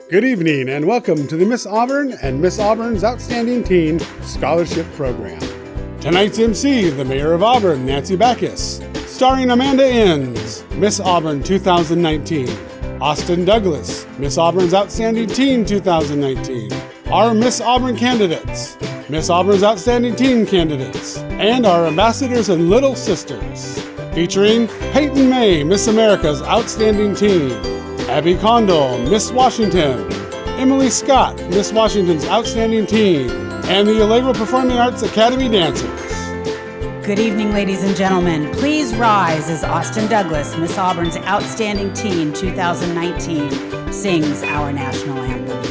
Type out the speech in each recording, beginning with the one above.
Good evening and welcome to the Miss Auburn and Miss Auburn's Outstanding Teen Scholarship Program. Tonight's MC, the Mayor of Auburn, Nancy Backus. Starring Amanda Inns, Miss Auburn 2019. Austin Douglas, Miss Auburn's Outstanding Teen 2019. Our Miss Auburn candidates, Miss Auburn's Outstanding Teen candidates, and our ambassadors and little sisters. Featuring Peyton May, Miss America's Outstanding Teen. Abby Condell, Miss Washington. Emily Scott, Miss Washington's Outstanding Teen. And the Allegro Performing Arts Academy dancers. Good evening, ladies and gentlemen. Please rise as Austin Douglas, Miss Auburn's Outstanding Teen 2019, sings our national anthem.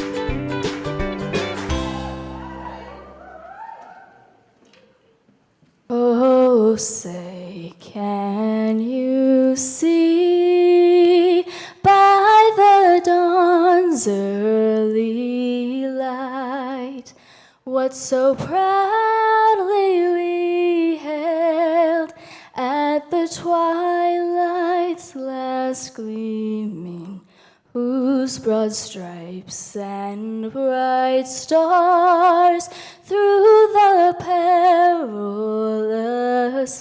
Oh, say, can you see by the dawn's early light what so proudly we hailed at the twilight's last gleaming, whose broad stripes and bright stars through the perilous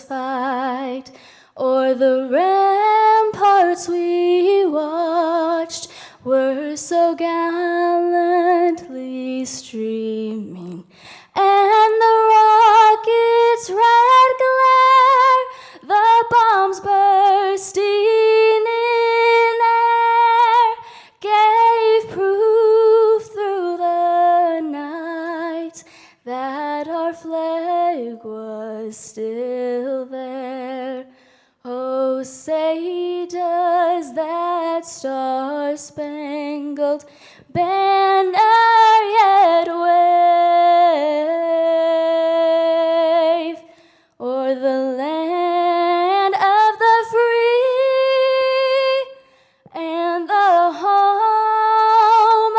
fight o'er the ramparts we watched were so gallantly streaming, and the rocket's red glare, the bombs bursting in air, gave proof through the night that our flag was still there. Oh, say does that star-spangled banner yet wave o'er the land of the free and the home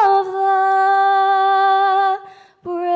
of the brave?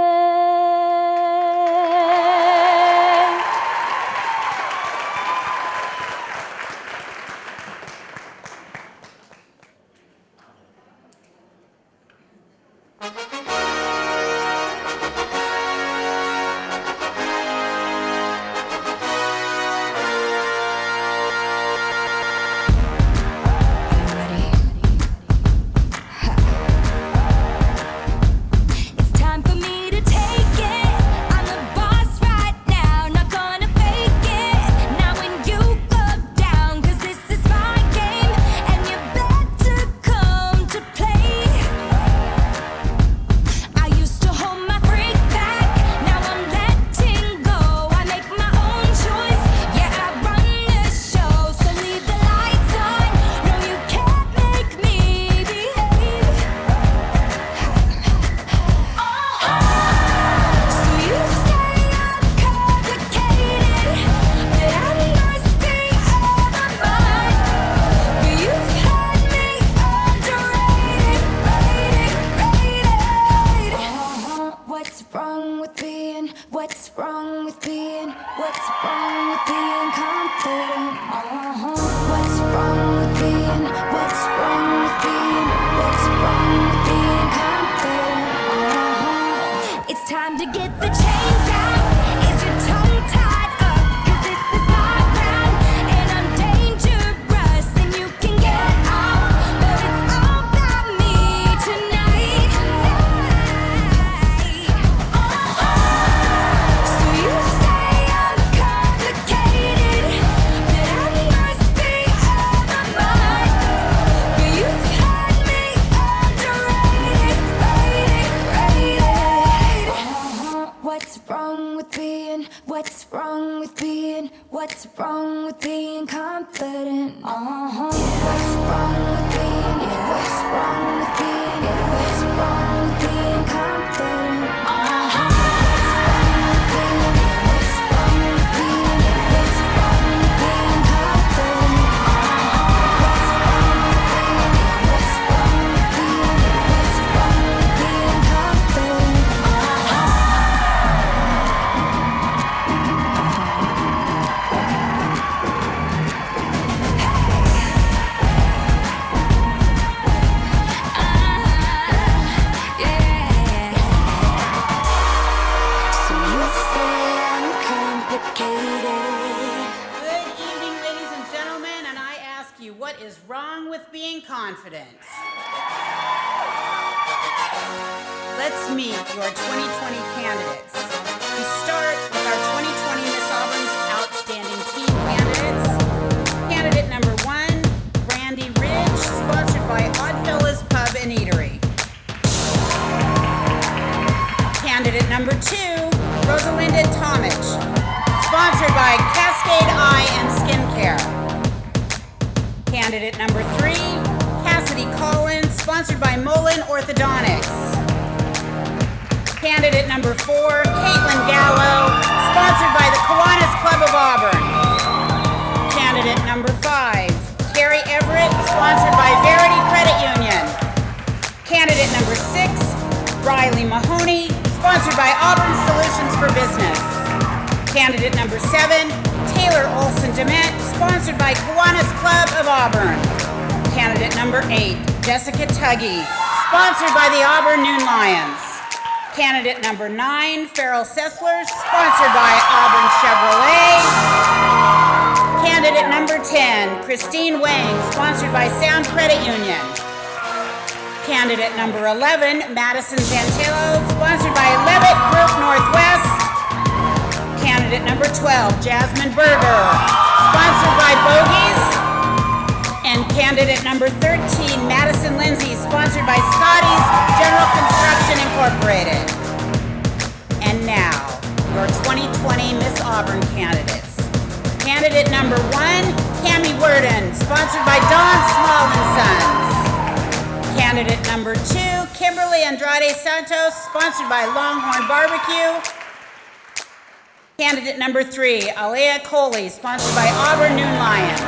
It's time for me to take it. I'm the boss right now, not gonna fake it. Now when you go down, 'cause this is my game, and you better come to play. I used to hold my freak back, now I'm letting go. I make my own choice, yeah, I run this show. So leave the lights on, no you can't make me behave. So you say I'm complicated, that I must be out of mind. But you've had me underrated, rated. What's wrong with being confident? What's wrong with being confident? It's time to get the chains out. Is your tongue tied up? 'Cause this is my round, and I'm dangerous, and you can get off. But it's all about me tonight. So you say I'm complicated, that I must be out of mind. But you've had me underrated, rated. What's wrong with being confident? What's wrong with being confident? confident. Let's meet your 2020 candidates. We start with our 2020 Miss Auburn's Outstanding Teen candidates. Candidate number 1, Brandy Ridge, sponsored by Oddfellas Pub and Eatery. Candidate number 2, Rosalinda Tomich, sponsored by Cascade Eye and Skincare. Candidate number 3, Cassidy Collins, sponsored by Mullen Orthodontics. Candidate number 4, Caitlin Gallo, sponsored by the Kiwanis Club of Auburn. Candidate number 5, Carrie Everett, sponsored by Verity Credit Union. Candidate number 6, Riley Mahoney, sponsored by Auburn Solutions for Business. Candidate number 7, Taylor Olson Dement, sponsored by Kiwanis Club of Auburn. Candidate number 8, Jessica Tuggy, sponsored by the Auburn Noon Lions. Candidate number 9, Farrell Sessler, sponsored by Auburn Chevrolet. Candidate number 10, Christine Wang, sponsored by Sound Credit Union. Candidate number 11, Madison Zantello, sponsored by Levitt Group Northwest. Candidate number 12, Jasmine Berger, sponsored by Bogies. And candidate number 13, Madison Lindsay, sponsored by Scotty's General Construction Incorporated. And now, your 2020 Miss Auburn candidates. Candidate number 1, Cammie Worden, sponsored by Don Small and Sons. Candidate number 2, Kimberly Andrade Santos, sponsored by Longhorn Barbecue. Candidate number 3, Alea Coley, sponsored by Auburn Noon Lions.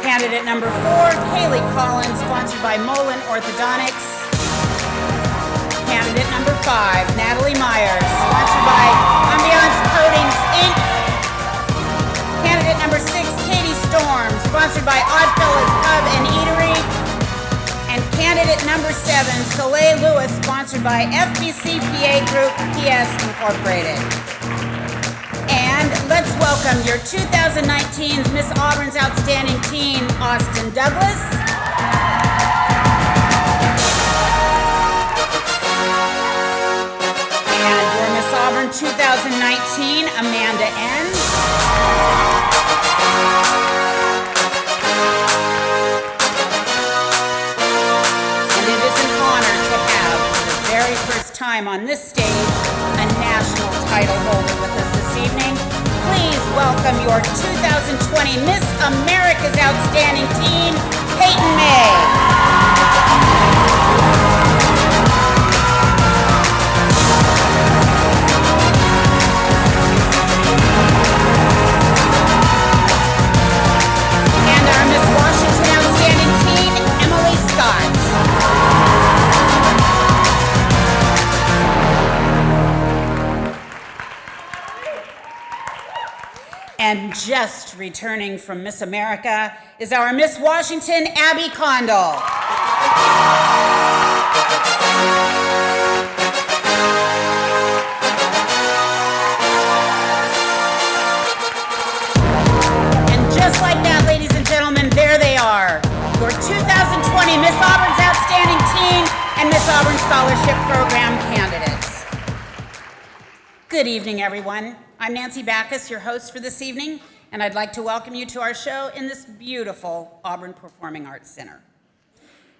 Candidate number 4, Kaylee Collins, sponsored by Mullen Orthodontics. Candidate number 5, Natalie Myers, sponsored by Ambiance Coatings, Inc. Candidate number 6, Katie Storm, sponsored by Oddfellas Pub and Eatery. And candidate number 7, Soleil Lewis, sponsored by FBCPA Group PS Incorporated. And let's welcome your 2019 Miss Auburn's Outstanding Teen, Austin Douglas. And your Miss Auburn 2019, Amanda N. And it is an honor to have, for the very first time on this stage, a national title holder with us this evening. Please welcome your 2020 Miss America's Outstanding Teen, Peyton May. And our Miss Washington Outstanding Teen, Emily Scott. And just returning from Miss America is our Miss Washington, Abby Condell. And just like that, ladies and gentlemen, there they are, your 2020 Miss Auburn's Outstanding Teen and Miss Auburn Scholarship Program candidates. Good evening, everyone. I'm Nancy Backus, your host for this evening, and I'd like to welcome you to our show in this beautiful Auburn Performing Arts Center.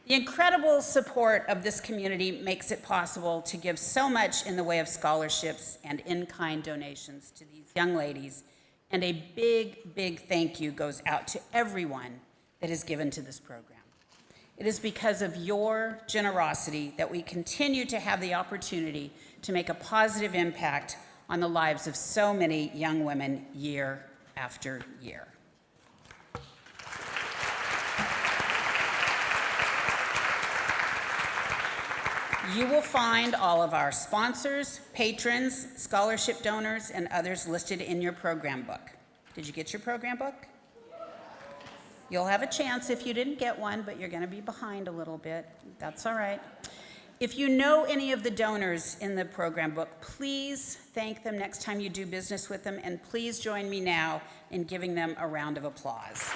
The incredible support of this community makes it possible to give so much in the way of scholarships and in-kind donations to these young ladies, and a big, big thank you goes out to everyone that has given to this program. It is because of your generosity that we continue to have the opportunity to make a positive impact on the lives of so many young women year after year. You will find all of our sponsors, patrons, scholarship donors, and others listed in your program book. Did you get your program book? You'll have a chance if you didn't get one, but you're going to be behind a little bit. That's all right. If you know any of the donors in the program book, please thank them next time you do business with them, and please join me now in giving them a round of applause.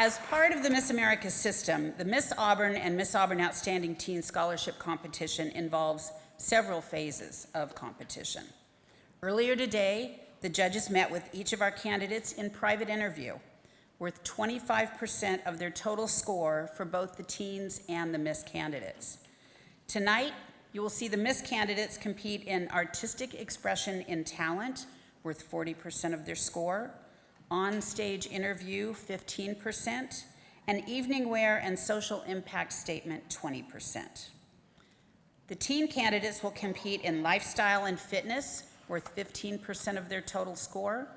As part of the Miss America system, the Miss Auburn and Miss Auburn Outstanding Teen Scholarship Competition involves several phases of competition. Earlier today, the judges met with each of our candidates in private interview, worth 25% of their total score for both the teens and the Miss candidates. Tonight, you will see the Miss candidates compete in artistic expression in talent, worth 40% of their score, on-stage interview, 15%, and evening wear and social impact statement, 20%. The teen candidates will compete in lifestyle and fitness, worth 15% of their total score,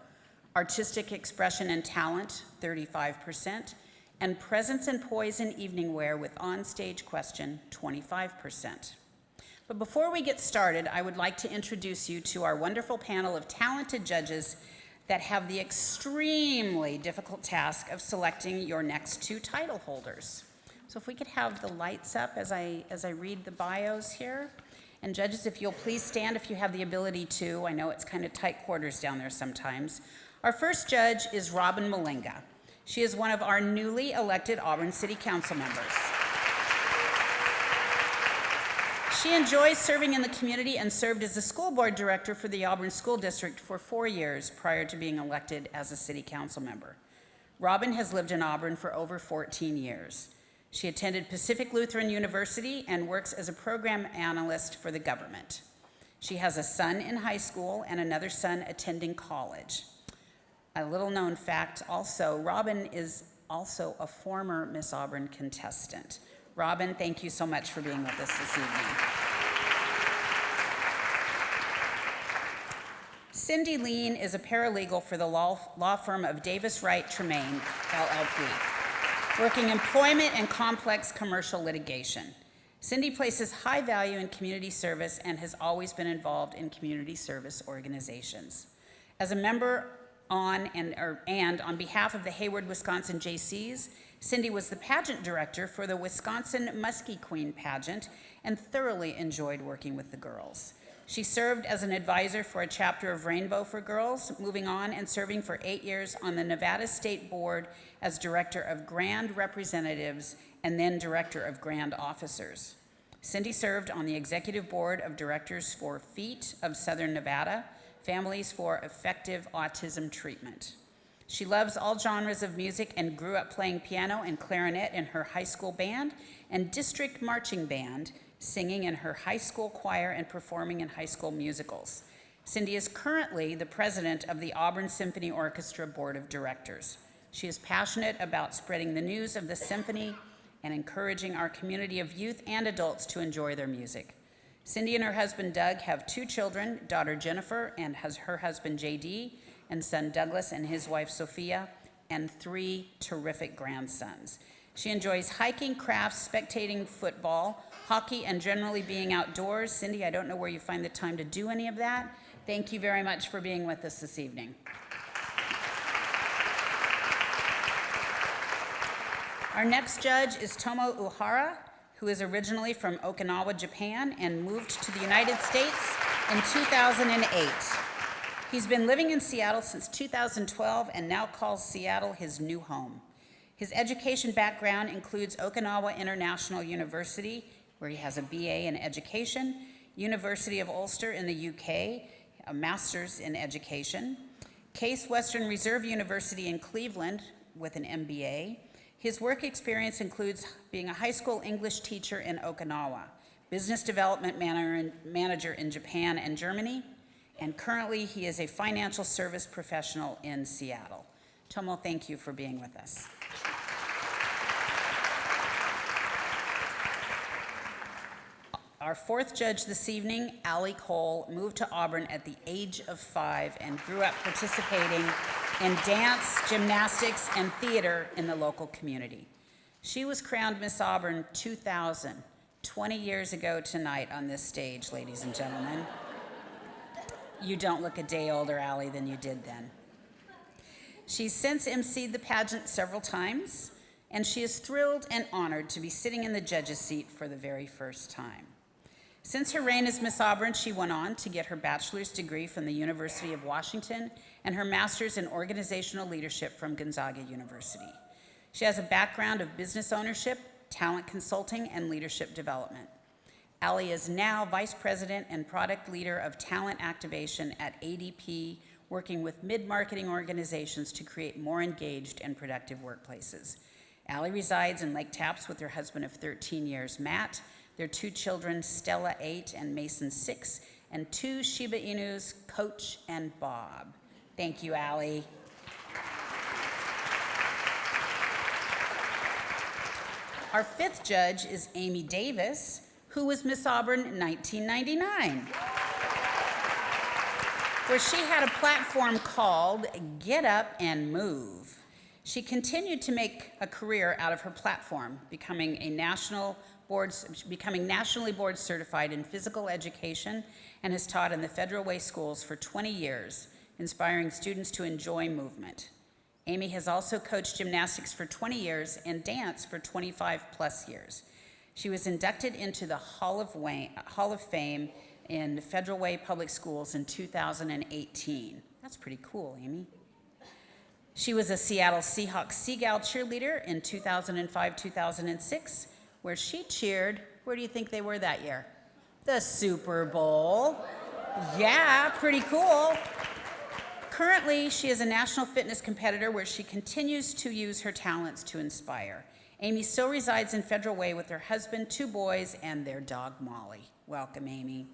artistic expression and talent, 35%, and presence and poise in evening wear with on-stage question, 25%. But before we get started, I would like to introduce you to our wonderful panel of talented judges that have the extremely difficult task of selecting your next two title holders. So if we could have the lights up as I read the bios here. And judges, if you'll please stand if you have the ability to. I know it's kind of tight quarters down there sometimes. Our first judge is Robin Malinga. She is one of our newly elected Auburn City Council members. She enjoys serving in the community and served as the school board director for the Auburn School District for 4 years prior to being elected as a city council member. Robin has lived in Auburn for over 14 years. She attended Pacific Lutheran University and works as a program analyst for the government. She has a son in high school and another son attending college. A little known fact also, Robin is also a former Miss Auburn contestant. Robin, thank you so much for being with us this evening. Cindy Lean is a paralegal for the law firm of Davis Wright Tremaine, LLP, working employment and complex commercial litigation. Cindy places high value in community service and has always been involved in community service organizations. As a member on behalf of the Hayward, Wisconsin JCs, Cindy was the pageant director for the Wisconsin Muskie Queen pageant and thoroughly enjoyed working with the girls. She served as an advisor for a chapter of Rainbow for Girls, moving on and serving for 8 years on the Nevada State Board as Director of Grand Representatives and then Director of Grand Officers. Cindy served on the Executive Board of Directors for FEAT of Southern Nevada, Families for Effective Autism Treatment. She loves all genres of music and grew up playing piano and clarinet in her high school band and district marching band, singing in her high school choir and performing in high school musicals. Cindy is currently the president of the Auburn Symphony Orchestra Board of Directors. She is passionate about spreading the news of the symphony and encouraging our community of youth and adults to enjoy their music. Cindy and her husband Doug have 2 children, daughter Jennifer and her husband JD, and son Douglas and his wife Sophia, and 3 terrific grandsons. She enjoys hiking, crafts, spectating football, hockey, and generally being outdoors. Cindy, I don't know where you find the time to do any of that. Thank you very much for being with us this evening. Our next judge is Tomo Uhara, who is originally from Okinawa, Japan, and moved to the United States in 2008. He's been living in Seattle since 2012 and now calls Seattle his new home. His education background includes Okinawa International University, where he has a BA in education, University of Ulster in the UK, a master's in education, Case Western Reserve University in Cleveland with an MBA. His work experience includes being a high school English teacher in Okinawa, business development manager in Japan and Germany, and currently he is a financial service professional in Seattle. Tomo, thank you for being with us. Our fourth judge this evening, Allie Cole, moved to Auburn at the age of 5 and grew up participating in dance, gymnastics, and theater in the local community. She was crowned Miss Auburn 2000, 20 years ago tonight on this stage, ladies and gentlemen. You don't look a day older, Allie, than you did then. She's since emceed the pageant several times, and she is thrilled and honored to be sitting in the judge's seat for the very first time. Since her reign as Miss Auburn, she went on to get her bachelor's degree from the University of Washington and her master's in organizational leadership from Gonzaga University. She has a background of business ownership, talent consulting, and leadership development. Allie is now Vice President and Product Leader of Talent Activation at ADP, working with mid-marketing organizations to create more engaged and productive workplaces. Allie resides in Lake Tapps with her husband of 13 years, Matt, their 2 children, Stella, 8, and Mason, 6, and 2 Shiba Inus, Coach and Bob. Thank you, Allie. Our 5th judge is Amy Davis, who was Miss Auburn in 1999, where she had a platform called Get Up and Move. She continued to make a career out of her platform, becoming nationally board certified in physical education, and has taught in the Federal Way schools for 20 years, inspiring students to enjoy movement. Amy has also coached gymnastics for 20 years and dance for 25 plus years. She was inducted into the Hall of Fame in Federal Way Public Schools in 2018. That's pretty cool, Amy. She was a Seattle Seahawks Seagal cheerleader in 2005-2006, where she cheered, where do you think they were that year? The Super Bowl. Yeah, pretty cool. Currently, she is a national fitness competitor where she continues to use her talents to inspire. Amy still resides in Federal Way with her husband, 2 boys, and their dog, Molly. Welcome, Amy.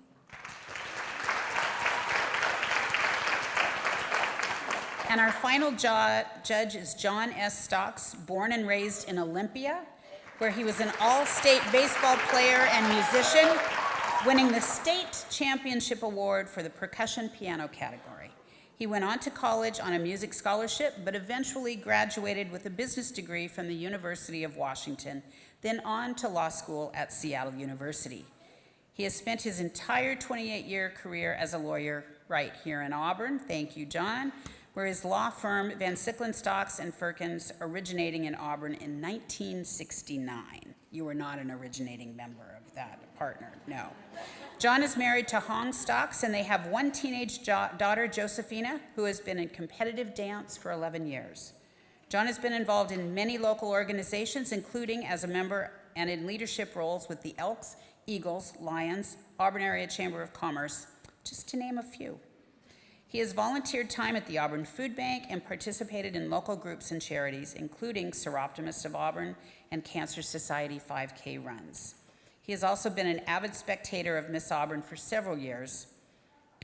And our final judge is John S. Stocks, born and raised in Olympia, where he was an all-state baseball player and musician, winning the state championship award for the percussion piano category. He went on to college on a music scholarship, but eventually graduated with a business degree from the University of Washington, then on to law school at Seattle University. He has spent his entire 28-year career as a lawyer right here in Auburn, thank you, John, where his law firm, Van Sicklen, Stocks, and Firkins, originating in Auburn in 1969. You were not an originating member of that partner, no. John is married to Hong Stocks, and they have 1 teenage daughter, Josephina, who has been in competitive dance for 11 years. John has been involved in many local organizations, including as a member and in leadership roles with the Elks, Eagles, Lions, Auburn Area Chamber of Commerce, just to name a few. He has volunteered time at the Auburn Food Bank and participated in local groups and charities, including Seroptimist of Auburn and Cancer Society 5K runs. He has also been an avid spectator of Miss Auburn for several years.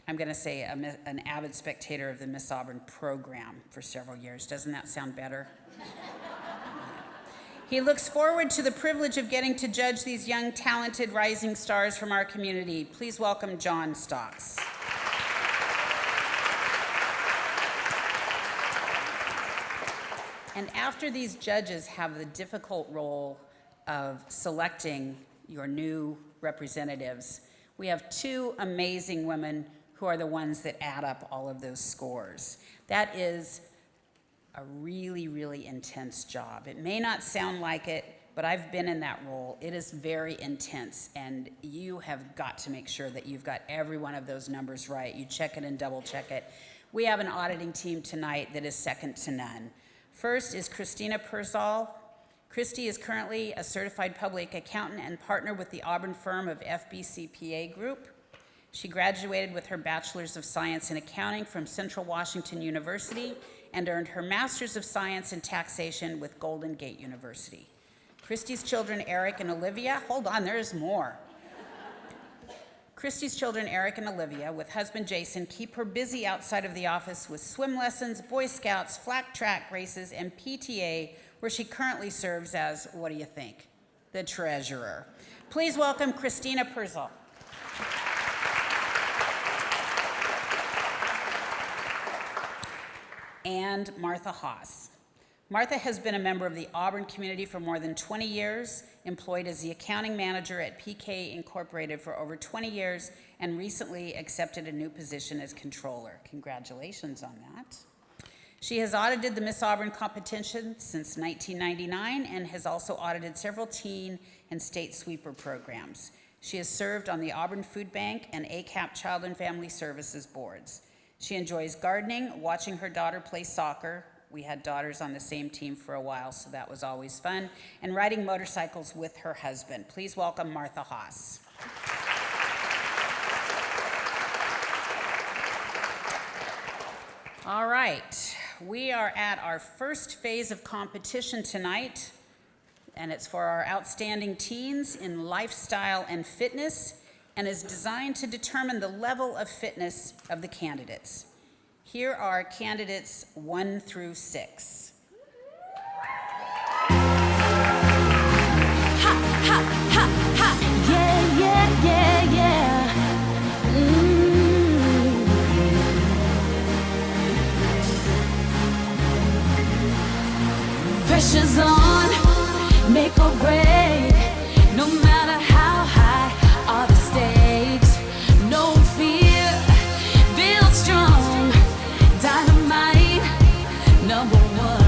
I'm going to say an avid spectator of the Miss Auburn program for several years. Doesn't that sound better? He looks forward to the privilege of getting to judge these young, talented, rising stars from our community. Please welcome John Stocks. And after these judges have the difficult role of selecting your new representatives, we have 2 amazing women who are the ones that add up all of those scores. That is a really, really intense job. It may not sound like it, but I've been in that role. It is very intense, and you have got to make sure that you've got every one of those numbers right. You check it and double check it. We have an auditing team tonight that is second to none. First is Christina Perzal. Christy is currently a certified public accountant and partner with the Auburn firm of FBCPA Group. She graduated with her Bachelor's of Science in Accounting from Central Washington University and earned her Master's of Science in Taxation with Golden Gate University. Christy's children, Eric and Olivia, hold on, there's more. Christy's children, Eric and Olivia, with husband Jason, keep her busy outside of the office with swim lessons, Boy Scouts, flat track races, and PTA, where she currently serves as, what do you think, the treasurer. Please welcome Christina Perzal. And Martha Haas. Martha has been a member of the Auburn community for more than 20 years, employed as the accounting manager at PK Incorporated for over 20 years, and recently accepted a new position as controller. Congratulations on that. She has audited the Miss Auburn competition since 1999 and has also audited several teen and state sweeper programs. She has served on the Auburn Food Bank and ACAP Child and Family Services boards. She enjoys gardening, watching her daughter play soccer, We had daughters on the same team for a while, so that was always fun. And riding motorcycles with her husband. Please welcome Martha Haas. All right, we are at our first phase of competition tonight, and it's for our outstanding teens in lifestyle and fitness, and is designed to determine the level of fitness of the candidates. Here are candidates 1 through 6. Ha, ha, ha, ha. Yeah, yeah, yeah, yeah. Pressure's on, make or break. No matter how high are the stakes, no fear, build strong, dynamite, number one.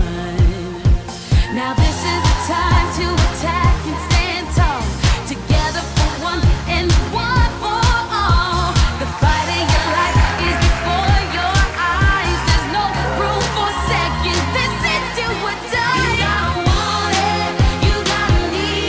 Now this is the time to attack and stand tall, together for one and one for all. The fight of your life is before your eyes. There's no room for second. This is do or die. You gotta want it, you gotta need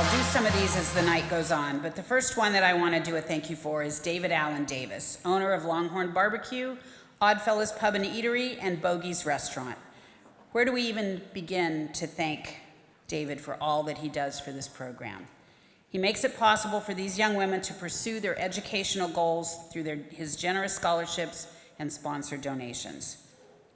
I'll do some of these as the night goes on, but the first one that I want to do a thank you for is David Allen Davis, owner of Longhorn Barbecue, Oddfellows Pub and Eatery, and Bogey's Restaurant. Where do we even begin to thank David for all that he does for this program? He makes it possible for these young women to pursue their educational goals through his generous scholarships and sponsored donations.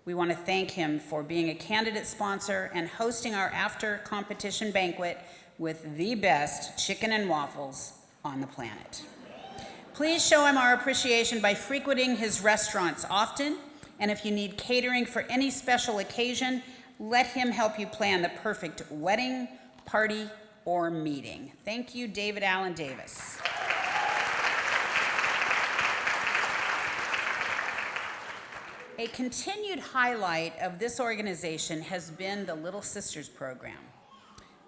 We want to thank him for being a candidate sponsor and hosting our after-competition banquet with the best chicken and waffles on the planet. Please show him our appreciation by frequenting his restaurants often, and if you need catering for any special occasion, let him help you plan the perfect wedding, party, or meeting. Thank you, David Allen Davis. A continued highlight of this organization has been the Little Sisters program.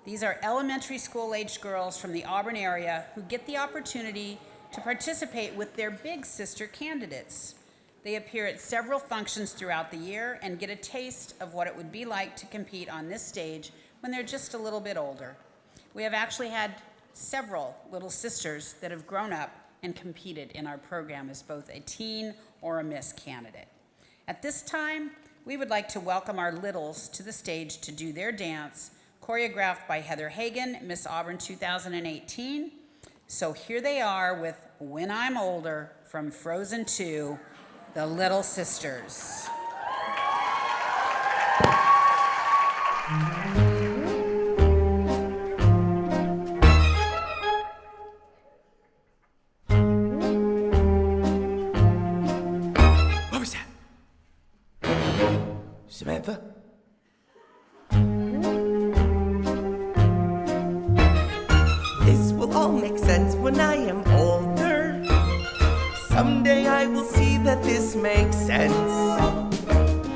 These are elementary school-aged girls from the Auburn area who get the opportunity to participate with their big sister candidates. They appear at several functions throughout the year and get a taste of what it would be like to compete on this stage when they're just a little bit older. We have actually had several little sisters that have grown up and competed in our program as both a teen or a Miss candidate. At this time, we would like to welcome our littles to the stage to do their dance, choreographed by Heather Hagan, Miss Auburn 2018. So here they are with When I'm Older from Frozen 2, the Little Sisters. What was that? Samantha? This will all make sense when I am older. Someday I will see that this makes sense.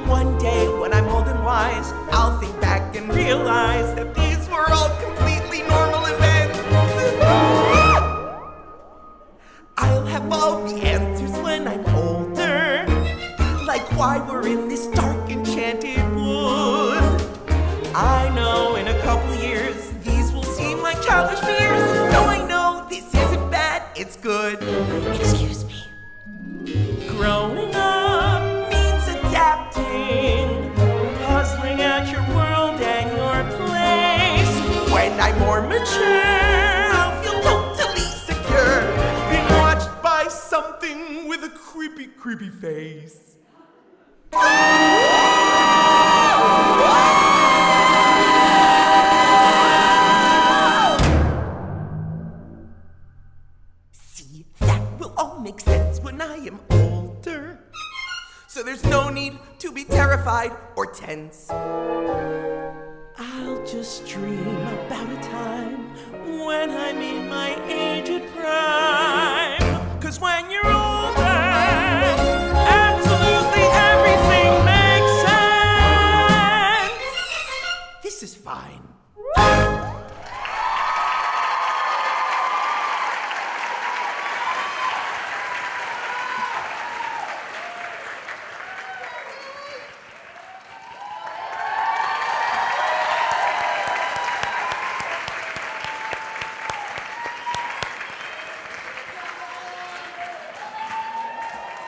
One day when I'm old and wise, I'll think back and realize that these were all completely normal events. I'll have all the answers when I'm older, like why we're in this dark enchanted wood. I know in a couple years these will seem like childish fears, so I know this isn't bad, it's good. Excuse me. Growing up means adapting, puzzling out your world and your place. When I'm more mature, I'll feel totally secure, being watched by something with a creepy, creepy face. See, that will all make sense when I am older. So there's no need to be terrified or tense. I'll just dream about a time when I'm in my aged prime. 'Cause when you're older, absolutely everything makes sense. This is fine.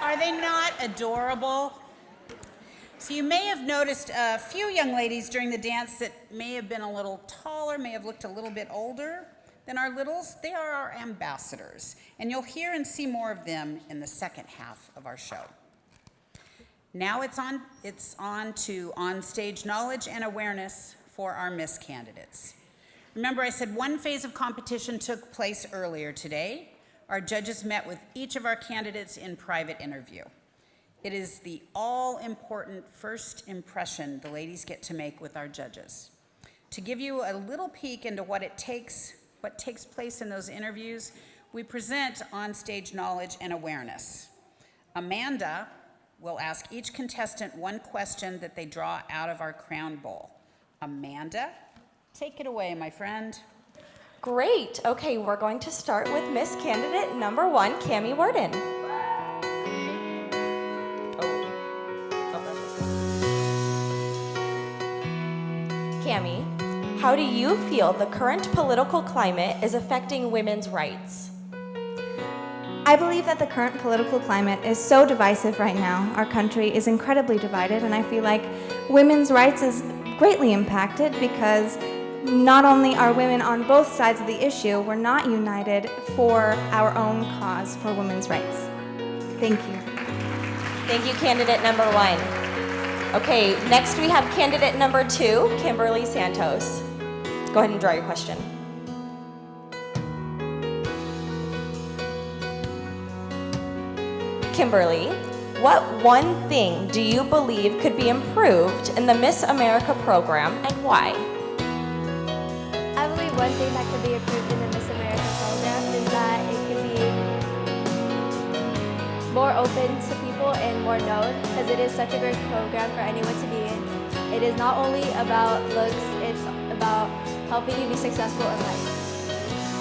Are they not adorable? So you may have noticed a few young ladies during the dance that may have been a little taller, may have looked a little bit older than our littles. They are our ambassadors, and you'll hear and see more of them in the second half of our show. Now it's on to on-stage knowledge and awareness for our Miss candidates. Remember, I said one phase of competition took place earlier today. Our judges met with each of our candidates in private interview. It is the all-important first impression the ladies get to make with our judges. To give you a little peek into what takes place in those interviews, we present on-stage knowledge and awareness. Amanda will ask each contestant one question that they draw out of our crown bowl. Amanda, take it away, my friend. Great. Okay, we're going to start with Miss Candidate number 1, Cammie Worden. Cammie, how do you feel the current political climate is affecting women's rights? I believe that the current political climate is so divisive right now. Our country is incredibly divided, and I feel like women's rights is greatly impacted because not only are women on both sides of the issue, we're not united for our own cause for women's rights. Thank you. Thank you, candidate number 1. Okay, next we have candidate number 2, Kimberly Santos. Go ahead and draw your question. Kimberly, what one thing do you believe could be improved in the Miss America program and why? I believe one thing that could be improved in the Miss America program is that it could be more open to people and more known, because it is such a great program for anyone to be in. It is not only about looks, it's about helping you be successful in life.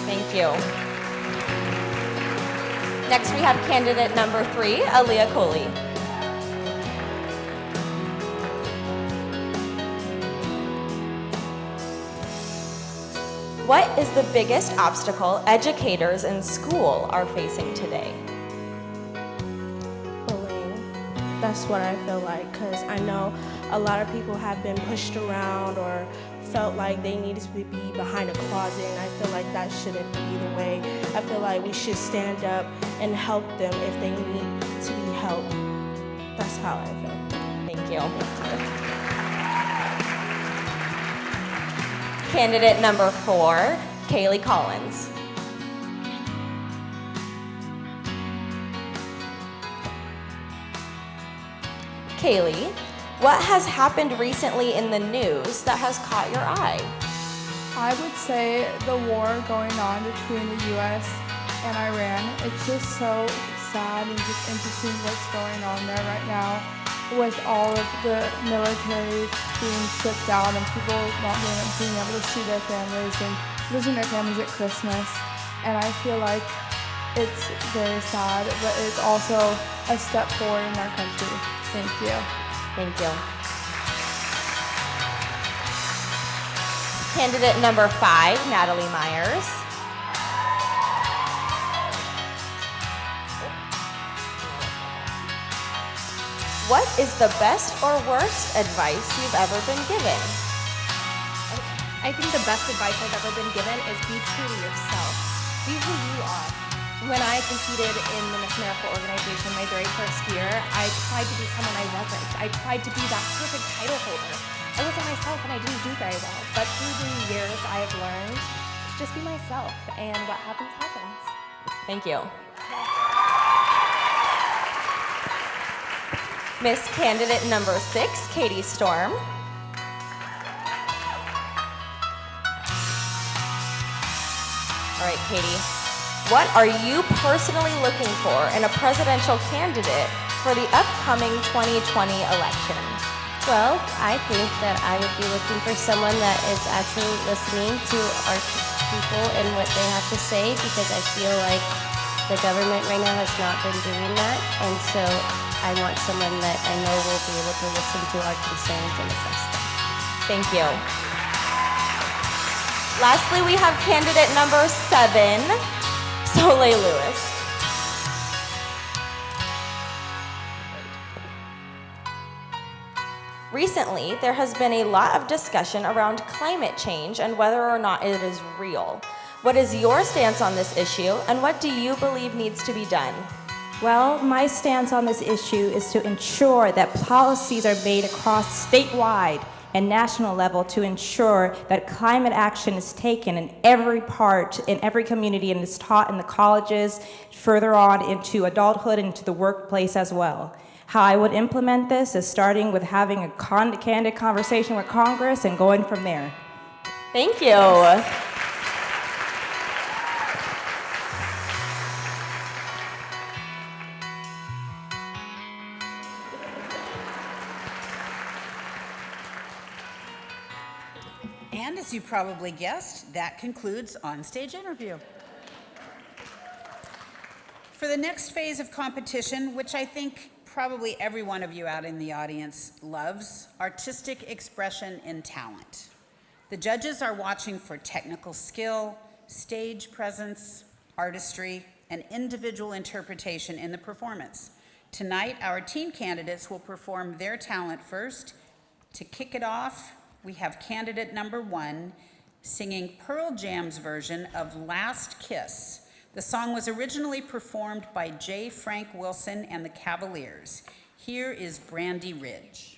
Thank you. Next we have candidate number 3, Aaliyah Cooley. What is the biggest obstacle educators in school are facing today? Bullying. That's what I feel like, because I know a lot of people have been pushed around or felt like they needed to be behind a closet, and I feel like that shouldn't be the way. I feel like we should stand up and help them if they need to be helped. That's how I feel. Thank you. Candidate number 4, Kaylee Collins. Kaylee, what has happened recently in the news that has caught your eye? I would say the war going on between the U.S. and Iran. It's just so sad and just interesting what's going on there right now with all of the military being stripped out and people not being able to see their families and losing their families at Christmas. And I feel like it's very sad, but it's also a step forward in our country. Thank you. Thank you. Candidate number 5, Natalie Myers. What is the best or worst advice you've ever been given? I think the best advice I've ever been given is be true to yourself. Be who you are. When I competed in the Miss America organization my very first year, I tried to be someone I wasn't. I tried to be that perfect title holder. I wasn't myself and I didn't do very well. But through the years, I have learned to just be myself, and what happens, happens. Thank you. Miss Candidate number 6, Katie Storm. All right, Katie. What are you personally looking for in a presidential candidate for the upcoming 2020 election? Well, I think that I would be looking for someone that is actually listening to our people and what they have to say, because I feel like the government right now has not been doing that, and so I want someone that I know will be able to listen to our concerns and address them. Thank you. Lastly, we have candidate number 7, Soleil Lewis. Recently, there has been a lot of discussion around climate change and whether or not it is real. What is your stance on this issue, and what do you believe needs to be done? Well, my stance on this issue is to ensure that policies are made across statewide and national level to ensure that climate action is taken in every part, in every community, and is taught in the colleges, further on into adulthood, into the workplace as well. How I would implement this is starting with having a candid conversation with Congress and going from there. Thank you. And as you probably guessed, that concludes On-Stage Interview. For the next phase of competition, which I think probably every one of you out in the audience loves, artistic expression and talent. The judges are watching for technical skill, stage presence, artistry, and individual interpretation in the performance. Tonight, our teen candidates will perform their talent first. To kick it off, we have candidate number 1 singing Pearl Jam's version of Last Kiss. The song was originally performed by J. Frank Wilson and the Cavaliers. Here is Brandy Ridge.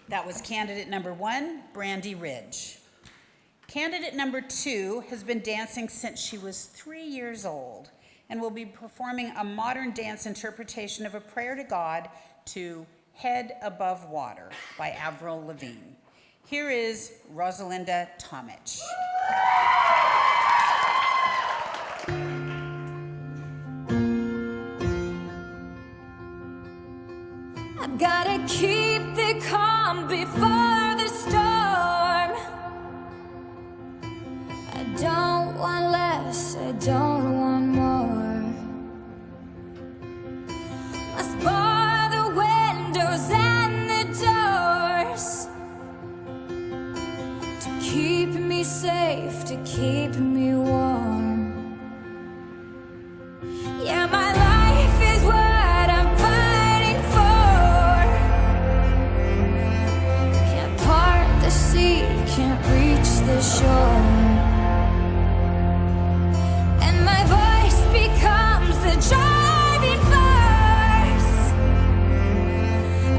That was candidate number 1, Brandy Ridge. Candidate number 2 has been dancing since she was 3 years old and will be performing a modern dance interpretation of a prayer to God to Head Above Water by Avril Lavigne. Here is Rosalinda Tomich. I've gotta keep the calm before the storm. I don't want less, I don't want more. Must bar the windows and the doors to keep me safe, to keep me warm. Yeah, my life is what I'm fighting for. Can't part the sea, can't reach the shore. And my voice becomes the driving force.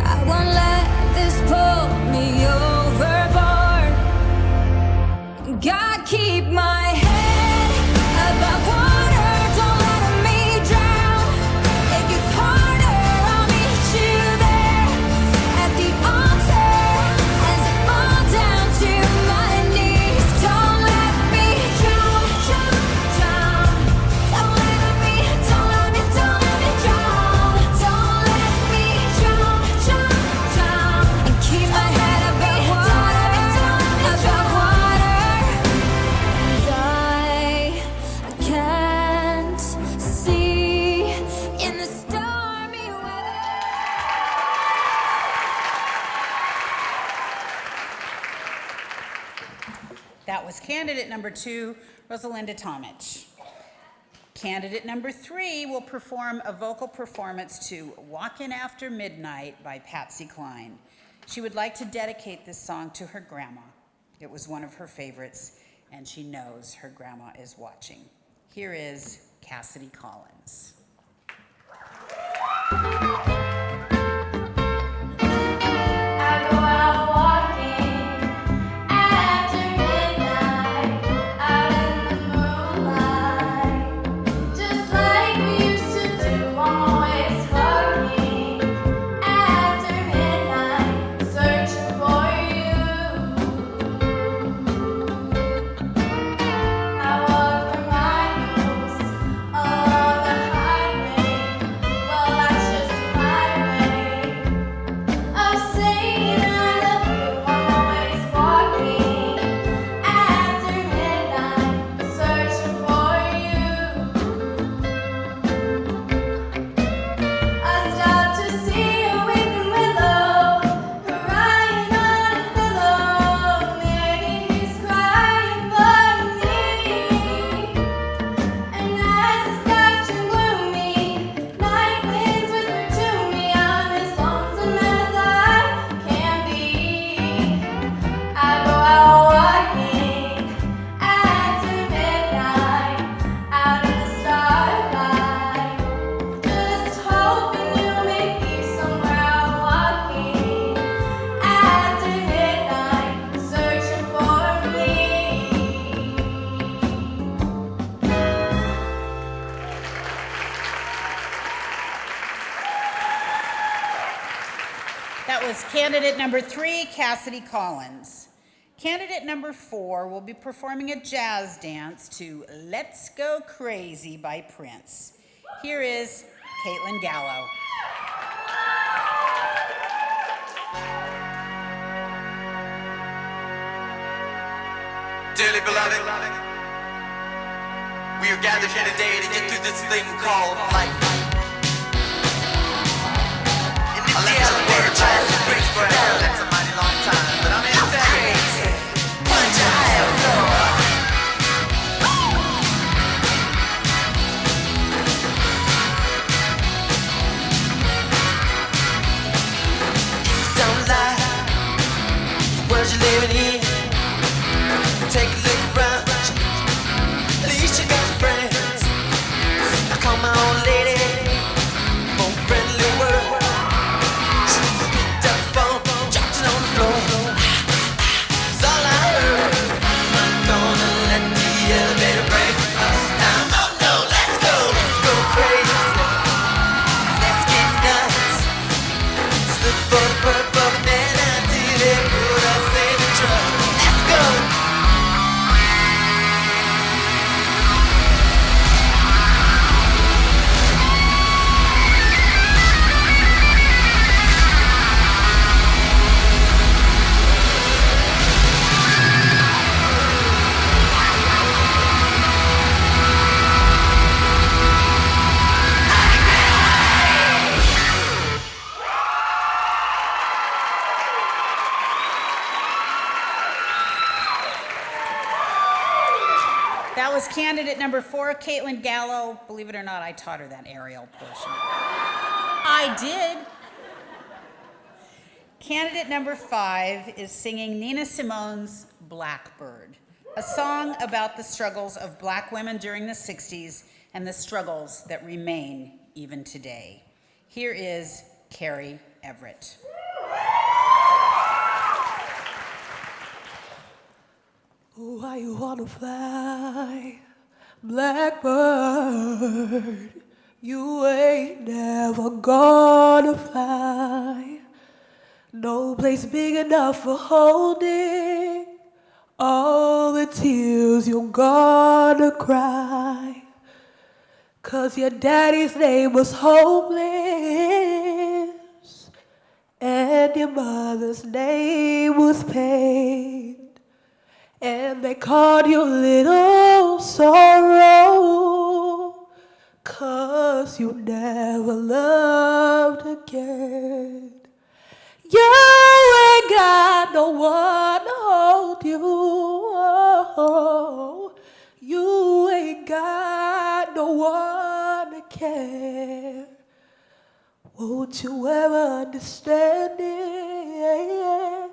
I won't let this pull me overboard. God, keep my head above water. Don't let me drown. It gets harder. I'll meet you there at the altar as I fall down to my knees. Don't let me drown, drown, drown. Don't let me drown. Don't let me drown, drown, drown. And keep my head above water, above water. And I can't see in the stormy weather. That was candidate number 2, Rosalinda Tomich. Candidate number 3 will perform a vocal performance to Walkin' After Midnight by Patsy Cline. She would like to dedicate this song to her grandma. It was one of her favorites, and she knows her grandma is watching. Here is Cassidy Collins. I go out walking after midnight, out in the moonlight, just like we used to do. I'm always walking after midnight, searching for you. I walk for miles along the highway. Well, that's just was candidate number 3, Cassidy Collins. Candidate number 4 will be performing a jazz dance to Let's Go Crazy by Prince. Here is Caitlin Gallo. Dearly beloved, we are gathered here today to get through this thing called life. In the elevator tries to bridge forever, that's a mighty long time, but I'm here to tell you, punch a higher floor. Don't lie, the world you're living in. Take a look around, at least you got friends. I call my old lady for a friendly word. She picked up the phone, dropped it on the floor. It's all I heard. I'm not gonna let the elevator break us down. Oh no, let's go crazy. Let's get nuts. Let's look for the purple banana until they put us in the truck. Let's go. That was candidate number 4, Caitlin Gallo. Believe it or not, I taught her that aerial portion. I did. Candidate number 5 is singing Nina Simone's Blackbird, a song about the struggles of black women during the 60s and the struggles that remain even today. Here is Carrie Everett. Why you wanna fly, blackbird? You ain't never gonna fly. No place big enough for holding all the tears you're gonna cry. 'Cause your daddy's name was hopeless and your mother's name was pain. And they called you Little Sorrow, 'cause you never loved again. You ain't got no one to hold you. You ain't got no one to care. Won't you ever understand it?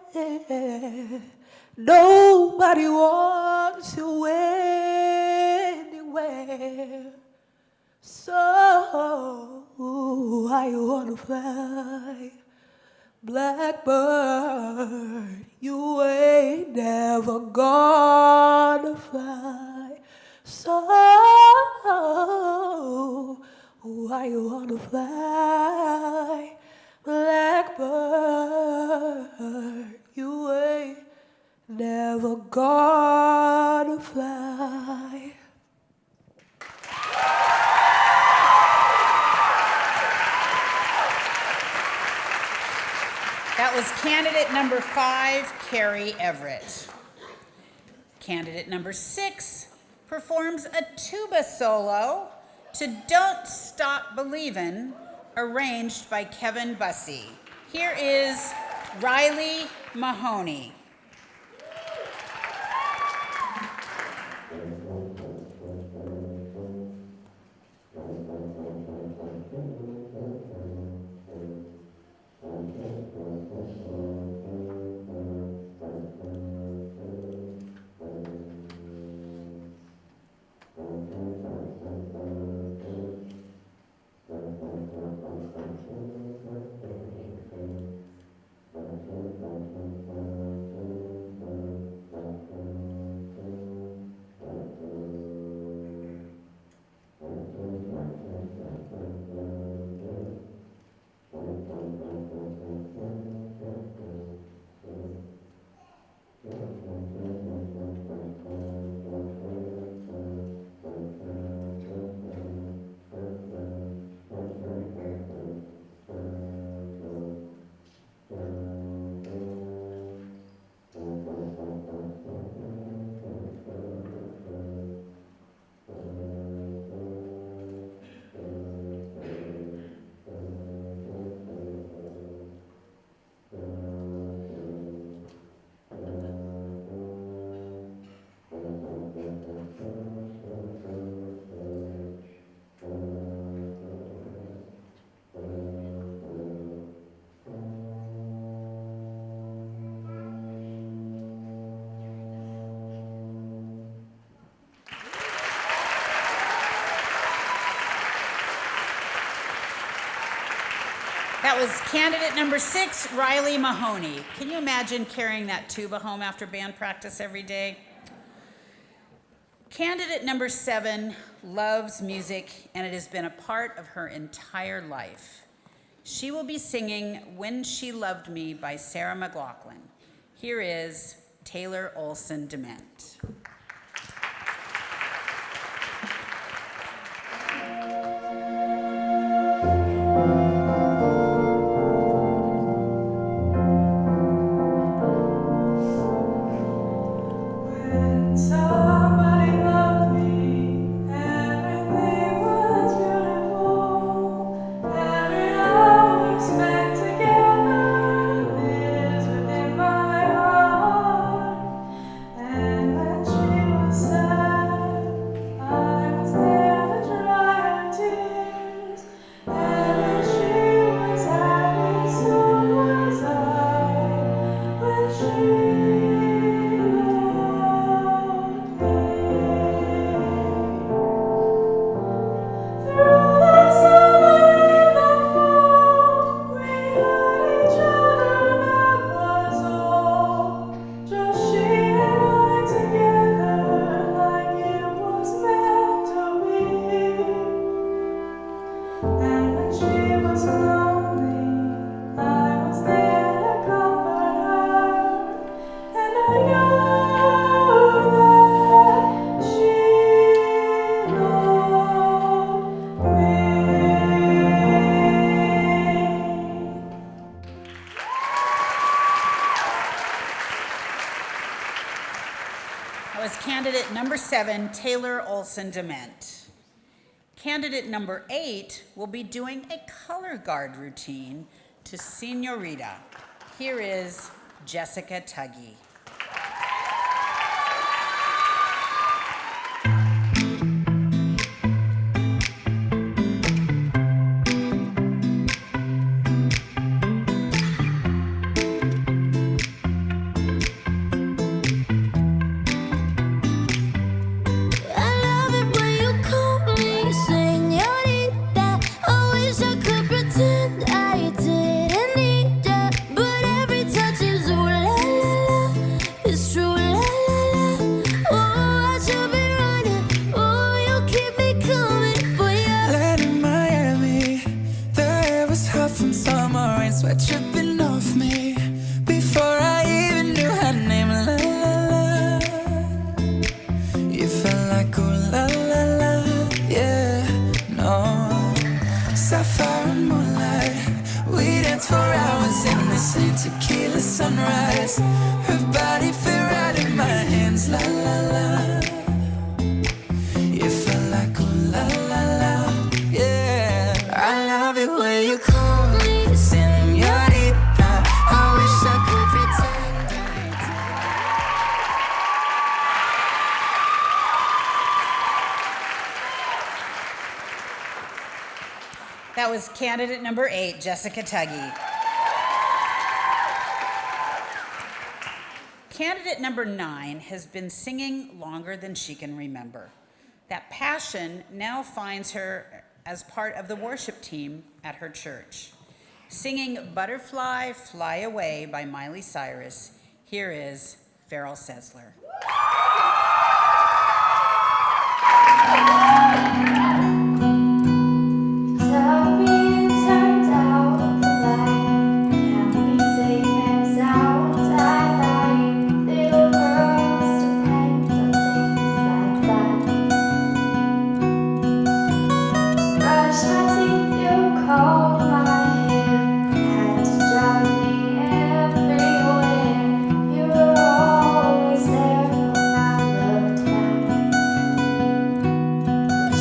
Nobody wants you anywhere. So why you wanna fly, blackbird? You ain't never gonna fly. So why you wanna fly, blackbird? You ain't never gonna fly. That was candidate number 5, Carrie Everett. Candidate number 6 performs a tuba solo to Don't Stop Believin', arranged by Kevin Bussey. Here is Riley Mahoney. That was candidate number 6, Riley Mahoney. Can you imagine carrying that tuba home after band practice every day? Candidate number 7 loves music, and it has been a part of her entire life. She will be singing When She Loved Me by Sarah McLachlan. Here is Taylor Olson Dement. Candidate number 7, Taylor Olson Dement. Candidate number 8 will be doing a color guard routine to Senorita. Here is Jessica Tuggy. Tequila sunrise, her body fit right in my hands, la la la. You felt like ooh la la la, yeah. I love it when you call me señorita. I wish I could pretend. That was candidate number 8, Jessica Tuggy. Candidate number 9 has been singing longer than she can remember. That passion now finds her as part of the worship team at her church. Singing Butterfly Fly Away by Miley Cyrus, here is Farrell Sessler.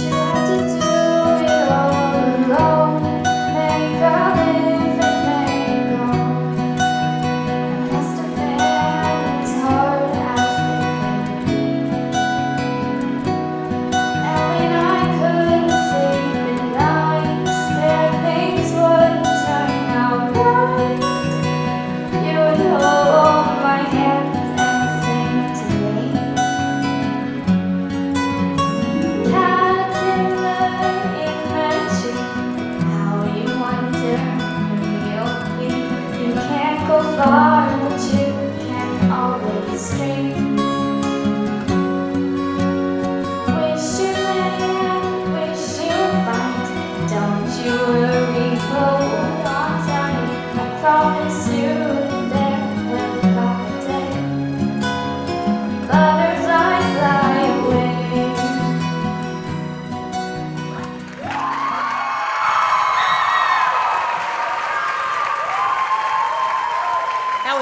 You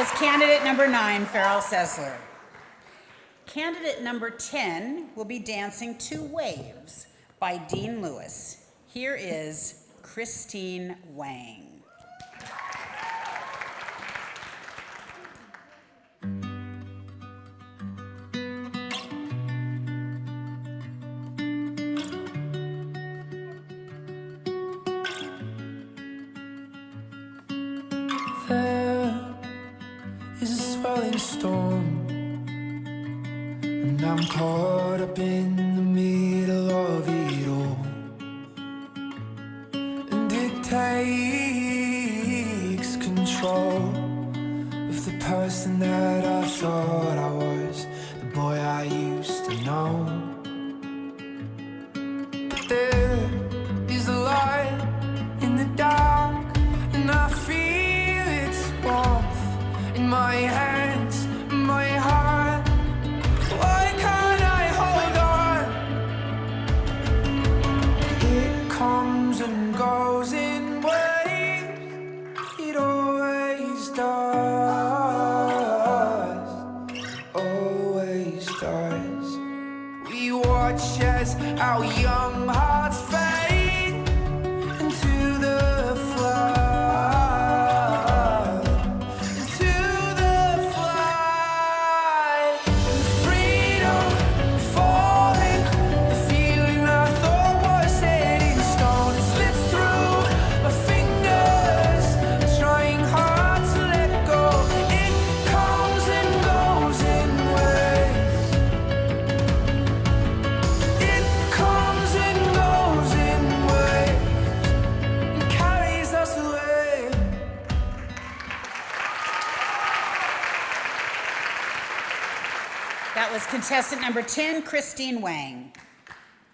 was candidate number 9, Farrell Sessler. Candidate number 10 will be dancing Two Waves by Dean Lewis. Here is Christine Wang. There is a swelling storm, and I'm caught up in the middle of it all. And it takes control of the person that I thought I was, the boy I used to know. But there is a light in the dark, and I feel its warmth in my hands, my heart. Why can't I hold on? It comes and goes in waves. It always does. Always does. We watch as our young hearts fade into the flood. That was contestant number 10, Christine Wang.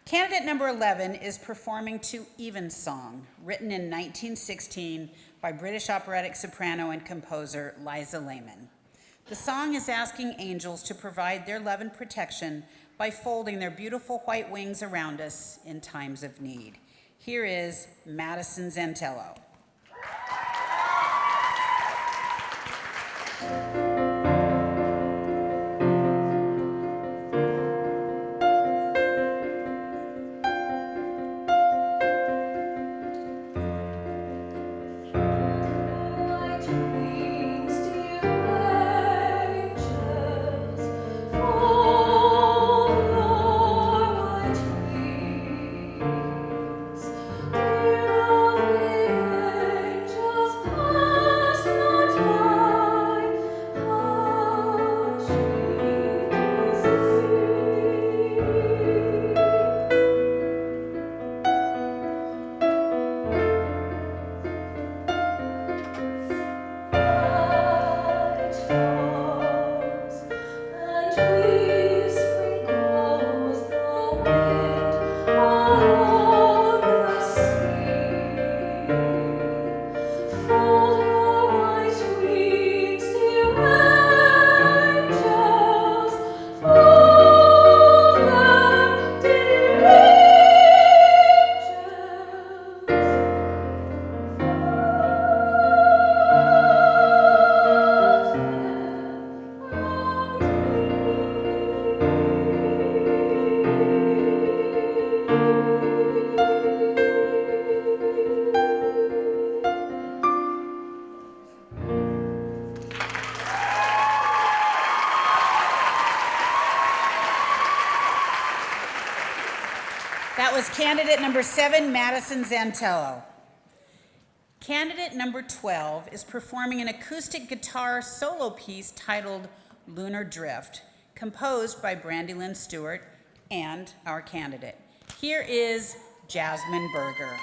Candidate number 11 is performing to Evensong, written in 1916 by British operatic soprano and composer Liza Layman. The song is asking angels to provide their love and protection by folding their beautiful white wings around us in times of need. Here is Madison Zantello. That was candidate number 7, Madison Zantello. Candidate number 12 is performing an acoustic guitar solo piece titled Lunar Drift, composed by Brandy Lynn Stewart and our candidate. Here is Jasmine Berger.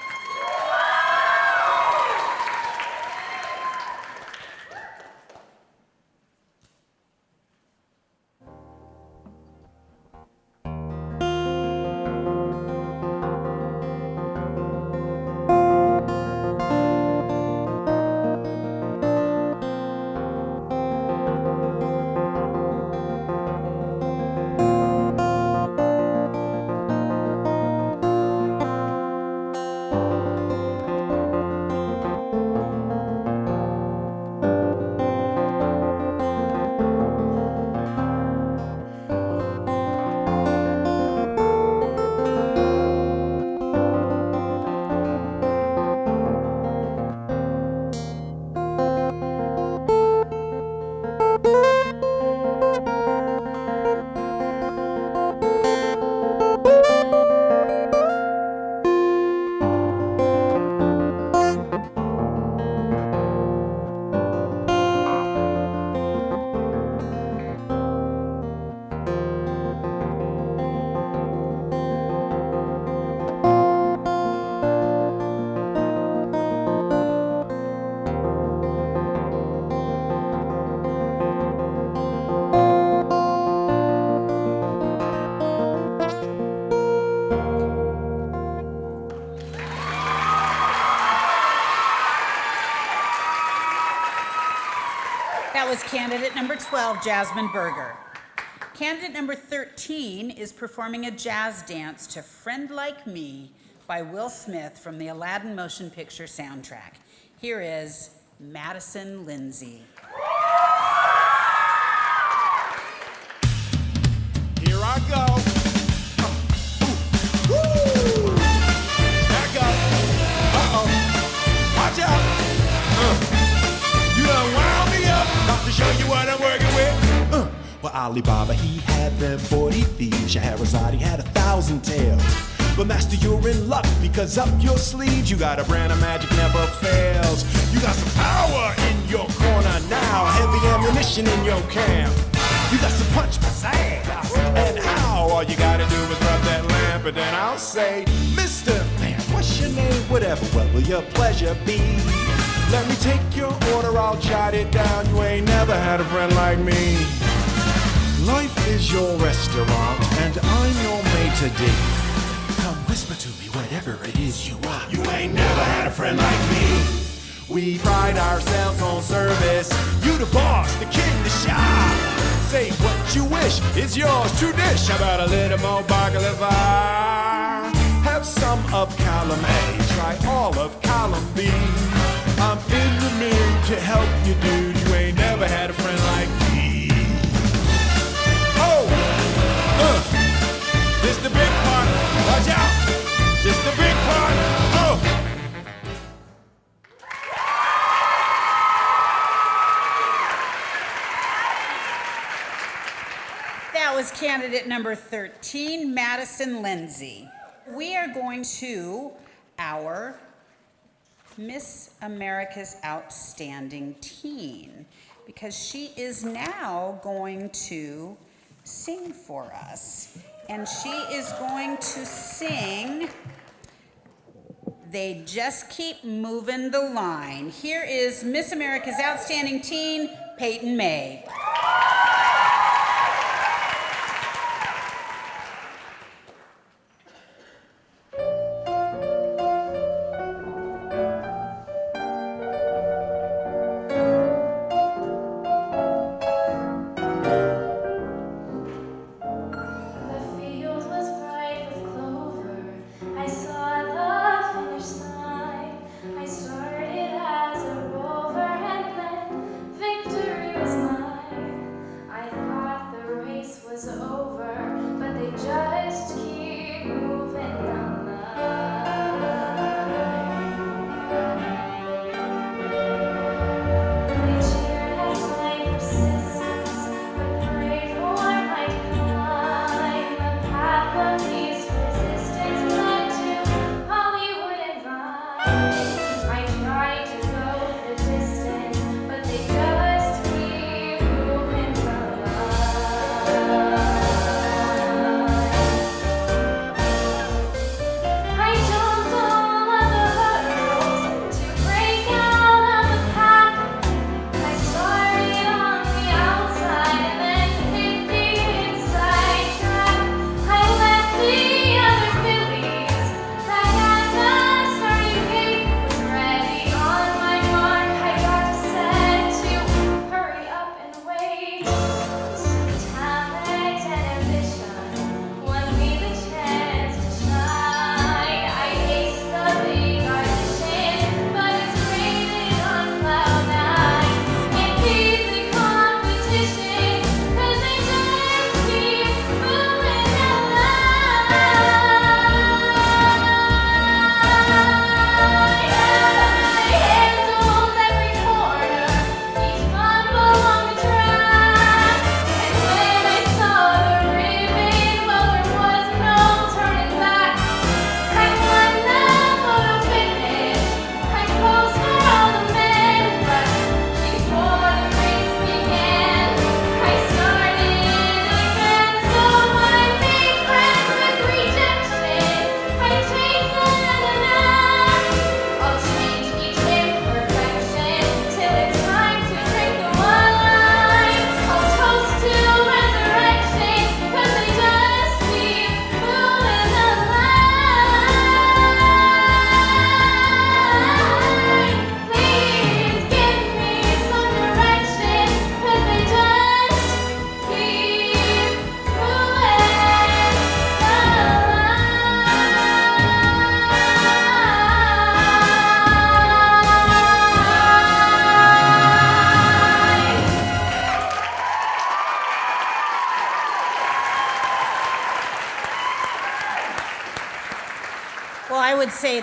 That was candidate number 12, Jasmine Berger. Candidate number 13 is performing a jazz dance to Friend Like Me by Will Smith from the Aladdin motion picture soundtrack. Here is Madison Lindsay. Here I go. Woo! Back up. Uh-oh. Watch out. You done wound me up. About to show you what I'm working with. Well, Alibaba, he had them 40 thieves. Scheherazade had 1,000 tales. But master, you're in luck, because up your sleeves you got a brand of magic never fails. You got some power in your corner now, heavy ammunition in your camp. You got some punch pizzazz, and how? All you gotta do is rub that lamp, and then I'll say, Mr. Man, what's your name? Whatever, what will your pleasure be? Let me take your order, I'll jot it down. You ain't never had a friend like me. Life is your restaurant, and I'm your maitre d'. Come whisper to me whatever it is you want. You ain't never had a friend like me. We pride ourselves on service. You the boss, the king, the shop. Say what you wish, it's yours to dish. How about a little more baklava? Have some of column A, try all of column B. I'm in the mood to help you, dude. You ain't never had a friend like me. Oh, this the big part. Watch out! This the big part. Oh! That was candidate number 13, Madison Lindsay. We are going to our Miss America's Outstanding Teen, because she is now going to sing for us. And she is going to sing They Just Keep Moving the Line. Here is Miss America's Outstanding Teen, Peyton May. Victory was mine.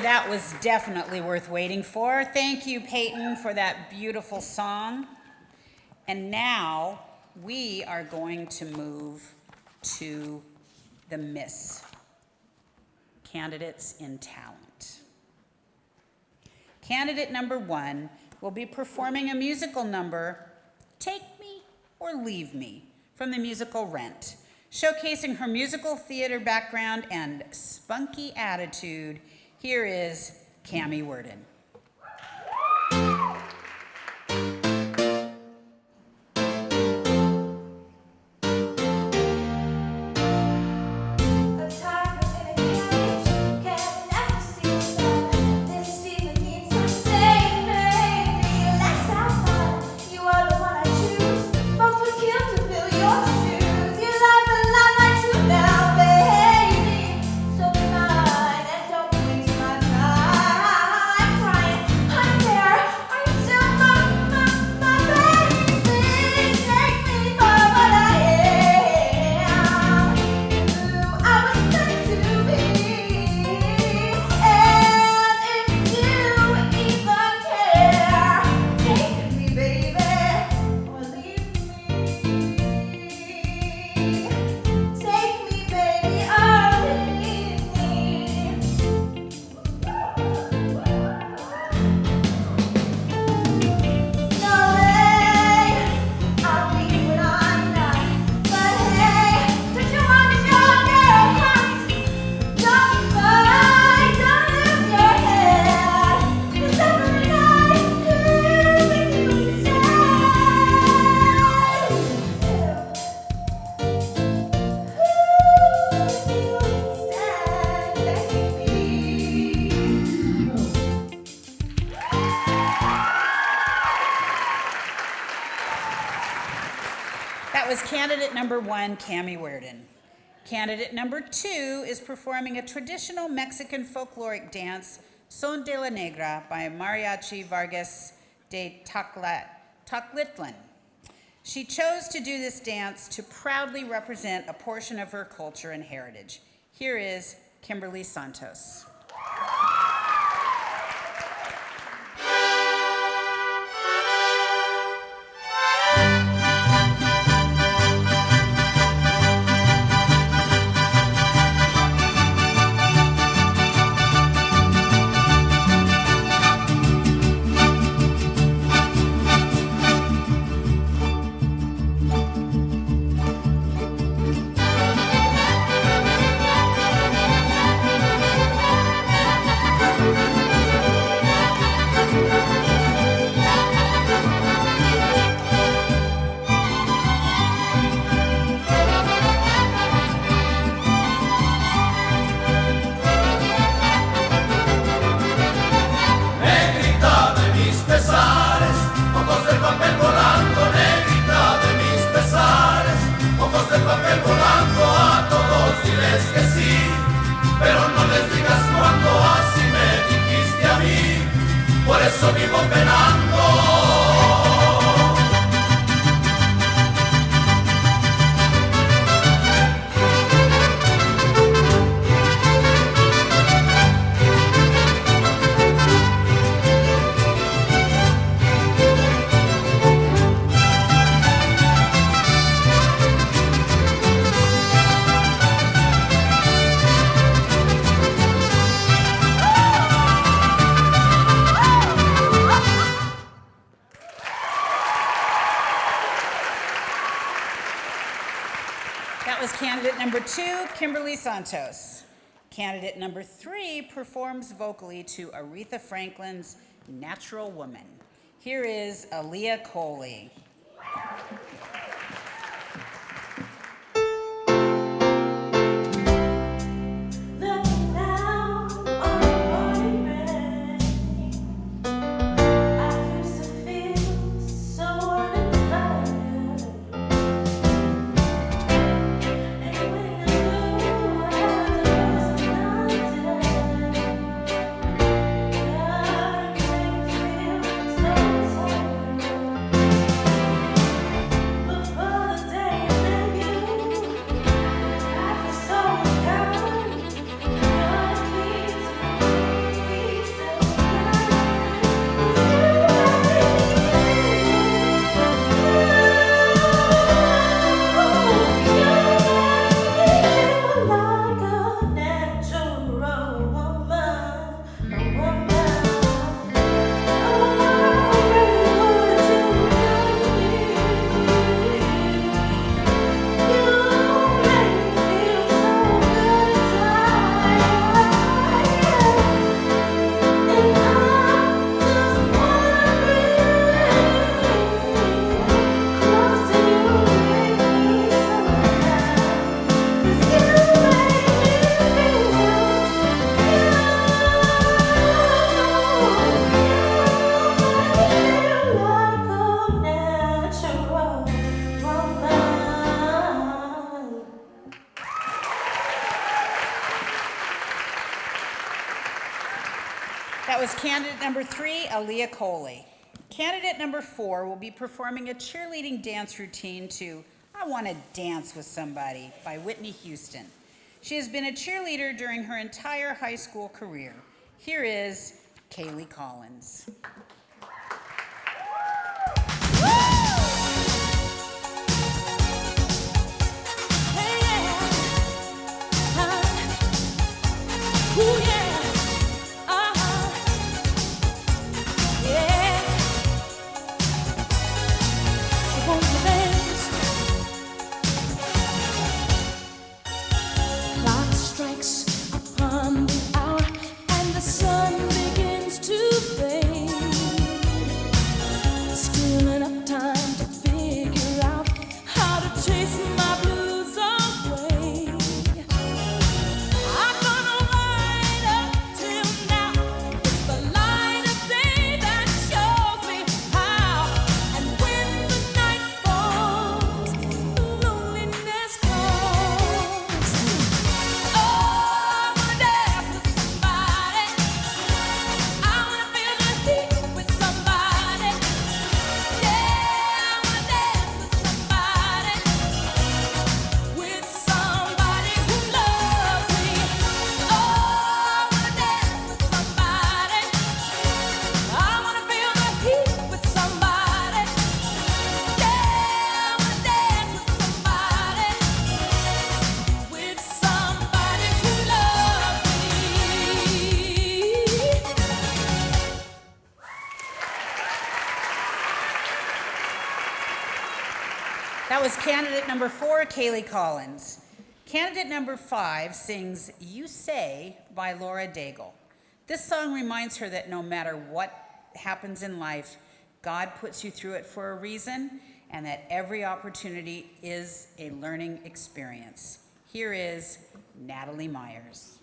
that was definitely worth waiting for. Thank you, Peyton, for that beautiful song. And now we are going to move to the Miss Candidates in Talent. Candidate number 1 will be performing a musical number, Take Me or Leave Me, from the musical Rent. Showcasing her musical theater background and spunky attitude, here is Cammie Worden. Candidate number 1, Cammie Worden. Candidate number 2 is performing a traditional Mexican folkloric dance, Son de la Negra, by Mariachi Vargas de Toclitlan. She chose to do this dance to proudly represent a portion of her culture and heritage. Here is Kimberly Santos. Candidate number 2, Kimberly Santos. Candidate number 3 performs vocally to Aretha Franklin's Natural Woman. Here is Aaliyah Coley. That was candidate number 3, Aaliyah Coley. Candidate number 4 will be performing a cheerleading dance routine to I Want to Dance with Somebody by Whitney Houston. She has been a cheerleader during her entire high school career. Here is Kaylee Collins. That was candidate number 4, Kaylee Collins. Candidate number 5 sings You Say by Laura Daigle. This song reminds her that no matter what happens in life, God puts you through it for a reason, and that every opportunity is a learning experience. Here is Natalie Myers.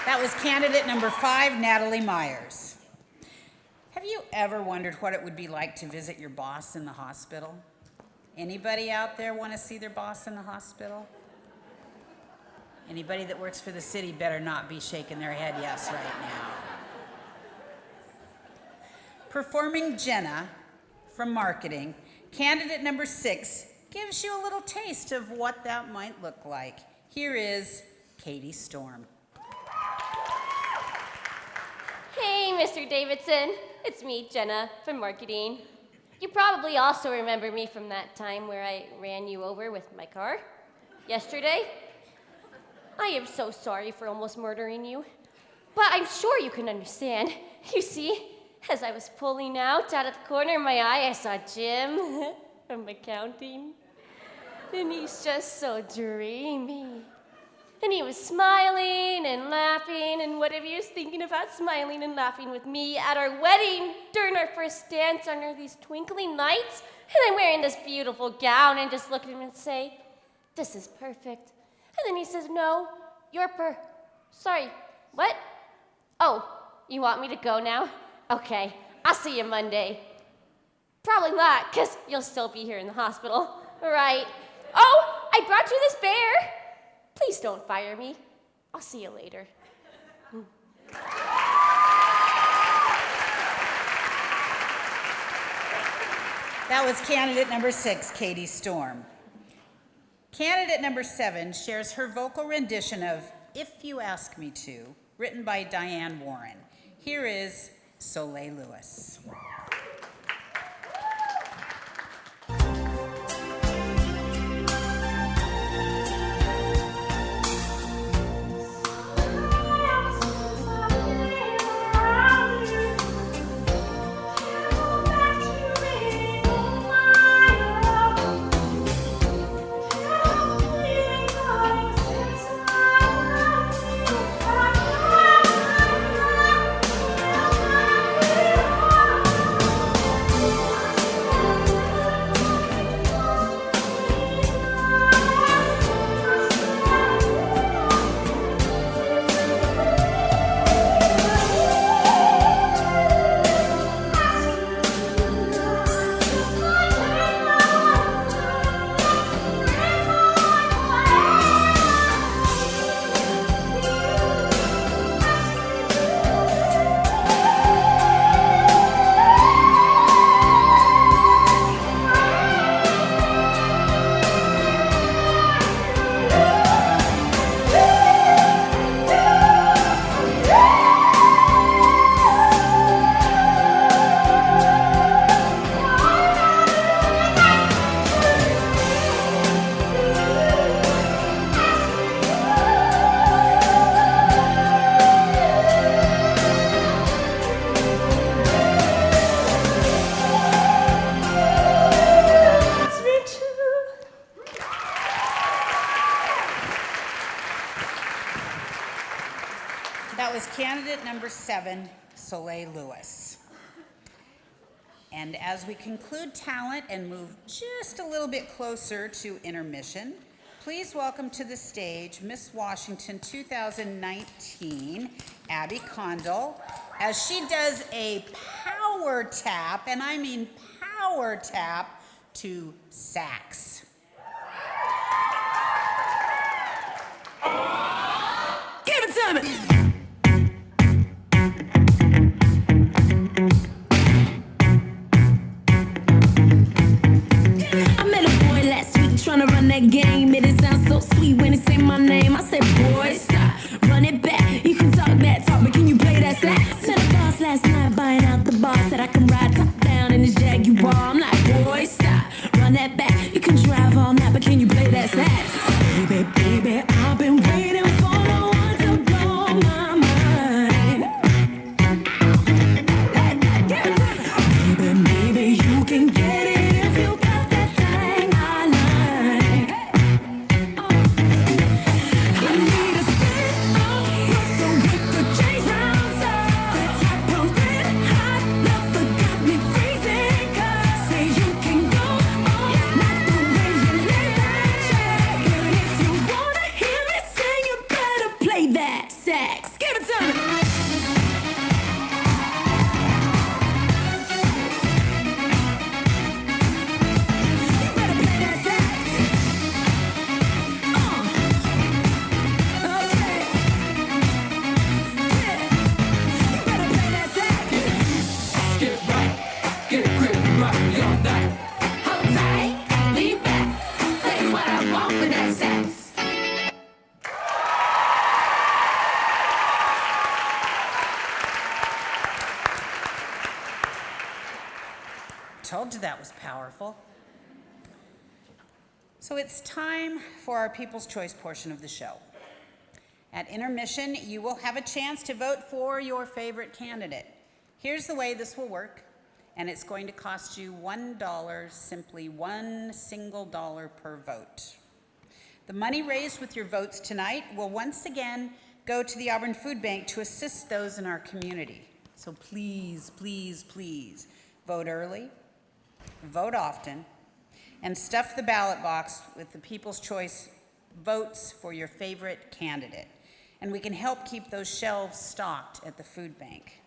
That was candidate number 5, Natalie Myers. Have you ever wondered what it would be like to visit your boss in the hospital? Anybody out there want to see their boss in the hospital? Anybody that works for the city better not be shaking their head yes right now. Performing Jenna from marketing, candidate number 6 gives you a little taste of what that might look like. Here is Katie Storm. Hey, Mr. Davidson. It's me, Jenna, from marketing. You probably also remember me from that time where I ran you over with my car yesterday. I am so sorry for almost murdering you, but I'm sure you can understand. You see, as I was pulling out of the corner of my eye, I saw Jim from accounting, and he's just so dreamy. And he was smiling and laughing, and what if he was thinking about smiling and laughing with me at our wedding during our first dance under these twinkling lights? And I'm wearing this beautiful gown and just look at him and say, this is perfect. And then he says, no, you're sorry, what? Oh, you want me to go now? Okay, I'll see you Monday. Probably not, because you'll still be here in the hospital, right? Oh, I brought you this bear. Please don't fire me. I'll see you later. That was candidate number 6, Katie Storm. Candidate number 7 shares her vocal rendition of If You Ask Me To, written by Diane Warren. Here is Soleil Lewis. That was candidate number 7, Soleil Lewis. And as we conclude talent and move just a little bit closer to intermission, please welcome to the stage Miss Washington 2019, Abby Condell, as she does a power tap, and I mean power tap, to sax. Give it to me! Tryna run that game, it sounds so sweet when he say my name. I said, boy, stop, run it back. You can talk that talk, but can you play that sax? Met a boss last night buying out the bar, said I can ride top down in his Jaguar. I'm like, boy, stop, run that back. You can drive all night, but can you play that sax? Baby, baby, I've been waiting for no one to blow my mind. Baby, maybe you can get it if you got that thing I like. Told you that was powerful. So it's time for our People's Choice portion of the show. At intermission, you will have a chance to vote for your favorite candidate. Here's the way this will work, and it's going to cost you $1, simply $1 per vote. The money raised with your votes tonight will once again go to the Auburn Food Bank to assist those in our community. So please, please, please, vote early, vote often, and stuff the ballot box with the People's Choice votes for your favorite candidate. And we can help keep those shelves stocked at the food bank.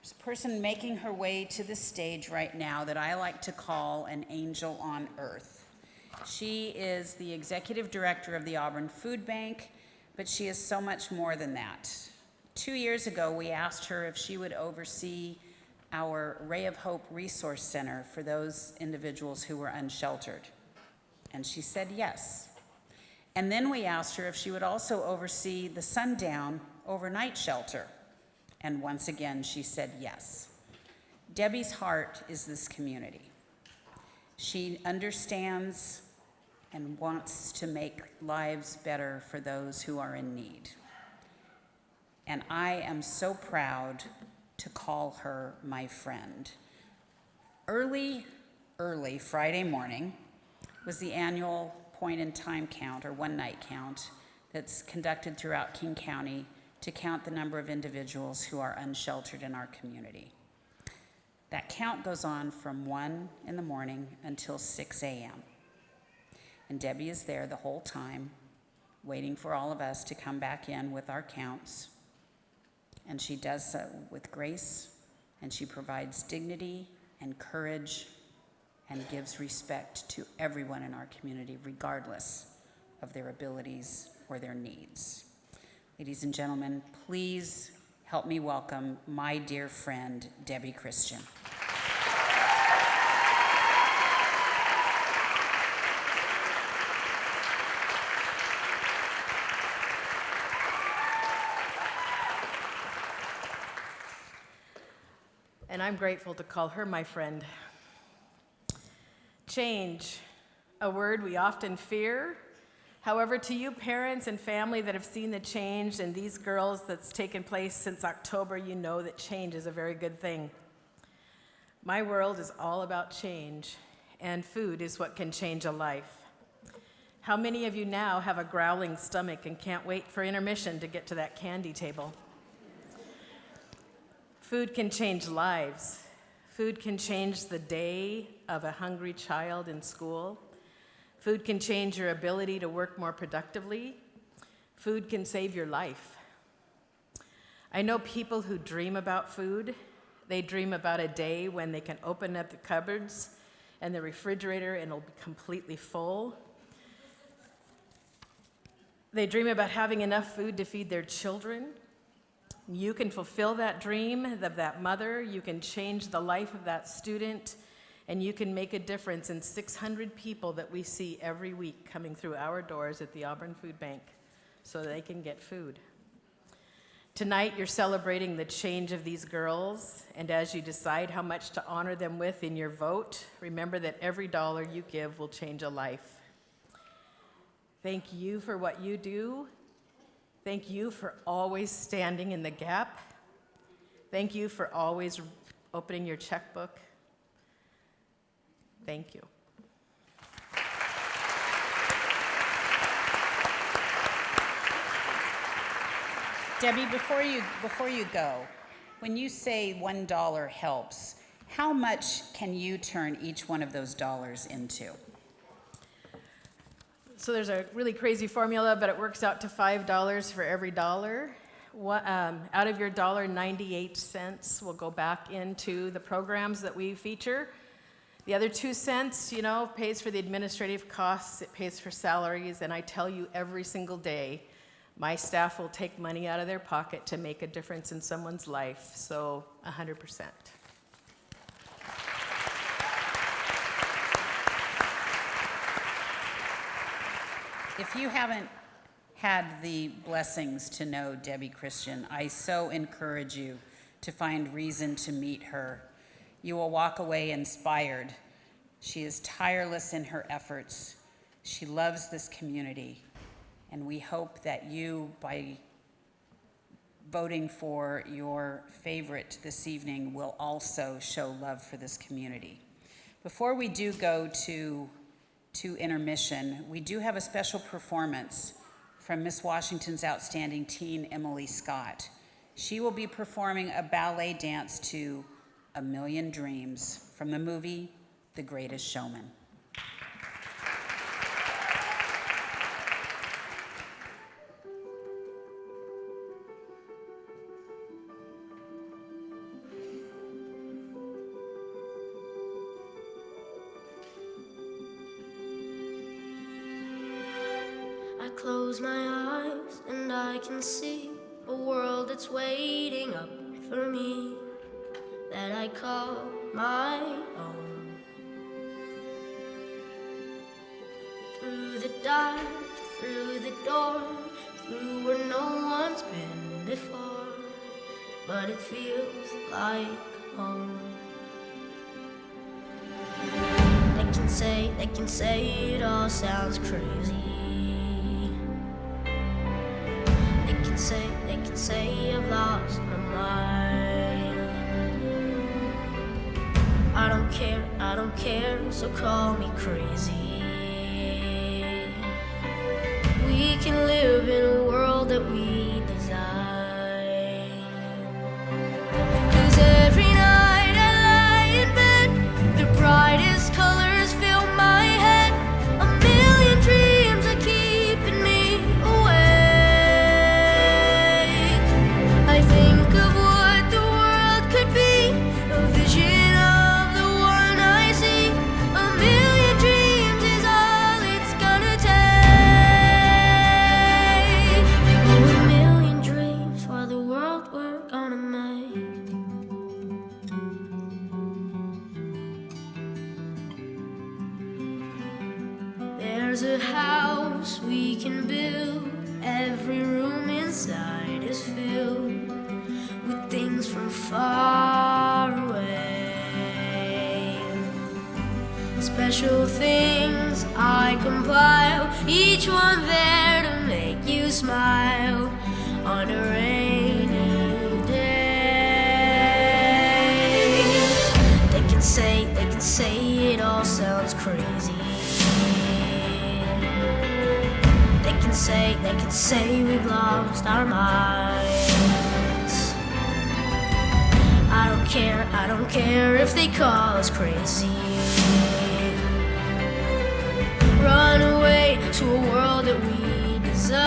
There's a person making her way to the stage right now that I like to call an angel on earth. She is the executive director of the Auburn Food Bank, but she is so much more than that. 2 years ago, we asked her if she would oversee our Ray of Hope Resource Center for those individuals who were unsheltered. And she said yes. And then we asked her if she would also oversee the Sundown overnight shelter. And once again, she said yes. Debbie's heart is this community. She understands and wants to make lives better for those who are in need. And I am so proud to call her my friend. Early Friday morning was the annual point-in-time count, or one-night count, that's conducted throughout King County to count the number of individuals who are unsheltered in our community. That count goes on from 1 in the morning until 6 a.m. And Debbie is there the whole time, waiting for all of us to come back in with our counts. And she does so with grace, and she provides dignity and courage and gives respect to everyone in our community, regardless of their abilities or their needs. Ladies and gentlemen, please help me welcome my dear friend, Debbie Christian. And I'm grateful to call her my friend. Change, a word we often fear. However, to you parents and family that have seen the change in these girls that's taken place since October, you know that change is a very good thing. My world is all about change, and food is what can change a life. How many of you now have a growling stomach and can't wait for intermission to get to that candy table? Food can change lives. Food can change the day of a hungry child in school. Food can change your ability to work more productively. Food can save your life. I know people who dream about food. They dream about a day when they can open up the cupboards and the refrigerator and it'll be completely full. They dream about having enough food to feed their children. You can fulfill that dream of that mother. You can change the life of that student. And you can make a difference in 600 people that we see every week coming through our doors at the Auburn Food Bank so they can get food. Tonight, you're celebrating the change of these girls, and as you decide how much to honor them with in your vote, remember that every dollar you give will change a life. Thank you for what you do. Thank you for always standing in the gap. Thank you for always opening your checkbook. Thank you. Debbie, before you go, when you say $1 helps, how much can you turn each one of those dollars into? So there's a really crazy formula, but it works out to $5 for every dollar. Out of your $1.98 will go back into the programs that we feature. The other 2 cents, pays for the administrative costs, it pays for salaries, and I tell you every single day, my staff will take money out of their pocket to make a difference in someone's life, so 100%. If you haven't had the blessings to know Debbie Christian, I so encourage you to find reason to meet her. You will walk away inspired. She is tireless in her efforts. She loves this community. And we hope that you, by voting for your favorite this evening, will also show love for this community. Before we do go to to intermission, we do have a special performance from Miss Washington's outstanding teen, Emily Scott. She will be performing a ballet dance to A Million Dreams from the movie The Greatest Showman. I close my eyes and I can see a world that's waiting up for me, that I call my own. Through the dark, through the door, through where no one's been before, but it feels like home. They can say it all sounds crazy. They can say I've lost my mind. I don't care, so call me crazy. We can live in a world that we design. 'Cause every night I lie in bed, the brightest colors fill my head. A million dreams are keeping me awake. I think of what the world could be, a vision of the one I see. A million dreams is all it's gonna take. Oh, a million dreams for the world we're gonna make. There's a house we can build, every room inside is filled with things from far away. Special things I compile, each one there to make you smile on a rainy day. They can say it all sounds crazy. They can say we've lost our minds. I don't care if they call us crazy. Run away to a world that we design.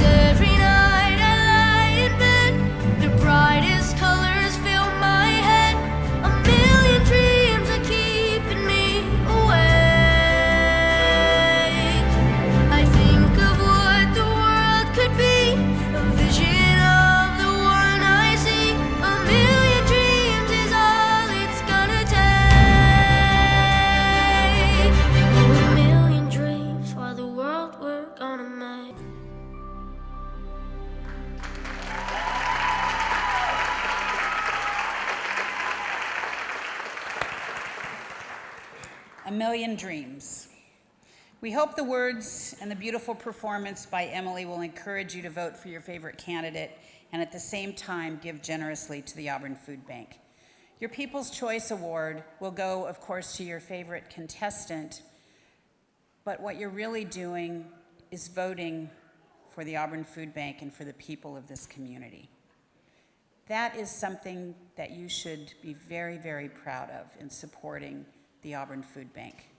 Every night I lie in bed, the brightest colors fill my head. A million dreams are keeping me awake. I think of what the world could be, a vision of the one I see. A million dreams is all it's gonna take. Oh, a million dreams for the world we're gonna make. A Million Dreams. We hope the words and the beautiful performance by Emily will encourage you to vote for your favorite candidate and at the same time give generously to the Auburn Food Bank. Your People's Choice Award will go, of course, to your favorite contestant, but what you're really doing is voting for the Auburn Food Bank and for the people of this community. That is something that you should be very, very proud of in supporting the Auburn Food Bank.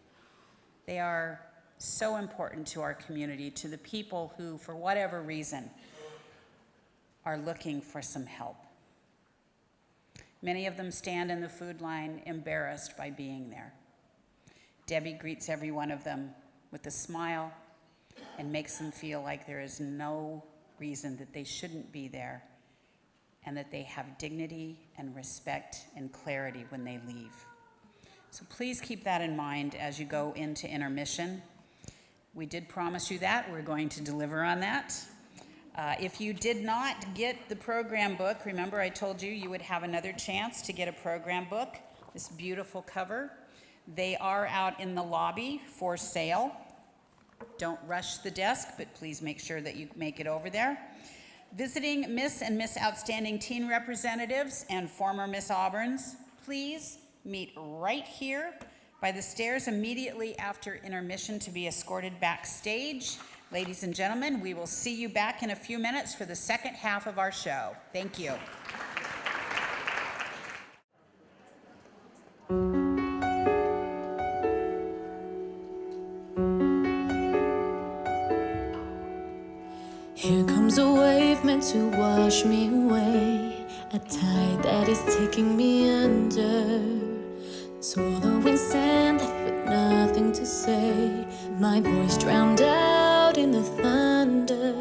They are so important to our community, to the people who, for whatever reason, are looking for some help. Many of them stand in the food line embarrassed by being there. Debbie greets every one of them with a smile and makes them feel like there is no reason that they shouldn't be there and that they have dignity and respect and clarity when they leave. So please keep that in mind as you go into intermission. We did promise you that. We're going to deliver on that. If you did not get the program book, remember I told you you would have another chance to get a program book, this beautiful cover. They are out in the lobby for sale. Don't rush the desk, but please make sure that you make it over there. Visiting Miss and Miss Outstanding Teen representatives and former Miss Auburns, please meet right here by the stairs immediately after intermission to be escorted backstage. Ladies and gentlemen, we will see you back in a few minutes for the second half of our show. Thank you. Here comes a wave meant to wash me away, a tide that is taking me under, swallowing sand left with nothing to say, my voice drowned out in the thunder.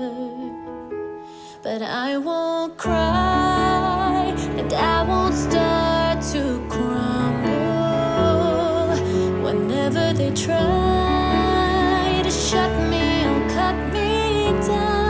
But I won't cry, and I won't start to crumble whenever they try to shut me or cut me down.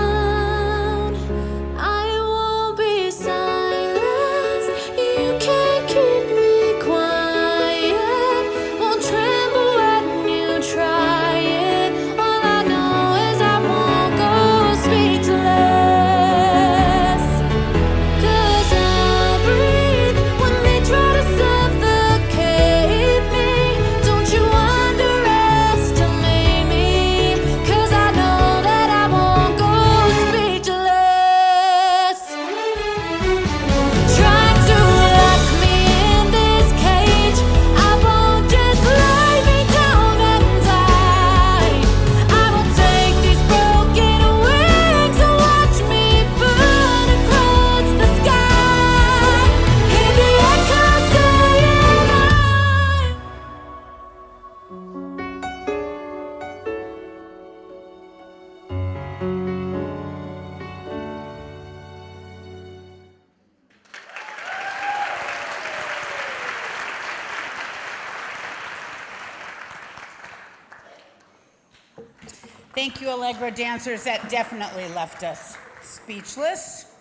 Thank you, Allegro dancers. That definitely left us speechless.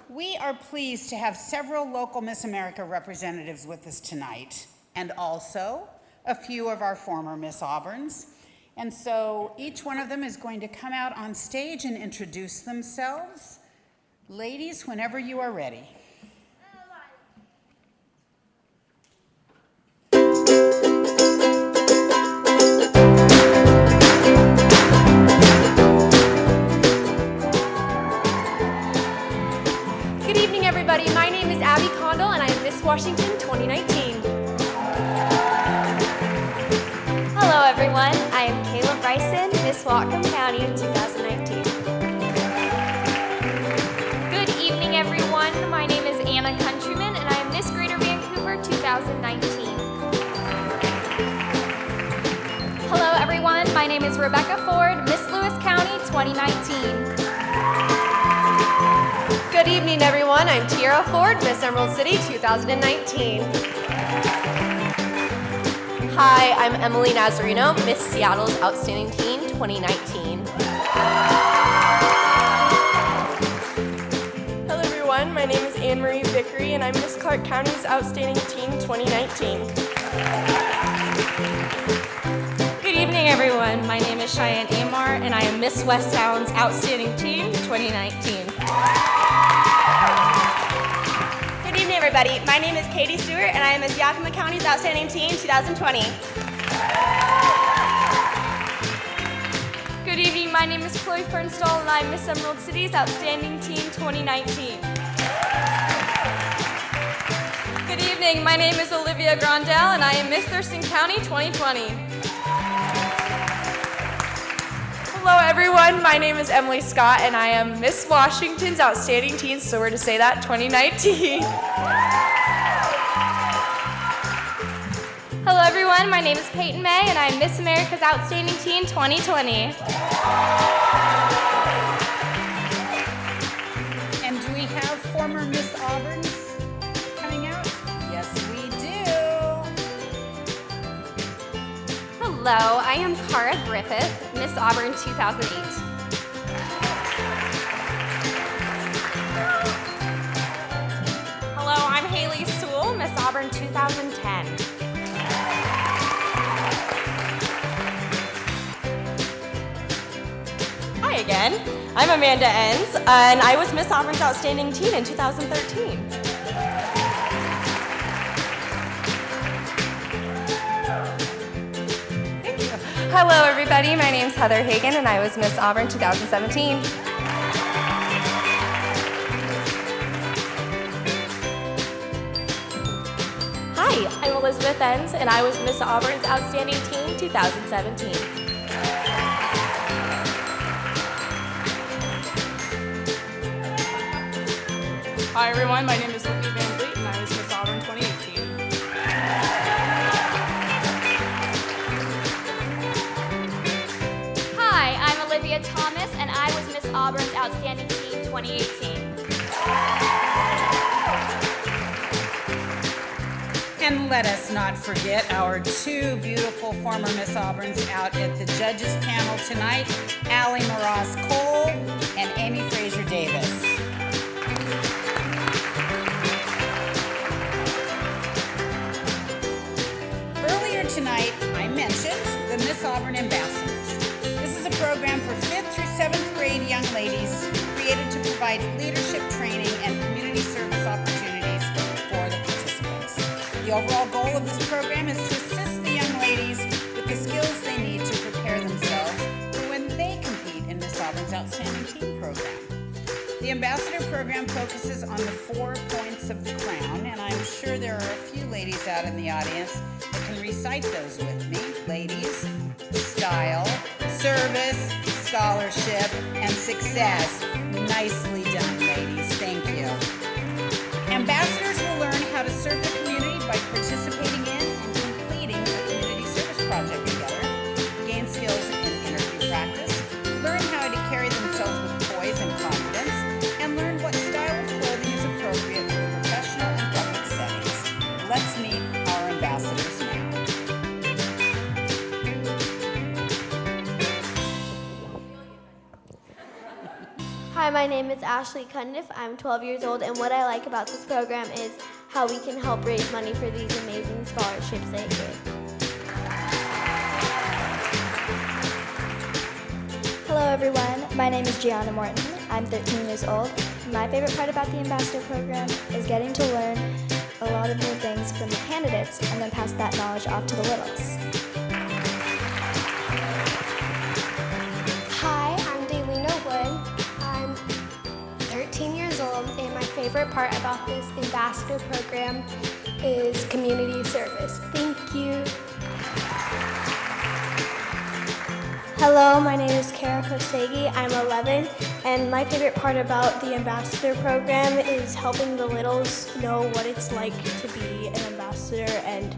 We are pleased to have several local Miss America representatives with us tonight, and also a few of our former Miss Auburns. And so each one of them is going to come out on stage and introduce themselves. Ladies, whenever you are ready. My name is Abby Condell, and I am Miss Washington 2019. Hello, everyone. I am Kayla Bryson, Miss Whatcom County 2019. Good evening, everyone. My name is Anna Countryman, and I am Miss Greater Vancouver 2019. Hello, everyone. My name is Rebecca Ford, Miss Lewis County 2019. Good evening, everyone. I'm Tiara Ford, Miss Emerald City 2019. Hi, I'm Emily Nazarino, Miss Seattle's Outstanding Teen 2019. Hello, everyone. My name is Anne Marie Vickery, and I'm Miss Clark County's Outstanding Teen 2019. Good evening, everyone. My name is Cheyenne Amar, and I am Miss West Town's Outstanding Teen 2019. Good evening, everybody. My name is Katie Stewart, and I am Miss Yakima County's Outstanding Teen 2020. Good evening. My name is Chloe Fernstall, and I'm Miss Emerald City's Outstanding Teen 2019. Good evening. My name is Olivia Grandel, and I am Miss Thurston County 2020. Hello, everyone. My name is Emily Scott, and I am Miss Washington's Outstanding Teen, so we're to say that, 2019. Hello, everyone. My name is Peyton May, and I'm Miss America's Outstanding Teen 2020. And do we have former Miss Auburns coming out? Yes, we do. Hello, I am Cara Griffith, Miss Auburn 2008. Hello, I'm Haley Sewell, Miss Auburn 2010. Hi again, I'm Amanda Enns, and I was Miss Auburn's Outstanding Teen in 2013. Hello everybody, my name's Heather Hagan and I was Miss Auburn 2017. Hi, I'm Elizabeth Enns, and I was Miss Auburn's Outstanding Teen 2017. Hi everyone, my name is Libby Van Vliet and I was Miss Auburn 2018. Hi, I'm Olivia Thomas, and I was Miss Auburn's Outstanding Teen 2018. And let us not forget our two beautiful former Miss Auburns out at the judges panel tonight, Allie Moraz Cole and Amy Fraser Davis. Earlier tonight, I mentioned the Miss Auburn Ambassadors. This is a program for 5th through 7th grade young ladies created to provide leadership training and community service opportunities for the participants. The overall goal of this program is to assist the young ladies with the skills they need to prepare themselves for when they compete in Miss Auburn's Outstanding Teen program. The Ambassador program focuses on the 4 points of the crown, and I'm sure there are a few ladies out in the audience that can recite those with me. Ladies, style, service, scholarship, and success. Nicely done, ladies. Thank you. Ambassadors will learn how to serve the community by participating in and completing a community service project together, gain skills in interview practice, learn how to carry themselves with poise and confidence, and learn what style of clothing is appropriate for professional and public settings. Let's meet our ambassadors now. Hi, my name is Ashley Cundiff. I'm 12 years old, and what I like about this program is how we can help raise money for these amazing scholarships they give. Hello everyone, my name is Gianna Morton. I'm 13 years old. My favorite part about the Ambassador program is getting to learn a lot of new things from the candidates and then pass that knowledge off to the littles. Hi, I'm Daylina Wood. I'm 13 years old, and my favorite part about this Ambassador program is community service. Thank you. Hello, my name is Kara Kosegi. I'm 11, and my favorite part about the Ambassador program is helping the littles know what it's like to be an ambassador and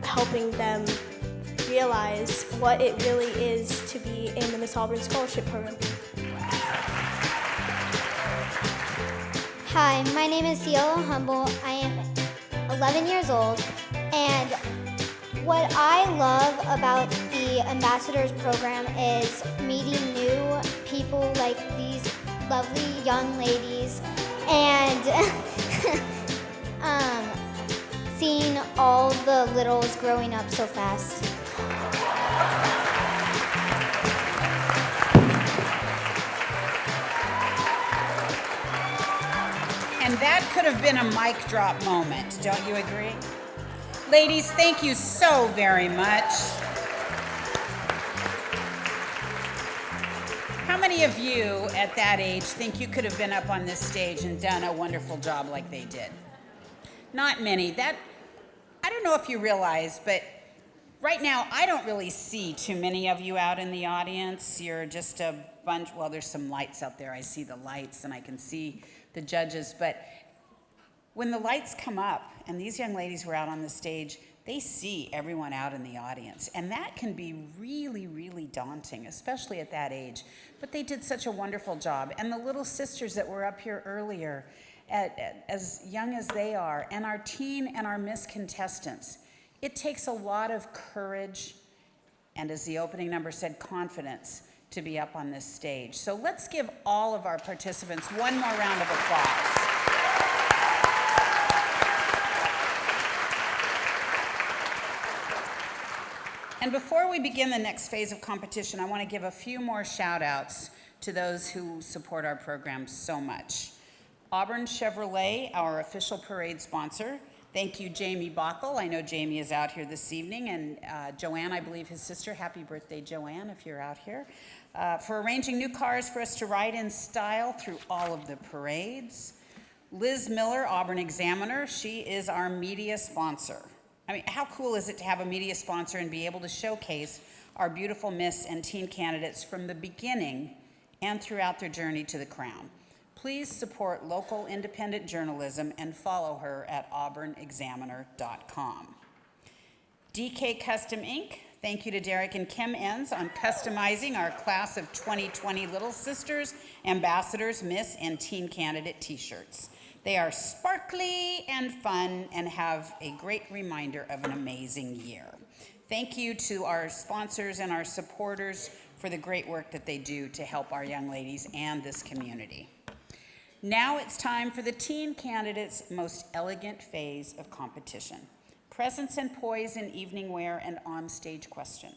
helping them realize what it really is to be in the Miss Auburn Scholarship Program. Hi, my name is Cielo Humble. I am 11 years old, and what I love about the Ambassadors program is meeting new people like these lovely young ladies and seeing all the littles growing up so fast. And that could have been a mic drop moment, don't you agree? Ladies, thank you so very much. How many of you at that age think you could have been up on this stage and done a wonderful job like they did? Not many. I don't know if you realize, but right now I don't really see too many of you out in the audience. You're just a bunch, well, there's some lights out there. I see the lights and I can see the judges, but when the lights come up and these young ladies were out on the stage, they see everyone out in the audience. And that can be really, really daunting, especially at that age. But they did such a wonderful job. And the little sisters that were up here earlier, as young as they are, and our teen and our Miss contestants, it takes a lot of courage and, as the opening number said, confidence to be up on this stage. So let's give all of our participants one more round of applause. And before we begin the next phase of competition, I want to give a few more shout outs to those who support our program so much. Auburn Chevrolet, our official parade sponsor, Thank you, Jamie Bothell. I know Jamie is out here this evening, and Joanne, I believe his sister. Happy birthday, Joanne, if you're out here. For arranging new cars for us to ride in style through all of the parades. Liz Miller, Auburn Examiner. She is our media sponsor. I mean, how cool is it to have a media sponsor and be able to showcase our beautiful Miss and teen candidates from the beginning and throughout their journey to the crown? Please support local independent journalism and follow her at auburnexaminer.com. DK Custom Inc. Thank you to Derek and Kim Enns on customizing our class of 2020 Little Sisters, Ambassadors, Miss, and Teen Candidate t-shirts. They are sparkly and fun and have a great reminder of an amazing year. Thank you to our sponsors and our supporters for the great work that they do to help our young ladies and this community. Now it's time for the teen candidates' most elegant phase of competition. Presence and poise in evening wear and on-stage question.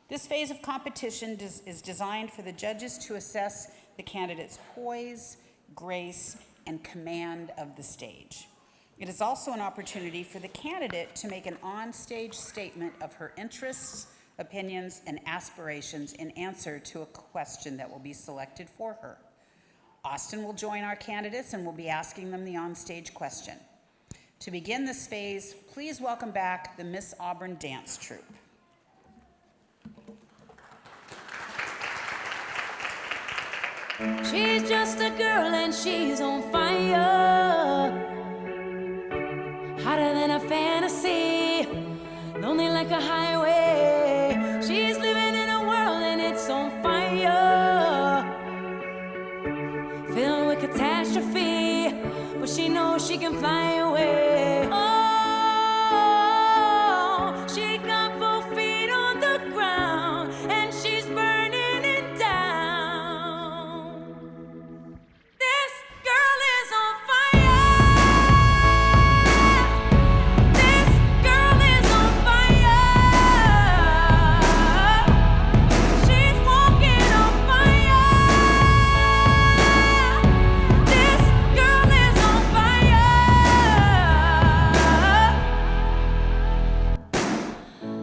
This phase of competition is designed for the judges to assess the candidate's poise, grace, and command of the stage. It is also an opportunity for the candidate to make an on-stage statement of her interests, opinions, and aspirations in answer to a question that will be selected for her. Austin will join our candidates and will be asking them the on-stage question. To begin this phase, please welcome back the Miss Auburn Dance Troupe. She's just a girl and she's on fire, hotter than a fantasy, lonely like a highway. She's living in a world and it's on fire, filled with catastrophe, but she knows she can fly away. Oh, she got both feet on the ground and she's burning it down. This girl is on fire. This girl is on fire. She's walking on fire. This girl is on fire.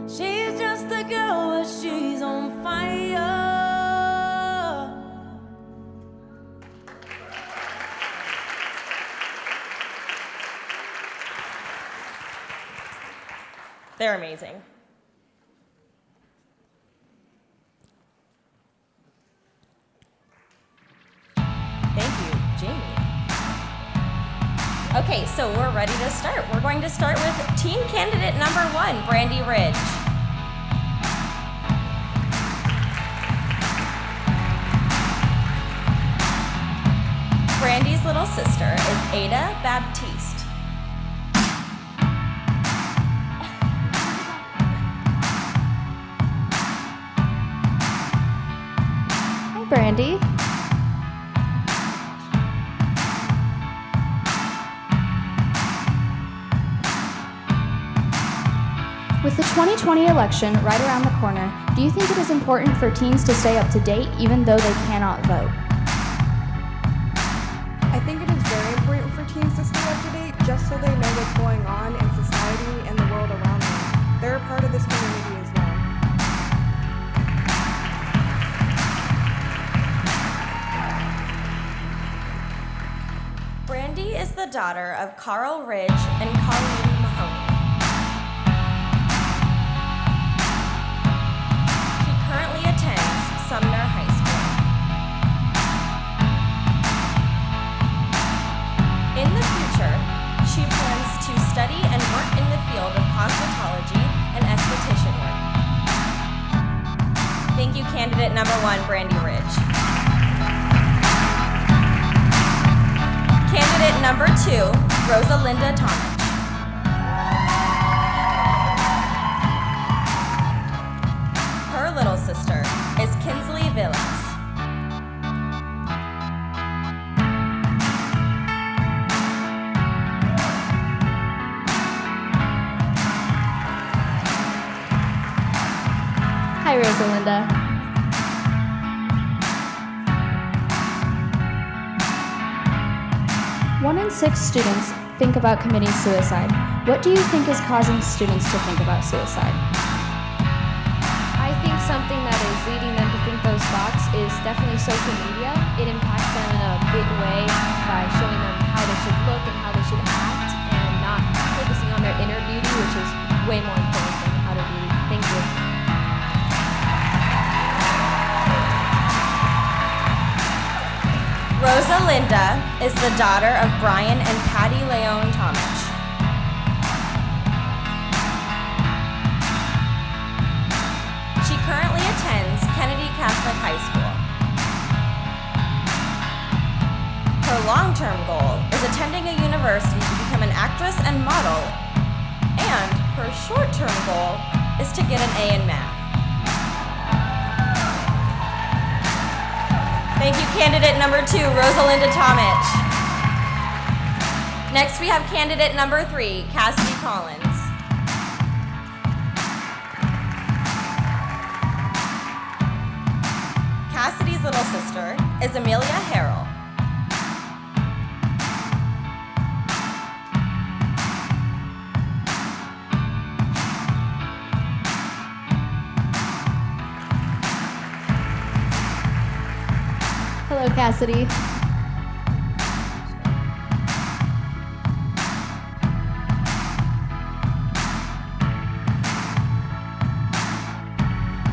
She's just a girl, but she's on fire. They're amazing. Thank you, Jamie. Okay, so we're ready to start. We're going to start with teen candidate number 1, Brandy Ridge. Brandy's little sister is Ada Baptiste. Hi, Brandy. With the 2020 election right around the corner, do you think it is important for teens to stay up to date even though they cannot vote? I think it is very important for teens to stay up to date just so they know what's going on in society and the world around them. They're a part of this community as well. Brandy is the daughter of Carl Ridge and Colleen Mahoney. She currently attends Sumner High School. In the future, she plans to study and work in the field of cosmetology and esthetician work. Thank you, candidate number 1, Brandy Ridge. Candidate number 2, Rosalinda Tomich. Her little sister is Kinsley Villas. Hi, Rosalinda. One in 6 students think about committing suicide. What do you think is causing students to think about suicide? I think something that is leading them to think those thoughts is definitely social media. It impacts them in a big way by showing them how they should look and how they should act and not focusing on their inner beauty, which is way more important than outer beauty. Thank you. Rosalinda is the daughter of Brian and Patty Leon Tomich. She currently attends Kennedy Catholic High School. Her long-term goal is attending a university to become an actress and model, and her short-term goal is to get an A in math. Thank you, candidate number 2, Rosalinda Tomich. Next, we have candidate number 3, Cassidy Collins. Cassidy's little sister is Amelia Harrell. Hello, Cassidy.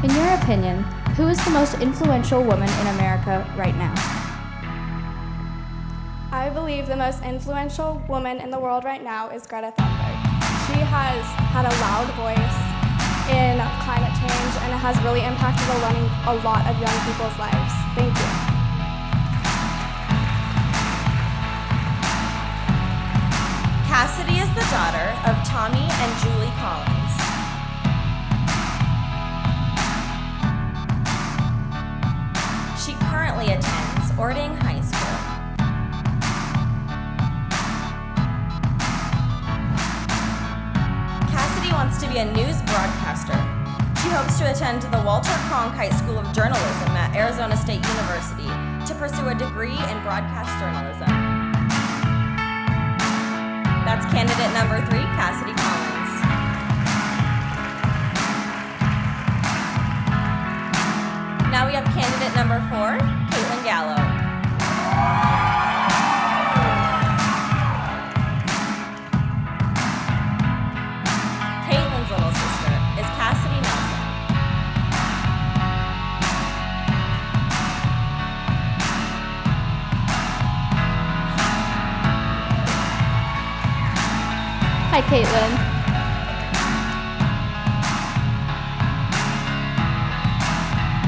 In your opinion, who is the most influential woman in America right now? I believe the most influential woman in the world right now is Greta Thunberg. She has had a loud voice in climate change and it has really impacted a lot of young people's lives. Thank you. Cassidy is the daughter of Tommy and Julie Collins. She currently attends Ording High School. Cassidy wants to be a news broadcaster. She hopes to attend the Walter Cronkite School of Journalism at Arizona State University to pursue a degree in broadcast journalism. That's candidate number 3, Cassidy Collins. Now we have candidate number 4, Caitlin Gallo. Caitlin's little sister is Cassidy Nelson. Hi, Caitlin.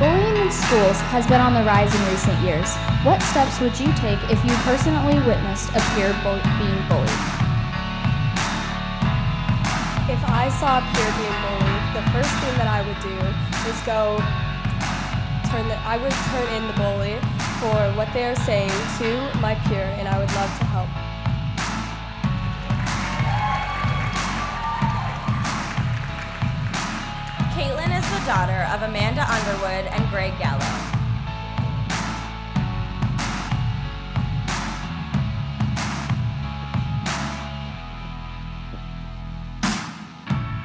Bullying in schools has been on the rise in recent years. What steps would you take if you personally witnessed a peer being bullied? If I saw a peer being bullied, the first thing that I would do is I would turn in the bully for what they are saying to my peer, and I would love to help. Caitlin is the daughter of Amanda Underwood and Greg Gallo.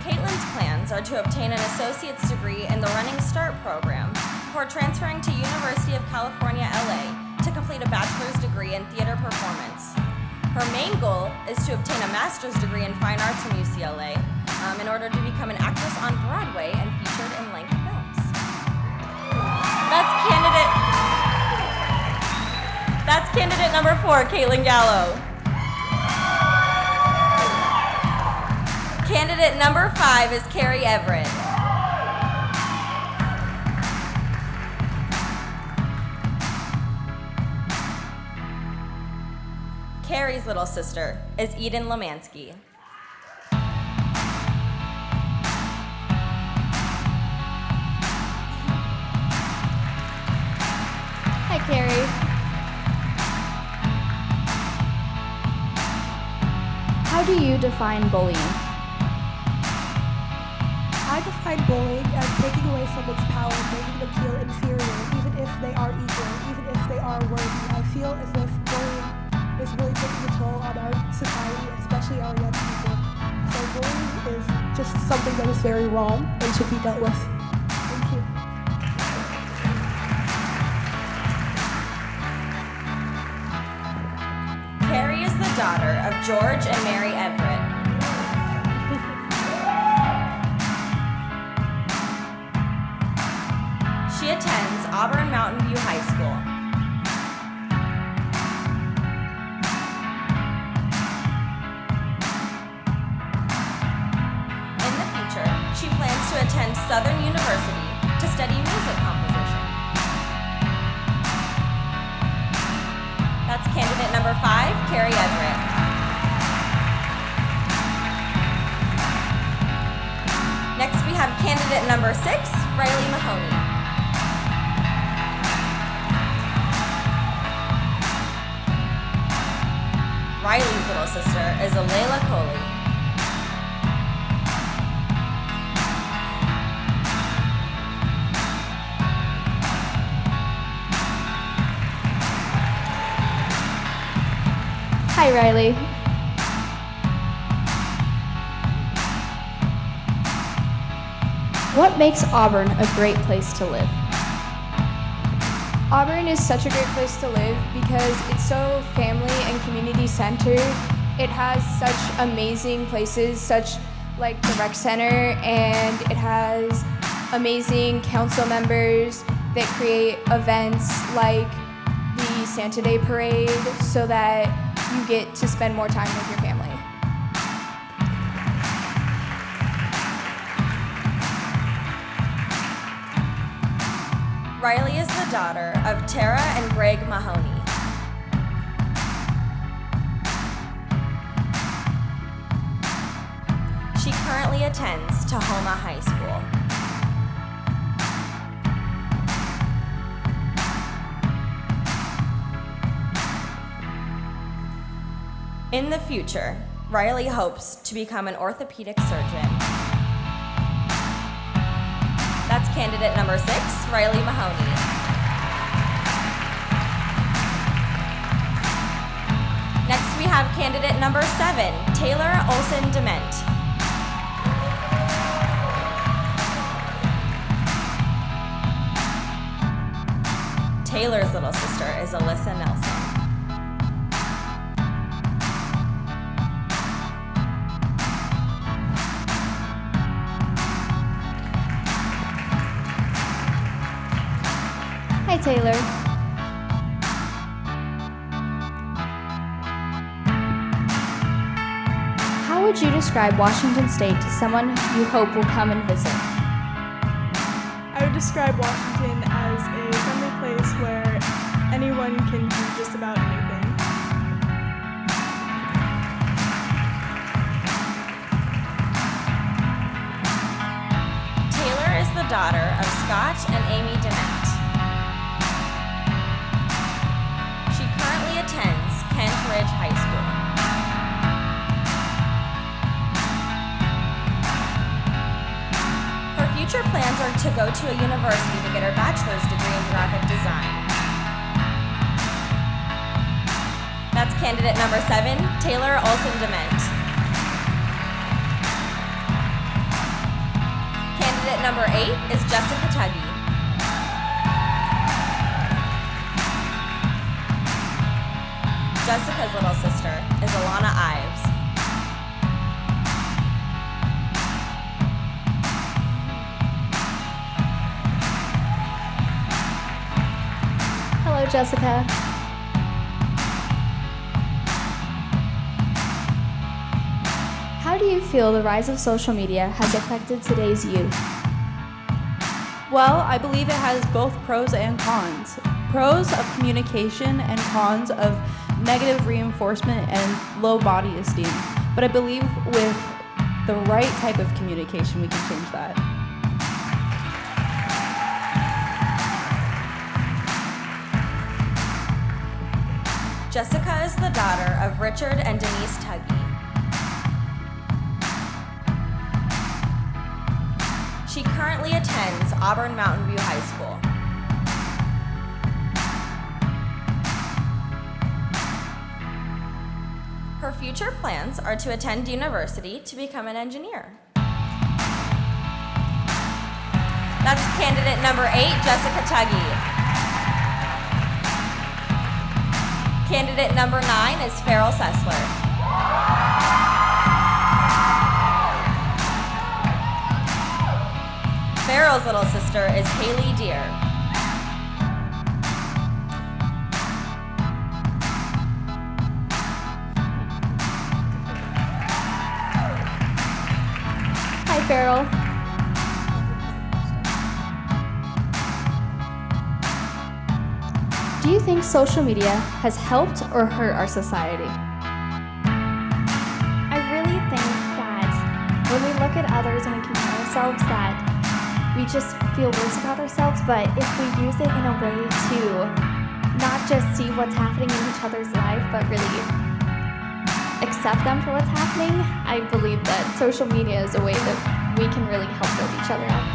Caitlin's plans are to obtain an associate's degree in the Running Start program before transferring to University of California, LA to complete a bachelor's degree in theater performance. Her main goal is to obtain a master's degree in fine arts from UCLA in order to become an actress on Broadway and featured in length films. That's candidate number 4, Caitlin Gallo. Candidate number 5 is Carrie Everett. Carrie's little sister is Eden Lemansky. Hi, Carrie. How do you define bullying? I define bullying as taking away someone's power, making them feel inferior, even if they are equal, even if they are worthy. I feel as if bullying is really taking a toll on our society, especially our young people. So bullying is just something that is very wrong and should be dealt with. Thank you. Carrie is the daughter of George and Mary Everett. She attends Auburn Mountain View High School. In the future, she plans to attend Southern University to study music composition. That's candidate number 5, Carrie Everett. Next, we have candidate number 6, Riley Mahoney. Riley's little sister is Alayla Coley. Hi, Riley. What makes Auburn a great place to live? Auburn is such a great place to live because it's so family and community centered. It has such amazing places, such like the rec center, and it has amazing council members that create events like the Santa Day Parade so that you get to spend more time with your family. Riley is the daughter of Tara and Greg Mahoney. She currently attends Tahoma High School. In the future, Riley hopes to become an orthopedic surgeon. That's candidate number 6, Riley Mahoney. Next, we have candidate number 7, Taylor Olson Dement. Taylor's little sister is Alyssa Nelson. Hi, Taylor. How would you describe Washington State to someone you hope will come and visit? I would describe Washington as a friendly place where anyone can do just about anything. Taylor is the daughter of Scott and Amy Dement. She currently attends Kent Ridge High School. Her future plans are to go to a university to get her bachelor's degree in graphic design. That's candidate number 7, Taylor Olson Dement. Candidate number 8 is Jessica Tuggy. Jessica's little sister is Alana Ives. Hello, Jessica. How do you feel the rise of social media has affected today's youth? Well, I believe it has both pros and cons. Pros of communication and cons of negative reinforcement and low body esteem. But I believe with the right type of communication, we can change that. Jessica is the daughter of Richard and Denise Tuggy. She currently attends Auburn Mountain View High School. Her future plans are to attend university to become an engineer. That's candidate number 8, Jessica Tuggy. Candidate number 9 is Farrell Sessler. Farrell's little sister is Haley Deere. Hi, Farrell. Do you think social media has helped or hurt our society? I really think that when we look at others and we compare ourselves, that we just feel worse about ourselves, but if we use it in a way to not just see what's happening in each other's life, but really accept them for what's happening, I believe that social media is a way that we can really help build each other up.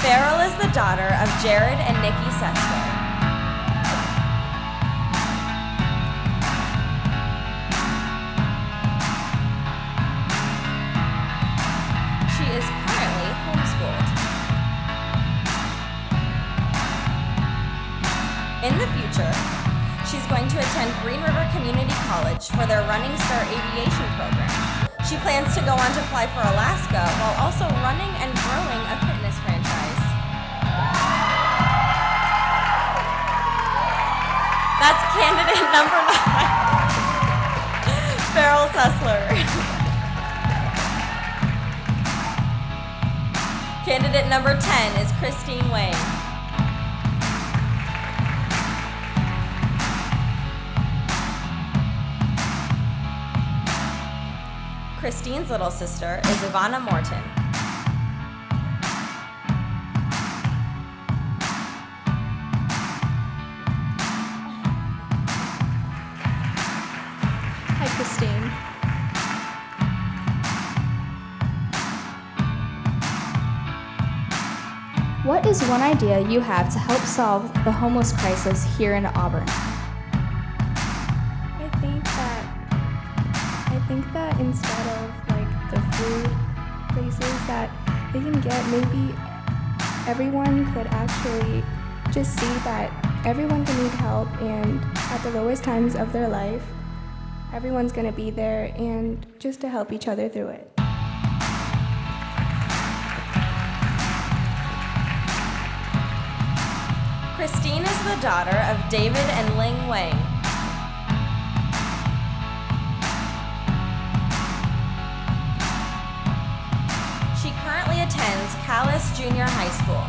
Farrell is the daughter of Jared and Nikki Sessler. She is currently homeschooled. In the future, she's going to attend Green River Community College for their Running Start Aviation program. She plans to go on to fly for Alaska while also running and growing a fitness franchise. That's candidate number 9, Farrell Sessler. Candidate number 10 is Christine Wang. Christine's little sister is Ivana Morton. Hi, Christine. What is one idea you have to help solve the homeless crisis here in Auburn? I think that instead of like the food places that they can get, maybe everyone could actually just see that everyone can need help, and at the lowest times of their life, everyone's gonna be there, and just to help each other through it. Christine is the daughter of David and Ling Wang. She currently attends Callis Junior High School.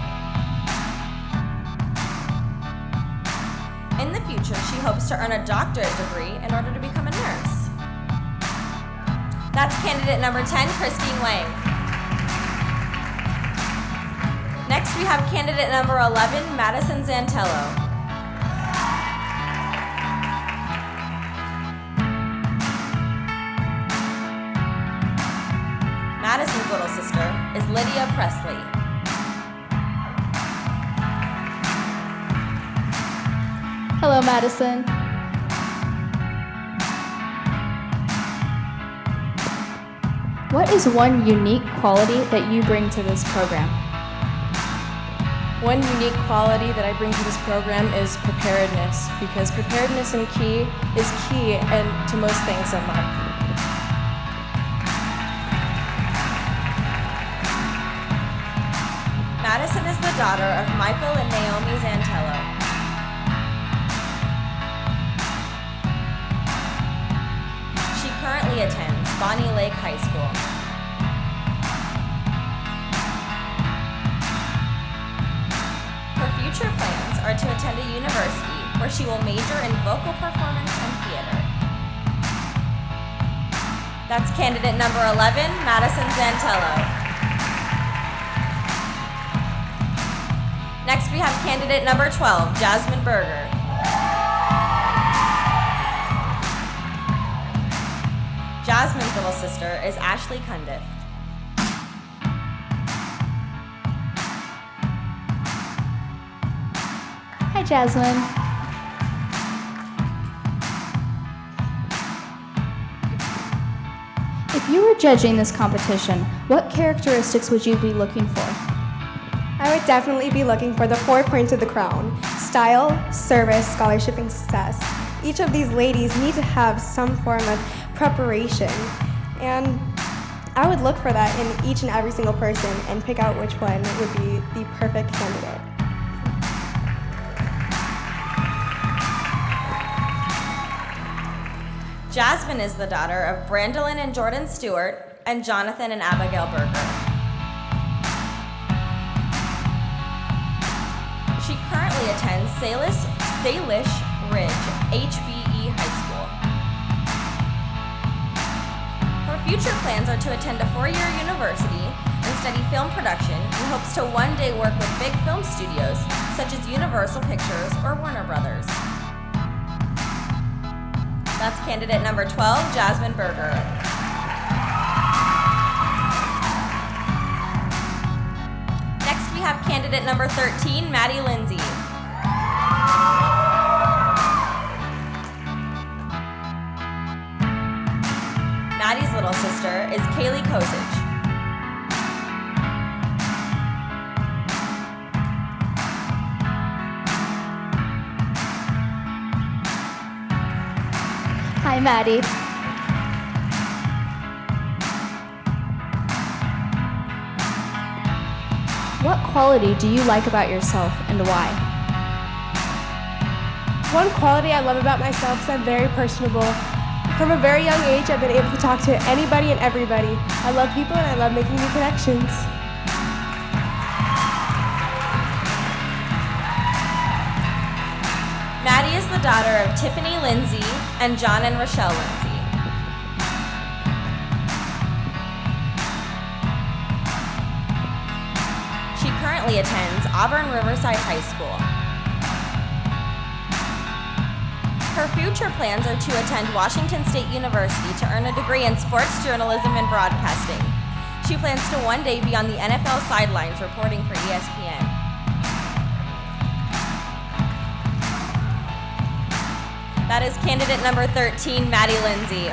In the future, she hopes to earn a doctorate degree in order to become a nurse. That's candidate number 10, Christine Wang. Next, we have candidate number 11, Madison Zantello. Madison's little sister is Lydia Presley. Hello, Madison. What is one unique quality that you bring to this program? One unique quality that I bring to this program is preparedness, because preparedness is key and to most things in life. Madison is the daughter of Michael and Naomi Zantello. She currently attends Bonnie Lake High School. Her future plans are to attend a university where she will major in vocal performance and theater. That's candidate number 11, Madison Zantello. Next, we have candidate number 12, Jasmine Berger. Jasmine's little sister is Ashley Cundiff. Jasmine. If you were judging this competition, what characteristics would you be looking for? I would definitely be looking for the 4 points of the crown: style, service, scholarship, and success. Each of these ladies need to have some form of preparation, and I would look for that in each and every single person and pick out which one would be the perfect candidate. Jasmine is the daughter of Brandolyn and Jordan Stewart and Jonathan and Abigail Berger. She currently attends Salish Ridge HBE High School. Her future plans are to attend a 4-year university and study film production and hopes to one day work with big film studios such as Universal Pictures or Warner Brothers. That's candidate number 12, Jasmine Berger. Next we have candidate number 13, Maddie Lindsay. Maddie's little sister is Kaylee Kosich. Hi, Maddie. What quality do you like about yourself and why? One quality I love about myself is I'm very personable. From a very young age, I've been able to talk to anybody and everybody. I love people and I love making new connections. Maddie is the daughter of Tiffany Lindsay and John and Rochelle Lindsay. She currently attends Auburn Riverside High School. Her future plans are to attend Washington State University to earn a degree in sports journalism and broadcasting. She plans to one day be on the NFL sidelines reporting for ESPN. That is candidate number 13, Maddie Lindsay.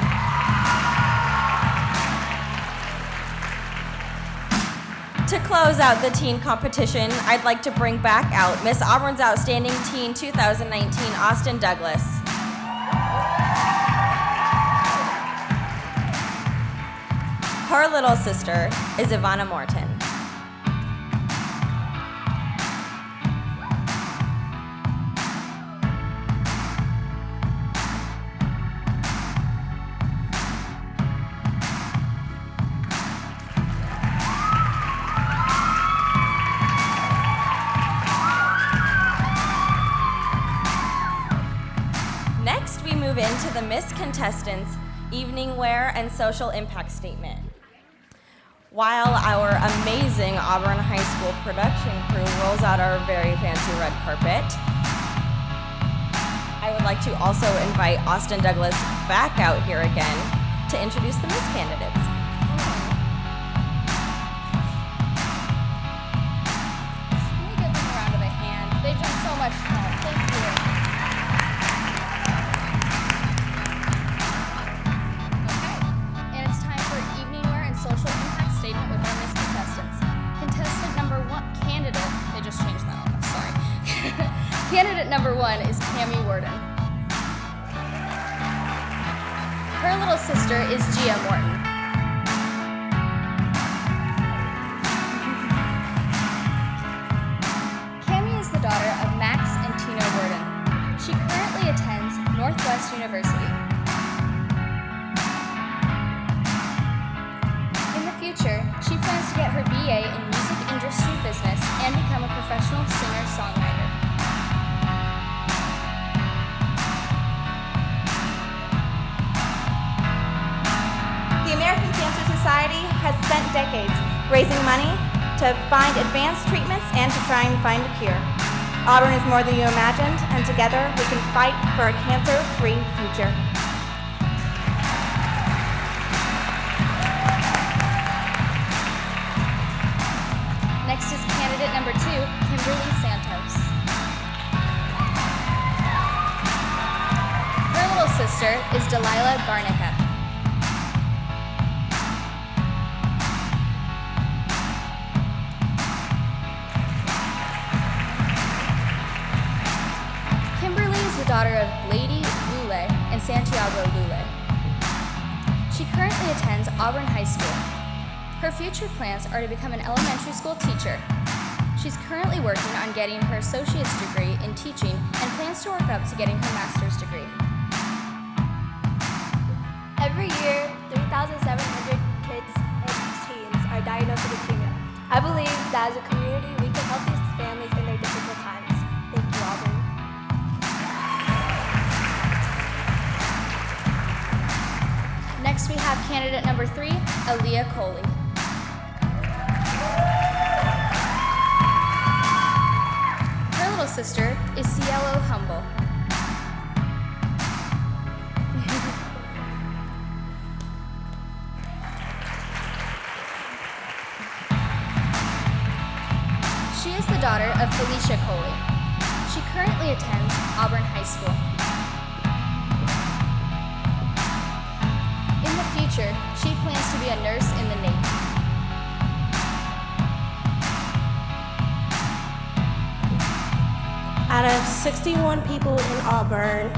To close out the teen competition, I'd like to bring back out Miss Auburn's Outstanding Teen 2019, Austin Douglas. Her little sister is Ivana Morton. Next, we move into the Miss Contestants' evening wear and social impact statement. While our amazing Auburn High School production crew rolls out our very fancy red carpet, I would like to also invite Austin Douglas back out here again to introduce the Miss candidates. Can we give them a round of a hand? They've done so much fun. Thank you. Social impact statement with our Miss Contestants. Contestant number 1, candidate, they just changed that one, sorry. Candidate number 1 is Cammie Worden. Her little sister is Gia Morton. Cammie is the daughter of Max and Tina Worden. She currently attends Northwest University. She plans to get her BA in music industry business and become a professional singer-songwriter. The American Cancer Society has spent decades raising money to find advanced treatments and to try and find a cure. Auburn is more than you imagined, and together we can fight for a cancer-free future. Next is candidate number 2, Kimberly Santos. sister is Delilah Garnica. Kimberly is the daughter of Lady Lule and Santiago Lule. She currently attends Auburn High School. Her future plans are to become an elementary school teacher. She's currently working on getting her associate's degree in teaching and plans to work up to getting her master's degree. Every year, 3,700 kids and teens are diagnosed with leukemia. I believe that as a community, we can help these families in their difficult times. Thank you, Auburn. Next, we have candidate number 3, Aaliyah Coley. Her little sister is Cielo Humble. She is the daughter of Felicia Coley. She currently attends Auburn High School. In the future, she plans to be a nurse in the Navy. Out of 60,000 people in Auburn,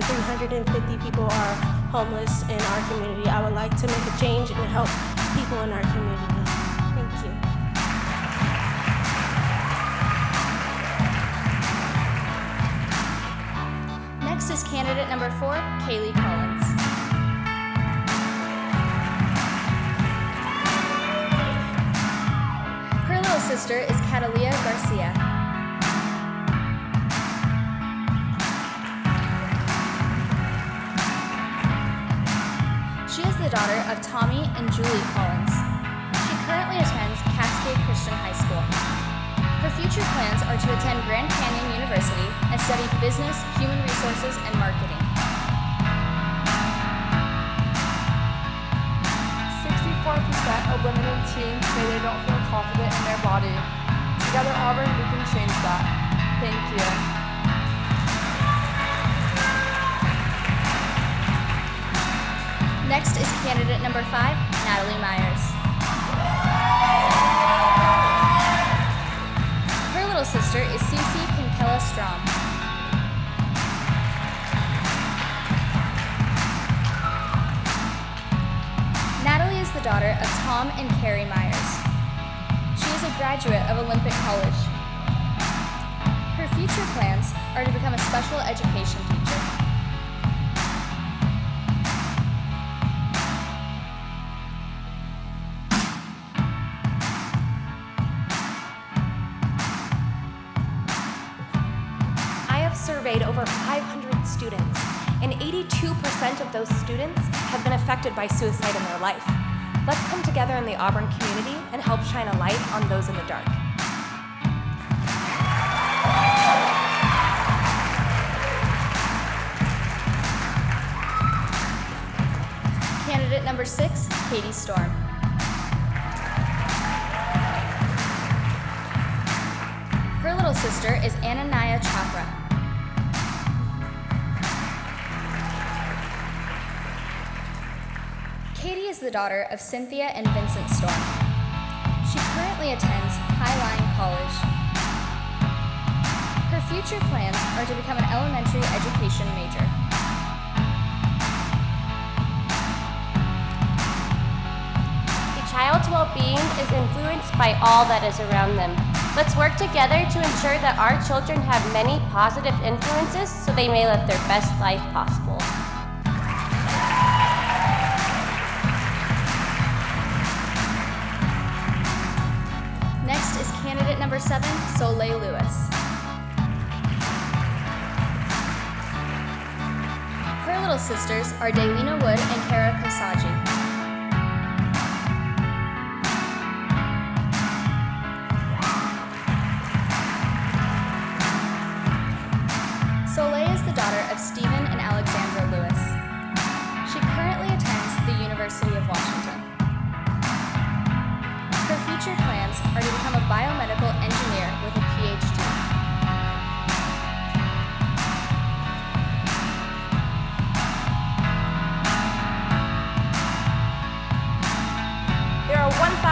350 people are homeless in our community. I would like to make a change and help people in our community. Thank you. Next is candidate number 4, Kaylee Collins. Her little sister is Catalia Garcia. She is the daughter of Tommy and Julie Collins. She currently attends Cascade Christian High School. Her future plans are to attend Grand Canyon University and study business, human resources, and marketing. 64% of women and teens say they don't feel confident in their body. Together, Auburn, we can change that. Thank you. Next is candidate number 5, Natalie Myers. Her little sister is Cece Kinkella Strom. Natalie is the daughter of Tom and Carrie Myers. She is a graduate of Olympic College. Her future plans are to become a special education teacher. Surveyed over 500 students, and 82% of those students have been affected by suicide in their life. Let's come together in the Auburn community and help shine a light on those in the dark. Candidate number 6, Katie Storm. Her little sister is Ananaya Chopra. Katie is the daughter of Cynthia and Vincent Storm. She currently attends Highline College. Her future plans are to become an elementary education major. A child's well-being is influenced by all that is around them. Let's work together to ensure that our children have many positive influences so they may live their best life possible. Next is candidate number 7, Soleil Lewis. Her little sisters are Daylina Wood and Kara Kosaji. Soleil is the daughter of Stephen and Alexandra Lewis. She currently attends the University of Washington. Her future plans are to become a biomedical engineer with a PhD.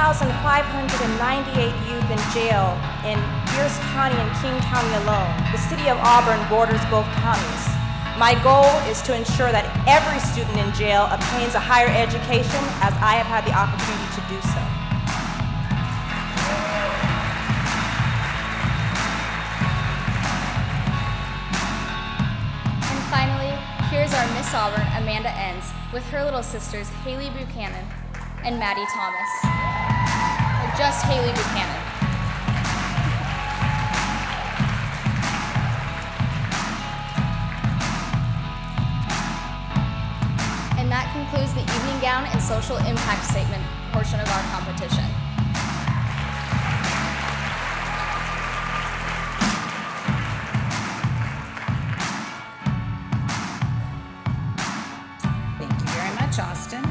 2,598 youth in jail in Pierce County and King County alone. The city of Auburn borders both counties. My goal is to ensure that every student in jail obtains a higher education, as I have had the opportunity to do so. And finally, here's our Miss Auburn, Amanda Enns, with her little sisters, Haley Buchanan and Maddie Thomas. Or just Haley Buchanan. And that concludes the evening gown and social impact statement portion of our competition. Thank you very much, Austin.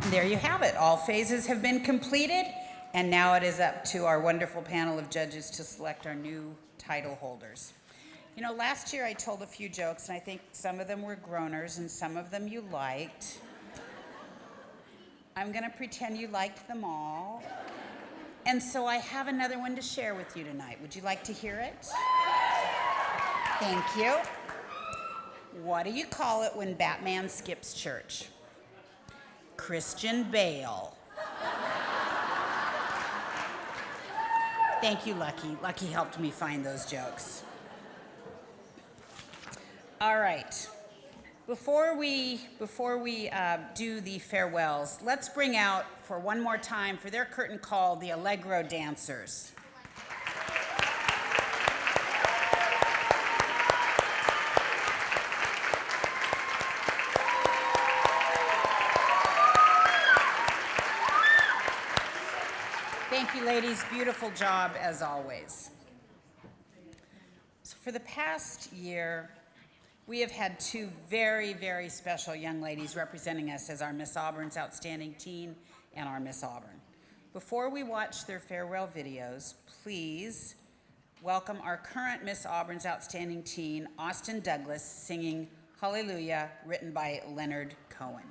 And there you have it. All phases have been completed, and now it is up to our wonderful panel of judges to select our new title holders. You know, last year I told a few jokes, and I think some of them were groaners and some of them you liked. I'm going to pretend you liked them all. And so I have another one to share with you tonight. Would you like to hear it? Thank you. What do you call it when Batman skips church? Christian Bale. Thank you, Lucky. Lucky helped me find those jokes. All right. Before we do the farewells, let's bring out for one more time for their curtain call the Allegro dancers. Thank you, ladies. Beautiful job as always. So for the past year, we have had two very, very special young ladies representing us as our Miss Auburn's Outstanding Teen and our Miss Auburn. Before we watch their farewell videos, please welcome our current Miss Auburn's Outstanding Teen, Austin Douglas, singing Hallelujah, written by Leonard Cohen.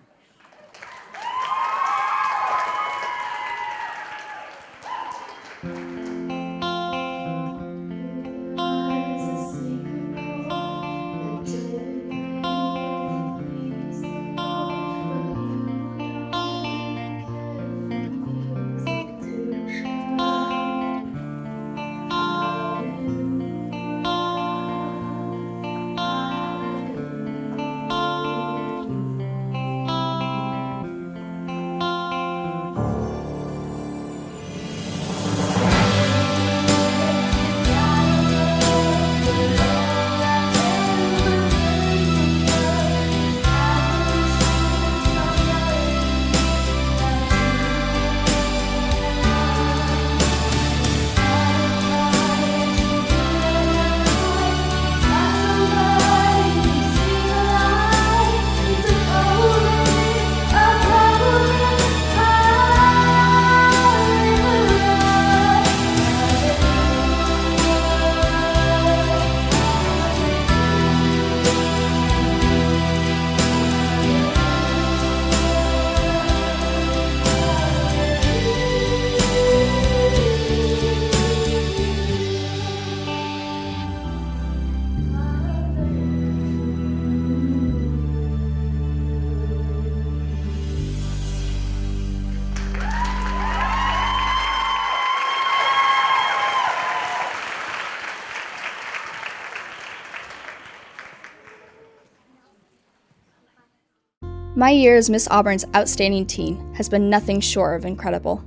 My year as Miss Auburn's Outstanding Teen has been nothing short of incredible.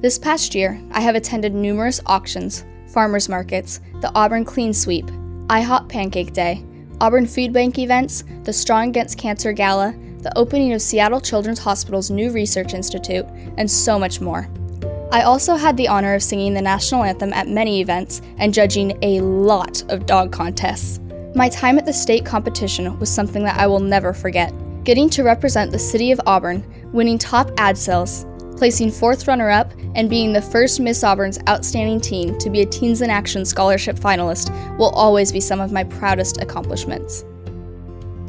This past year, I have attended numerous auctions, farmers markets, the Auburn Clean Sweep, IHOP Pancake Day, Auburn Food Bank events, the Strong Against Cancer Gala, the opening of Seattle Children's Hospital's new research institute, and so much more. I also had the honor of singing the national anthem at many events and judging a lot of dog contests. My time at the state competition was something that I will never forget. Getting to represent the city of Auburn, winning top ad sales, placing 4th runner-up, and being the first Miss Auburn's Outstanding Teen to be a Teens in Action Scholarship finalist will always be some of my proudest accomplishments.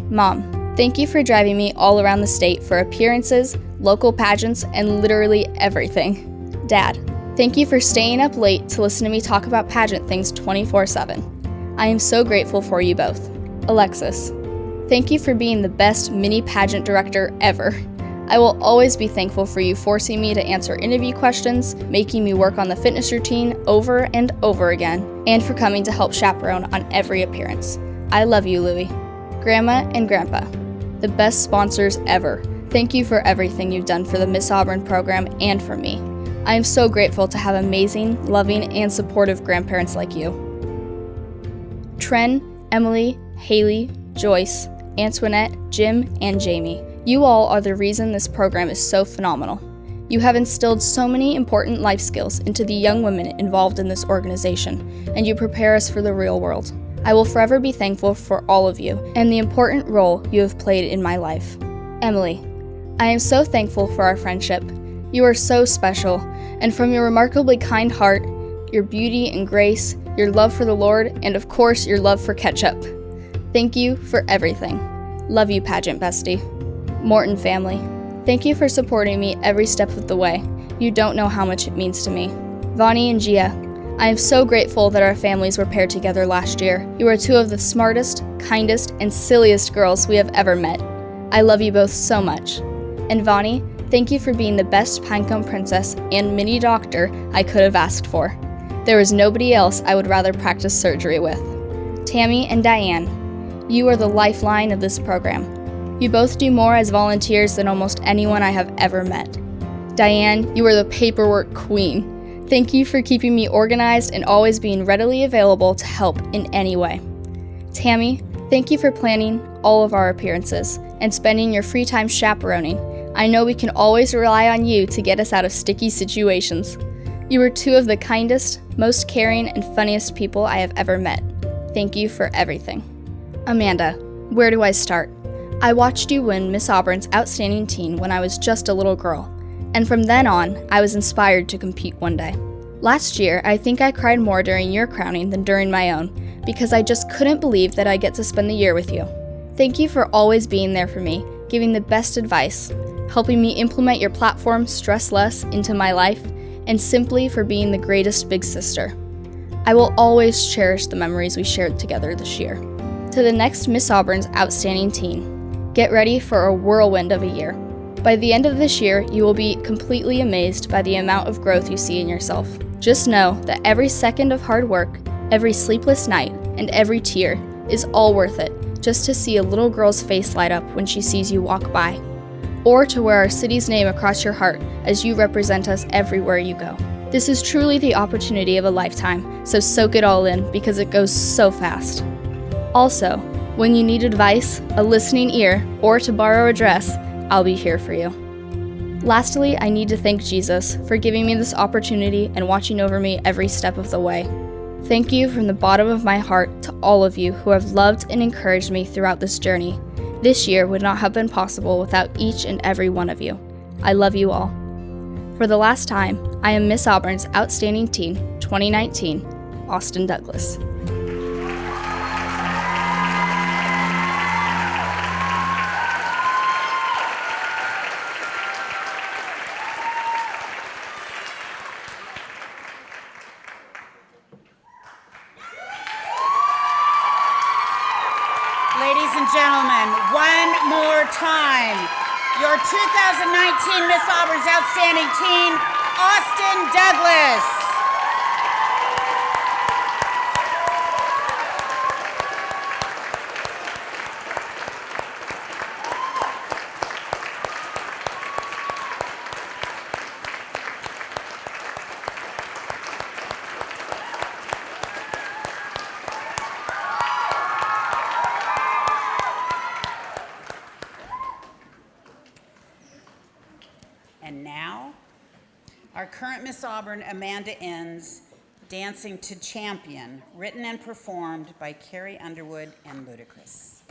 Mom, thank you for driving me all around the state for appearances, local pageants, and literally everything. Dad, thank you for staying up late to listen to me talk about pageant things 24/7. I am so grateful for you both. Alexis, thank you for being the best mini pageant director ever. I will always be thankful for you forcing me to answer interview questions, making me work on the fitness routine over and over again, and for coming to help chaperone on every appearance. I love you, Louie. Grandma and Grandpa, the best sponsors ever. Thank you for everything you've done for the Miss Auburn program and for me. I am so grateful to have amazing, loving, and supportive grandparents like you. Tren, Emily, Haley, Joyce, Antoinette, Jim, and Jamie. You all are the reason this program is so phenomenal. You have instilled so many important life skills into the young women involved in this organization, and you prepare us for the real world. I will forever be thankful for all of you and the important role you have played in my life. Emily, I am so thankful for our friendship. You are so special, and from your remarkably kind heart, your beauty and grace, your love for the Lord, and of course your love for ketchup. Thank you for everything. Love you, pageant bestie. Morton family, thank you for supporting me every step of the way. You don't know how much it means to me. Vonnie and Gia, I am so grateful that our families were paired together last year. You are two of the smartest, kindest, and silliest girls we have ever met. I love you both so much. And Vonnie, thank you for being the best Pinecone princess and mini doctor I could have asked for. There is nobody else I would rather practice surgery with. Tammy and Diane, you are the lifeline of this program. You both do more as volunteers than almost anyone I have ever met. Diane, you are the paperwork queen. Thank you for keeping me organized and always being readily available to help in any way. Tammy, thank you for planning all of our appearances and spending your free time chaperoning. I know we can always rely on you to get us out of sticky situations. You are two of the kindest, most caring, and funniest people I have ever met. Thank you for everything. Amanda, where do I start? I watched you win Miss Auburn's Outstanding Teen when I was just a little girl, and from then on, I was inspired to compete one day. Last year, I think I cried more during your crowning than during my own, because I just couldn't believe that I get to spend the year with you. Thank you for always being there for me, giving the best advice, helping me implement your platform Stress Less into my life, and simply for being the greatest big sister. I will always cherish the memories we shared together this year. To the next Miss Auburn's Outstanding Teen, get ready for a whirlwind of a year. By the end of this year, you will be completely amazed by the amount of growth you see in yourself. Just know that every second of hard work, every sleepless night, and every tear is all worth it just to see a little girl's face light up when she sees you walk by, or to wear our city's name across your heart as you represent us everywhere you go. This is truly the opportunity of a lifetime, so soak it all in because it goes so fast. Also, when you need advice, a listening ear, or to borrow a dress, I'll be here for you. Lastly, I need to thank Jesus for giving me this opportunity and watching over me every step of the way. Thank you from the bottom of my heart to all of you who have loved and encouraged me throughout this journey. This year would not have been possible without each and every one of you. I love you all. For the last time, I am Miss Auburn's Outstanding Teen 2019, Austin Douglas. Ladies and gentlemen, one more time, your 2019 Miss Auburn's Outstanding Teen, Austin Douglas. And now, our current Miss Auburn, Amanda Inns, dancing to Champion, written and performed by Carrie Underwood and Ludacris.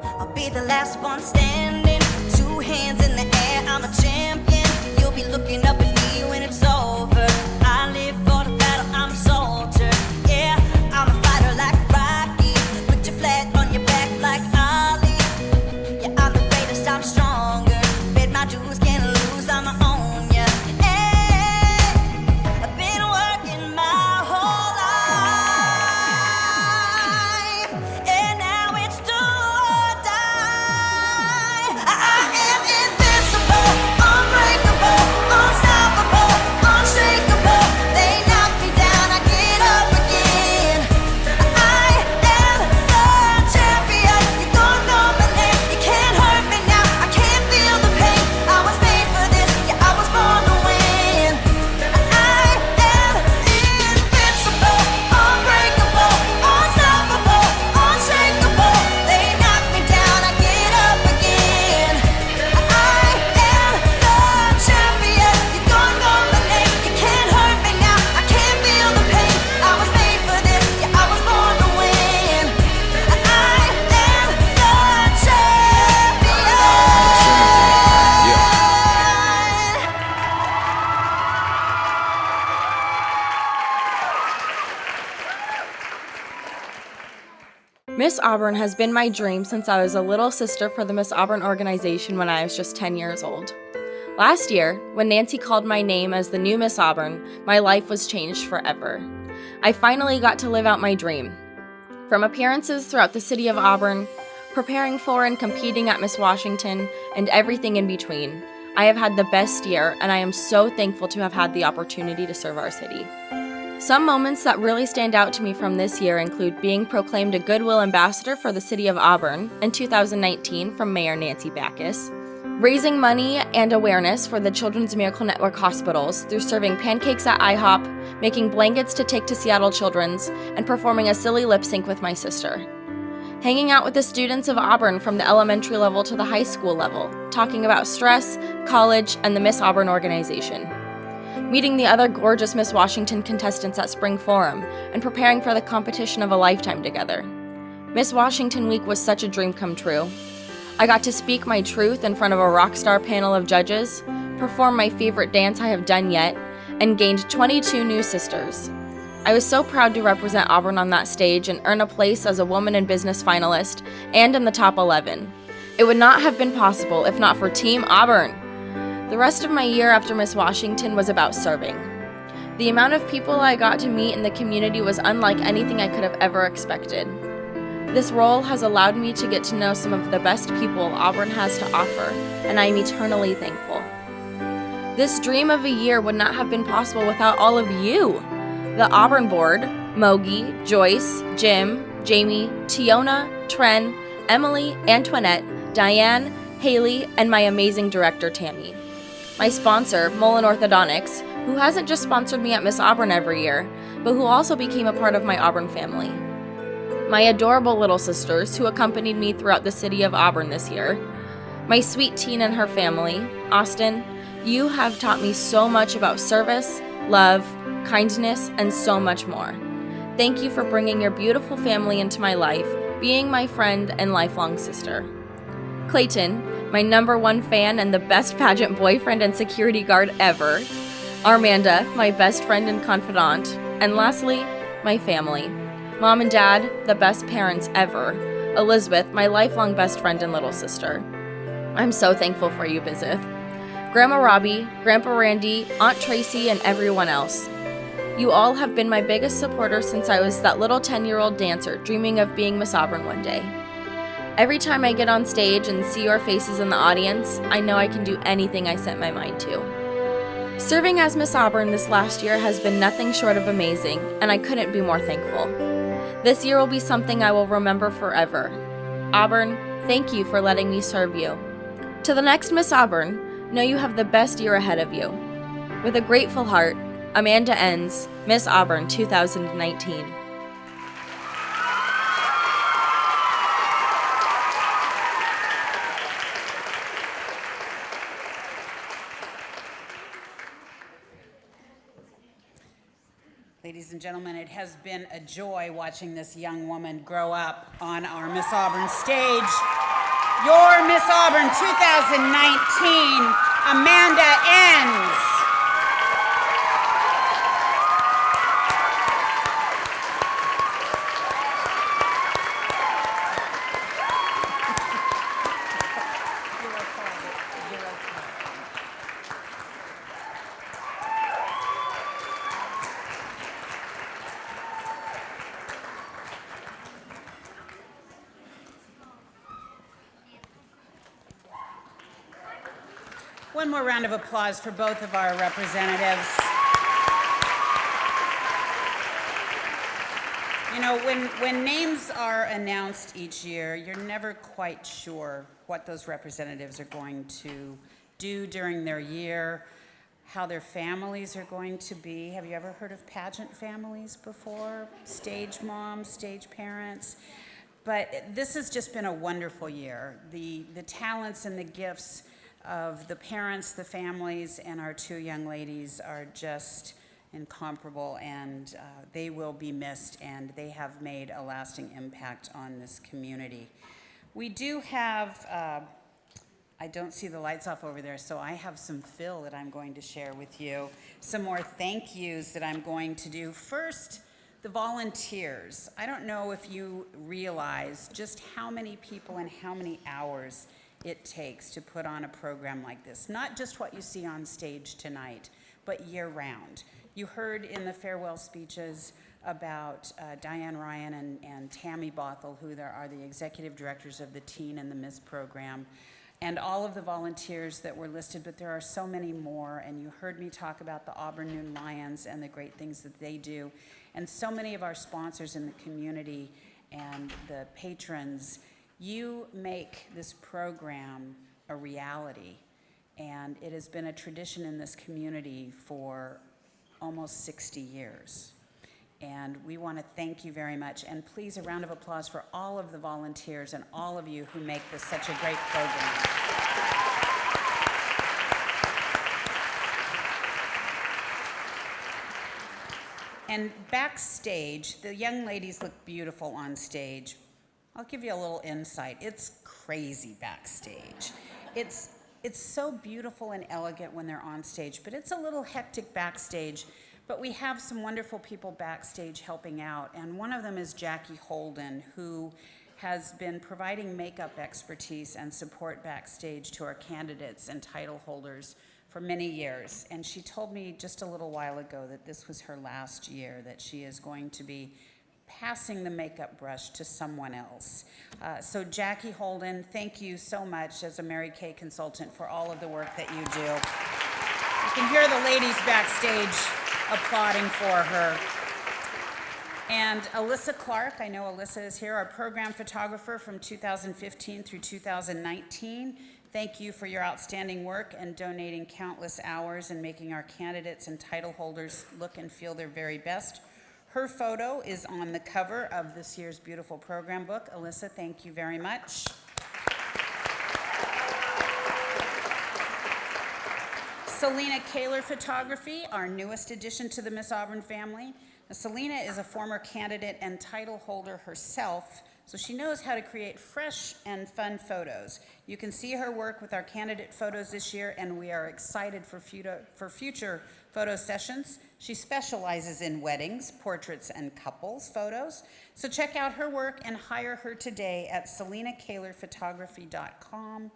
I'll be the last one standing, 2 hands in the air, I'm a champion. You'll be looking up at me when it's over. I live for the battle, I'm a soldier. Yeah, I'm a fighter like Rocky. Put your flag Miss Auburn has been my dream since I was a little sister for the Miss Auburn organization when I was just 10 years old. Last year, when Nancy called my name as the new Miss Auburn, my life was changed forever. I finally got to live out my dream. From appearances throughout the city of Auburn, preparing for and competing at Miss Washington, and everything in between, I have had the best year, and I am so thankful to have had the opportunity to serve our city. Some moments that really stand out to me from this year include being proclaimed a Goodwill Ambassador for the City of Auburn in 2019 from Mayor Nancy Backus, raising money and awareness for the Children's Miracle Network hospitals through serving pancakes at IHOP, making blankets to take to Seattle Children's, and performing a silly lip sync with my sister. Hanging out with the students of Auburn from the elementary level to the high school level, talking about stress, college, and the Miss Auburn organization. Meeting the other gorgeous Miss Washington contestants at Spring Forum, and preparing for the competition of a lifetime together. Miss Washington Week was such a dream come true. I got to speak my truth in front of a rock star panel of judges, perform my favorite dance I have done yet, and gained 22 new sisters. I was so proud to represent Auburn on that stage and earn a place as a Woman in Business finalist and in the top 11. It would not have been possible if not for Team Auburn. The rest of my year after Miss Washington was about serving. The amount of people I got to meet in the community was unlike anything I could have ever expected. This role has allowed me to get to know some of the best people Auburn has to offer, and I am eternally thankful. This dream of a year would not have been possible without all of you. The Auburn Board, Mogi, Joyce, Jim, Jamie, Tiona, Tren, Emily, Antoinette, Diane, Haley, and my amazing director, Tammy. My sponsor, Mullen Orthodontics, who hasn't just sponsored me at Miss Auburn every year, but who also became a part of my Auburn family. My adorable little sisters who accompanied me throughout the city of Auburn this year. My sweet teen and her family. Austin, you have taught me so much about service, love, kindness, and so much more. Thank you for bringing your beautiful family into my life, being my friend and lifelong sister. Clayton, my #1 fan and the best pageant boyfriend and security guard ever. Armanda, my best friend and confidant. And lastly, my family. Mom and Dad, the best parents ever. Elizabeth, my lifelong best friend and little sister. I'm so thankful for you, Bizith. Grandma Robbie, Grandpa Randy, Aunt Tracy, and everyone else. You all have been my biggest supporters since I was that little 10-year-old dancer dreaming of being Miss Auburn one day. Every time I get on stage and see your faces in the audience, I know I can do anything I set my mind to. Serving as Miss Auburn this last year has been nothing short of amazing, and I couldn't be more thankful. This year will be something I will remember forever. Auburn, thank you for letting me serve you. To the next Miss Auburn, know you have the best year ahead of you. With a grateful heart, Amanda Enns, Miss Auburn 2019. Ladies and gentlemen, it has been a joy watching this young woman grow up on our Miss Auburn stage. Your Miss Auburn 2019, Amanda Enns. One more round of applause for both of our representatives. You know, when names are announced each year, you're never quite sure what those representatives are going to do during their year, how their families are going to be. Have you ever heard of pageant families before? Stage moms, stage parents. But this has just been a wonderful year. The talents and the gifts of the parents, the families, and our two young ladies are just incomparable, and they will be missed, and they have made a lasting impact on this community. We do have, I don't see the lights off over there, so I have some fill that I'm going to share with you, some more thank yous that I'm going to do. First, The volunteers. I don't know if you realize just how many people and how many hours it takes to put on a program like this. Not just what you see on stage tonight, but year-round. You heard in the farewell speeches about Diane Ryan and Tammy Bothell, who are the executive directors of the Teen and the Miss program, and all of the volunteers that were listed, but there are so many more, and you heard me talk about the Auburn Noon Lions and the great things that they do, and so many of our sponsors in the community and the patrons. You make this program a reality, and it has been a tradition in this community for almost 60 years. And we want to thank you very much. And please, a round of applause for all of the volunteers and all of you who make this such a great program. And backstage, the young ladies look beautiful on stage. I'll give you a little insight. It's crazy backstage. It's so beautiful and elegant when they're on stage, but it's a little hectic backstage. But we have some wonderful people backstage helping out, and one of them is Jackie Holden, who has been providing makeup expertise and support backstage to our candidates and title holders for many years. And she told me just a little while ago that this was her last year, that she is going to be passing the makeup brush to someone else. So Jackie Holden, thank you so much as a Mary Kay consultant for all of the work that you do. You can hear the ladies backstage applauding for her. And Alyssa Clark, I know Alyssa is here, our program photographer from 2015 through 2019. Thank you for your outstanding work and donating countless hours and making our candidates and title holders look and feel their very best. Her photo is on the cover of this year's beautiful program book. Alyssa, thank you very much. Selena Kaler Photography, our newest addition to the Miss Auburn family. Now, Selena is a former candidate and title holder herself, so she knows how to create fresh and fun photos. You can see her work with our candidate photos this year, and we are excited for future photo sessions. She specializes in weddings, portraits, and couples photos. So check out her work and hire her today at selenakalerphotography.com.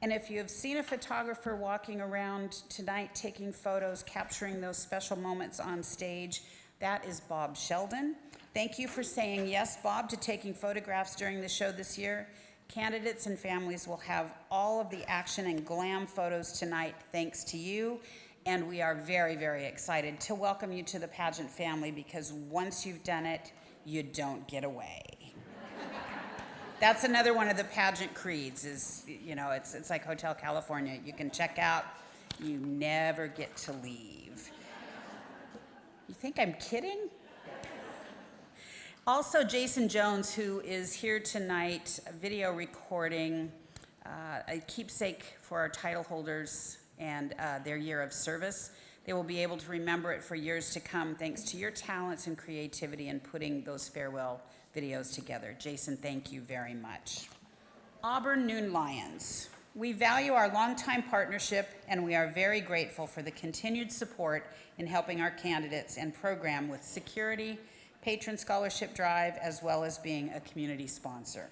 And if you have seen a photographer walking around tonight taking photos, capturing those special moments on stage, that is Bob Sheldon. Thank you for saying yes, Bob, to taking photographs during the show this year. Candidates and families will have all of the action and glam photos tonight thanks to you. And we are very, very excited to welcome you to the pageant family, because once you've done it, you don't get away. That's another one of the pageant creeds is, you know, it's like Hotel California. You can check out, you never get to leave. You think I'm kidding? Also, Jason Jones, who is here tonight, video recording a keepsake for our title holders and their year of service. They will be able to remember it for years to come thanks to your talents and creativity in putting those farewell videos together. Jason, thank you very much. Auburn Noon Lions. We value our longtime partnership, and we are very grateful for the continued support in helping our candidates and program with security, patron scholarship drive, as well as being a community sponsor.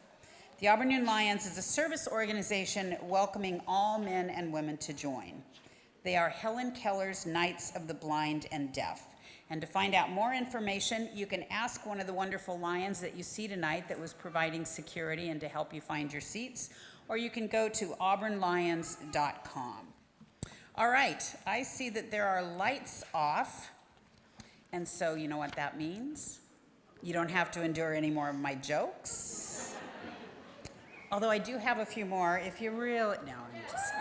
The Auburn Noon Lions is a service organization welcoming all men and women to join. They are Helen Keller's Knights of the Blind and Deaf. And to find out more information, you can ask one of the wonderful lions that you see tonight that was providing security and to help you find your seats, or you can go to auburnlions.com. All right, I see that there are lights off, and so you know what that means? You don't have to endure any more of my jokes. Although I do have a few more if you really, no, I'm just.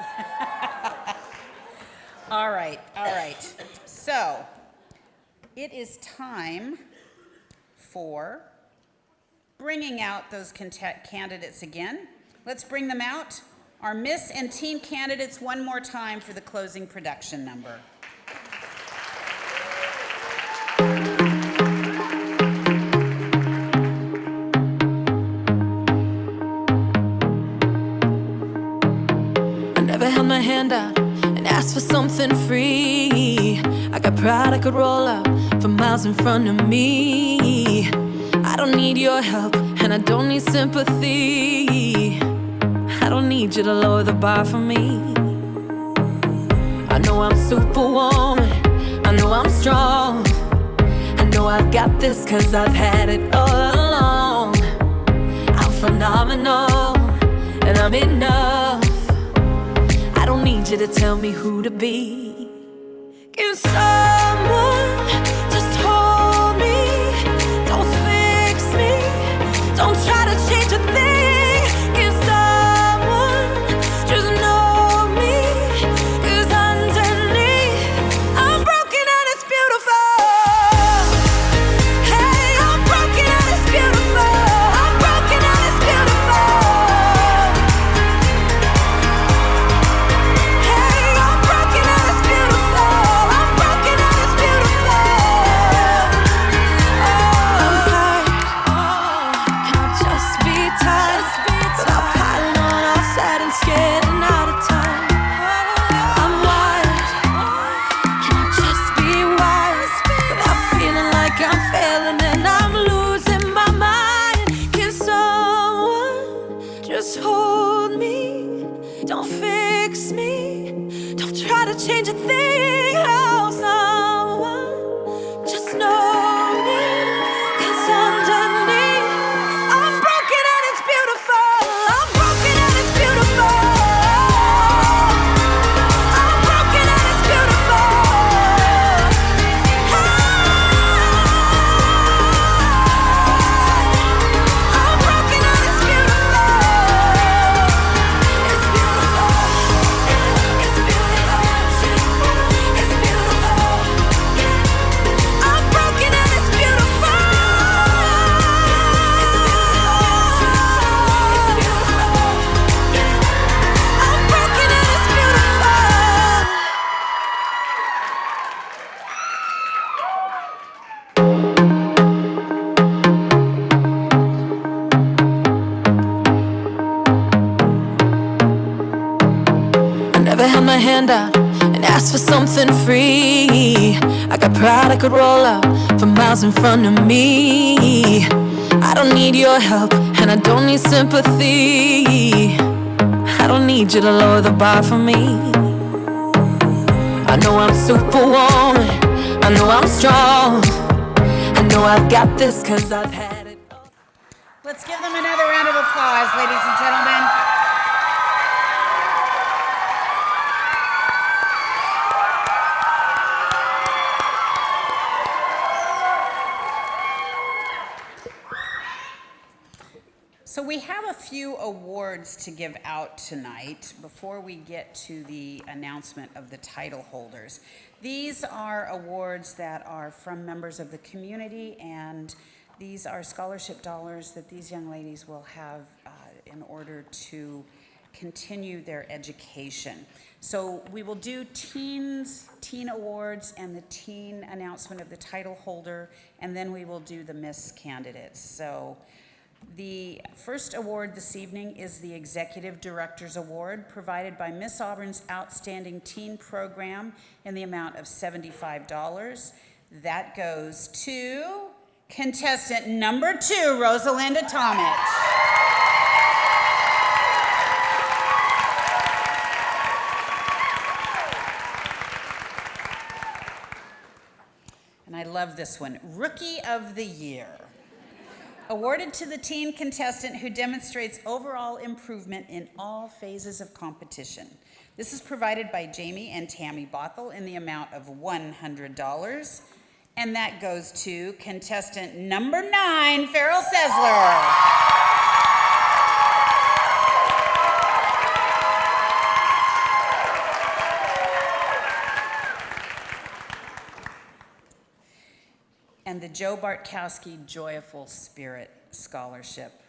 All right. So, it is time for bringing out those candidates again. Let's bring them out. Our Miss and Teen candidates one more time for the closing production number. I never held my hand out and asked for something free. I got pride I could roll up for miles in front of me. I don't need your help, and I don't need sympathy. I don't need you to lower the bar for me. I know I'm superwoman, I know I'm strong. I know I've got this 'cause I've had it all along. I'm phenomenal, and I'm enough. I don't need you to tell me who to be. Can someone just hold me? Don't fix me, don't try to change a thing. Can someone just know me? 'Cause underneath I'm broken and it's beautiful. Hey, I'm broken and it's beautiful. I'm broken and it's beautiful. Hey, I'm broken and it's beautiful. I'm broken and it's beautiful. I'm tired. Can I just be tired? Without piling on all sad and scared and out of time. I'm wired. Can I just be wise? Without feeling like I'm failing and I'm losing my mind. Can someone just hold me? Don't fix me, don't try to change a thing. Oh, someone just know me. 'Cause underneath I'm broken and it's beautiful. I'm broken and it's beautiful. I'm broken and it's beautiful. I'm broken and it's beautiful. It's beautiful. It's beautiful. It's beautiful. I'm broken and it's beautiful. It's beautiful. I'm broken and it's beautiful. I never held my hand out and asked for something free. I got pride I could roll up for miles in front of me. I don't need your help, and I don't need sympathy. I don't need you to lower the bar for me. I know I'm superwoman, I know I'm strong. I know I've got this 'cause I've had it. Let's give them another round of applause, ladies and gentlemen. So we have a few awards to give out tonight before we get to the announcement of the title holders. These are awards that are from members of the community, and these are scholarship dollars that these young ladies will have in order to continue their education. So we will do teen awards and the teen announcement of the title holder, and then we will do the Miss candidates. So the first award this evening is the Executive Director's Award, provided by Miss Auburn's Outstanding Teen Program in the amount of $75. That goes to contestant number 2, Rosalinda Tomich. And I love this one, Rookie of the Year. Awarded to the teen contestant who demonstrates overall improvement in all phases of competition. This is provided by Jamie and Tammy Bothell in the amount of $100. And that goes to contestant number 9, Farrell Sesler. And the Joe Bartkowski Joyful Spirit Scholarship.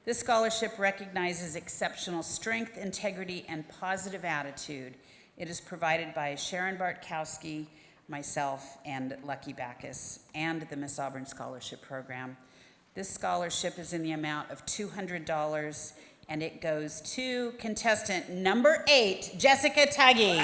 This scholarship recognizes exceptional strength, integrity, and positive attitude. It is provided by Sharon Bartkowski, myself, and Lucky Backus, and the Miss Auburn Scholarship Program. This scholarship is in the amount of $200, and it goes to contestant number 8, Jessica Tuggy.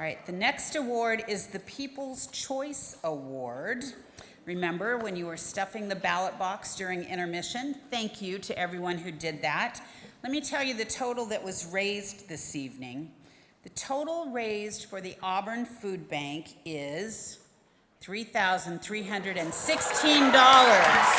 All right, the next award is the People's Choice Award. Remember when you were stuffing the ballot box during intermission? Thank you to everyone who did that. Let me tell you the total that was raised this evening. The total raised for the Auburn Food Bank is $3,316.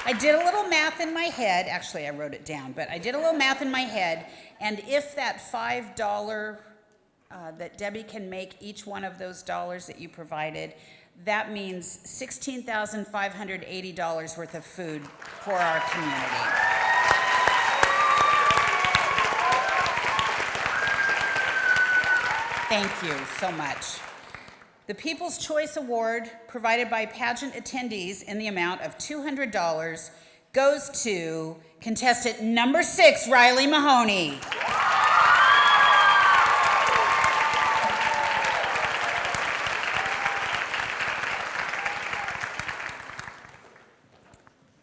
I did a little math in my head. Actually, I wrote it down, but I did a little math in my head. And if that $5 that Debbie can make each one of those dollars that you provided, that means $16,580 worth of food for our community. Thank you so much. The People's Choice Award, provided by pageant attendees in the amount of $200, goes to contestant number 6, Riley Mahoney.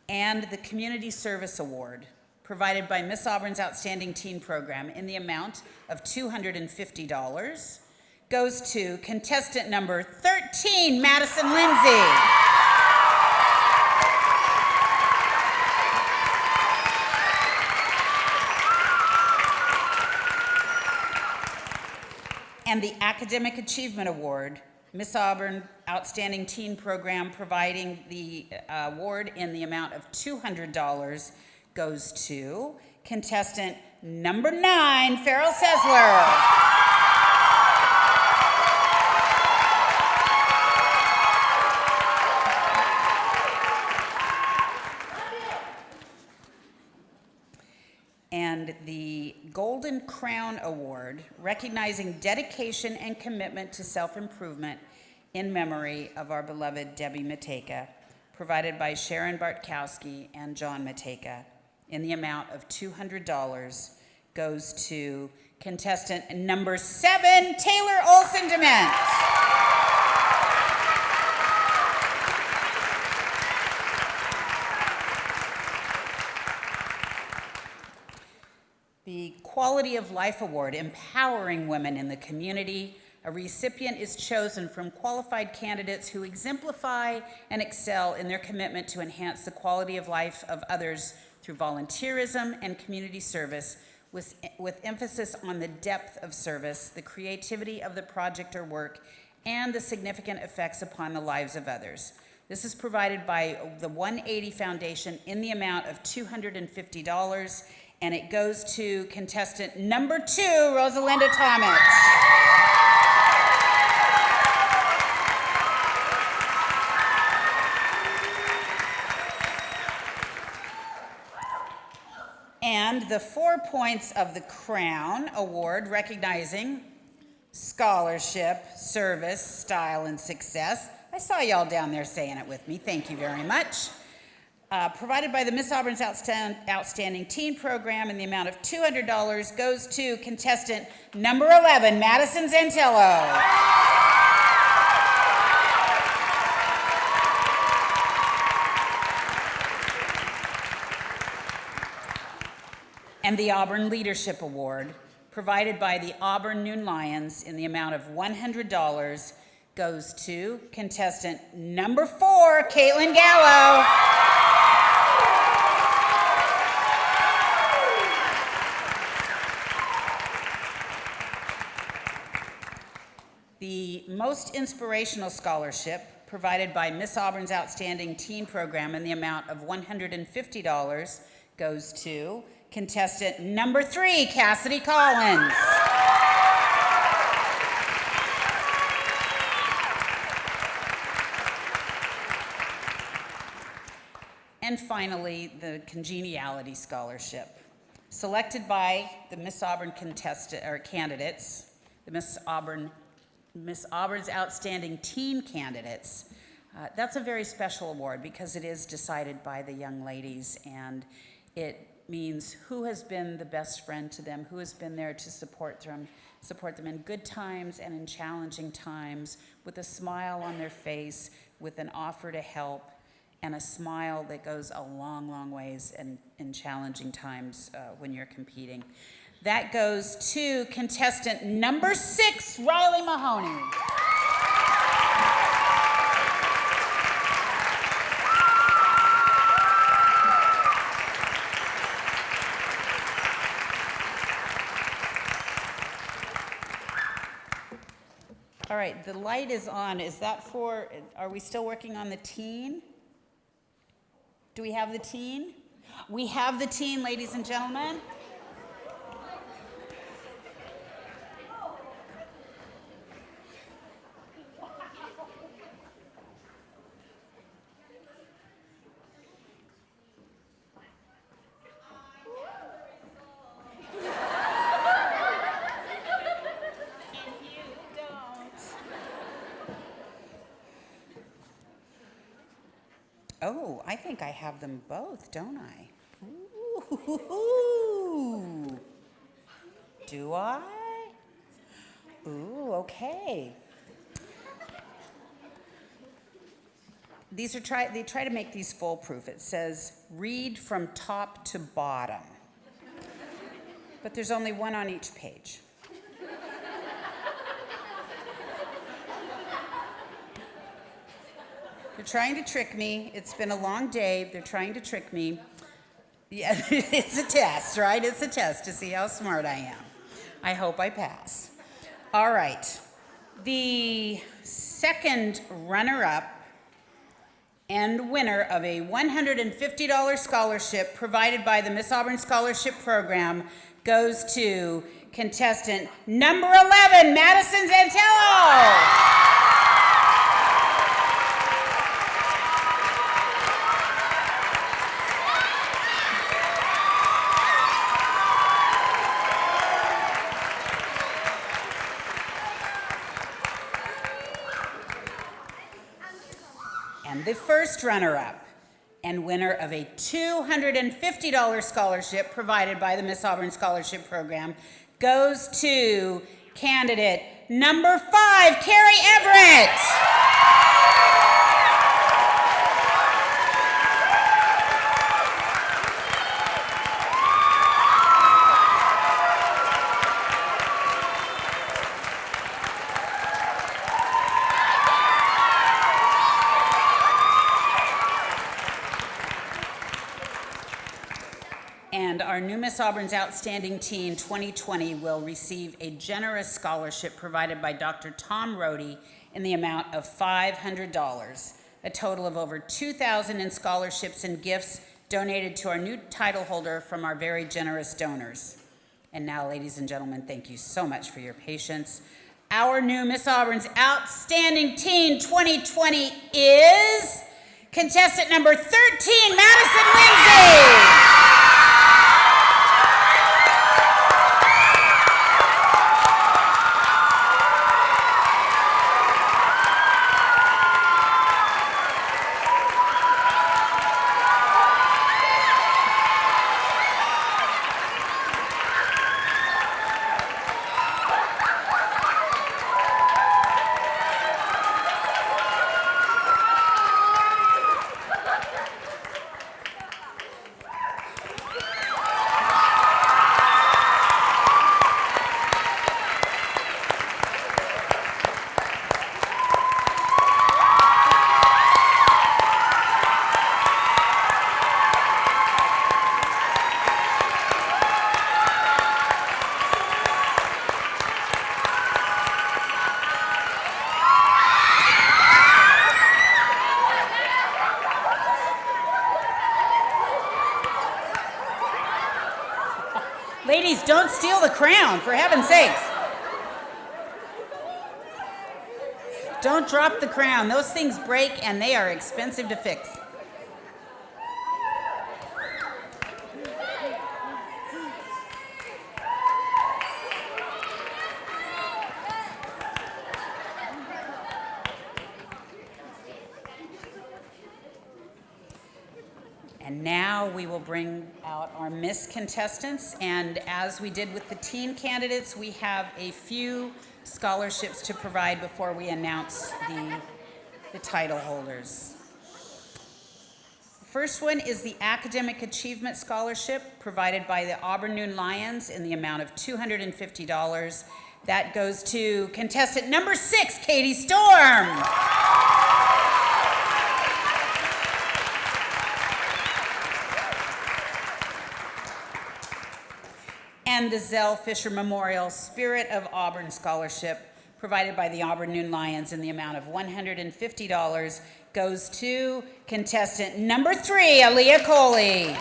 And the Community Service Award, provided by Miss Auburn's Outstanding Teen Program in the amount of $250, goes to contestant number 13, Madison Lindsay. And the Academic Achievement Award, Miss Auburn Outstanding Teen Program, providing the award in the amount of $200, goes to contestant number 9, Farrell Sessler. And the Golden Crown Award, recognizing dedication and commitment to self-improvement in memory of our beloved Debbie Matejka, provided by Sharon Bartkowski and John Matejka, in the amount of $200, goes to contestant number 7, Taylor Olson Dement. The Quality of Life Award, empowering women in the community. A recipient is chosen from qualified candidates who exemplify and excel in their commitment to enhance the quality of life of others through volunteerism and community service, with emphasis on the depth of service, the creativity of the project or work, and the significant effects upon the lives of others. This is provided by the 180 Foundation in the amount of $250, and it goes to contestant number 2, Rosalinda Thomas. And the 4 points of the Crown Award, recognizing scholarship, service, style, and success. I saw y'all down there saying it with me. Thank you very much. Provided by the Miss Auburn's Outstanding Teen Program in the amount of $200, goes to contestant number 11, Madison Zantillo. And the Auburn Leadership Award, provided by the Auburn Noon Lions in the amount of $100, goes to contestant number 4, Caitlin Gallo. The Most Inspirational Scholarship, provided by Miss Auburn's Outstanding Teen Program in the amount of $150, goes to contestant number 3, Cassidy Collins. And finally, the Congeniality Scholarship, selected by the Miss Auburn candidates, the Miss Auburn's Outstanding Teen candidates. That's a very special award because it is decided by the young ladies, and it means who has been the best friend to them, who has been there to support them in good times and in challenging times, with a smile on their face, with an offer to help, and a smile that goes a long, long ways in challenging times when you're competing. That goes to contestant number 6, Riley Mahoney. All right, the light is on. Is that for, are we still working on the teen? Do we have the teen? We have the teen, ladies and gentlemen. Oh, I think I have them both, don't I? Ooh. Do I? Ooh, okay. They try to make these foolproof. It says, read from top to bottom. But there's only one on each page. They're trying to trick me. It's been a long day. They're trying to trick me. Yeah, it's a test, right? It's a test to see how smart I am. I hope I pass. All right. The second runner-up and winner of a $150 scholarship provided by the Miss Auburn Scholarship Program goes to contestant number 11, Madison Zantello. The first runner-up and winner of a $250 scholarship provided by the Miss Auburn Scholarship Program goes to candidate number 5, Carrie Everett. And our new Miss Auburn's Outstanding Teen 2020 will receive a generous scholarship provided by Dr. Tom Rohde in the amount of $500, a total of over $2,000 in scholarships and gifts donated to our new title holder from our very generous donors. And now, ladies and gentlemen, thank you so much for your patience. Our new Miss Auburn's Outstanding Teen 2020 is contestant number 13, Madison Lindsay. Ladies, don't steal the crown, for heaven's sakes. Don't drop the crown. Those things break and they are expensive to fix. And now we will bring out our Miss contestants, and as we did with the teen candidates, we have a few scholarships to provide before we announce the title holders. first one is the Academic Achievement Scholarship provided by the Auburn Noon Lions in the amount of $250. That goes to contestant number 6, Katie Storm. And the Zell Fisher Memorial Spirit of Auburn Scholarship provided by the Auburn Noon Lions in the amount of $150 goes to contestant number 3, Aaliyah Coley.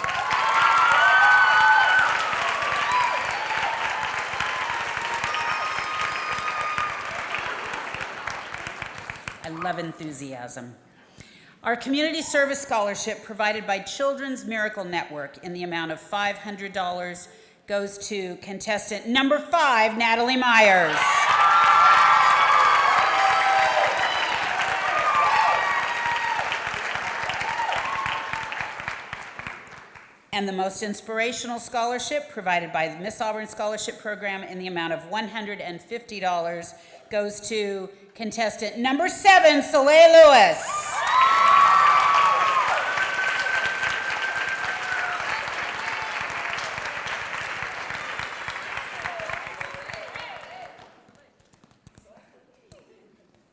I love enthusiasm. Our Community Service Scholarship provided by Children's Miracle Network in the amount of $500 goes to contestant number 5, Natalie Myers. And the Most Inspirational Scholarship provided by the Miss Auburn Scholarship Program in the amount of $150 goes to contestant number 7, Soleil Lewis.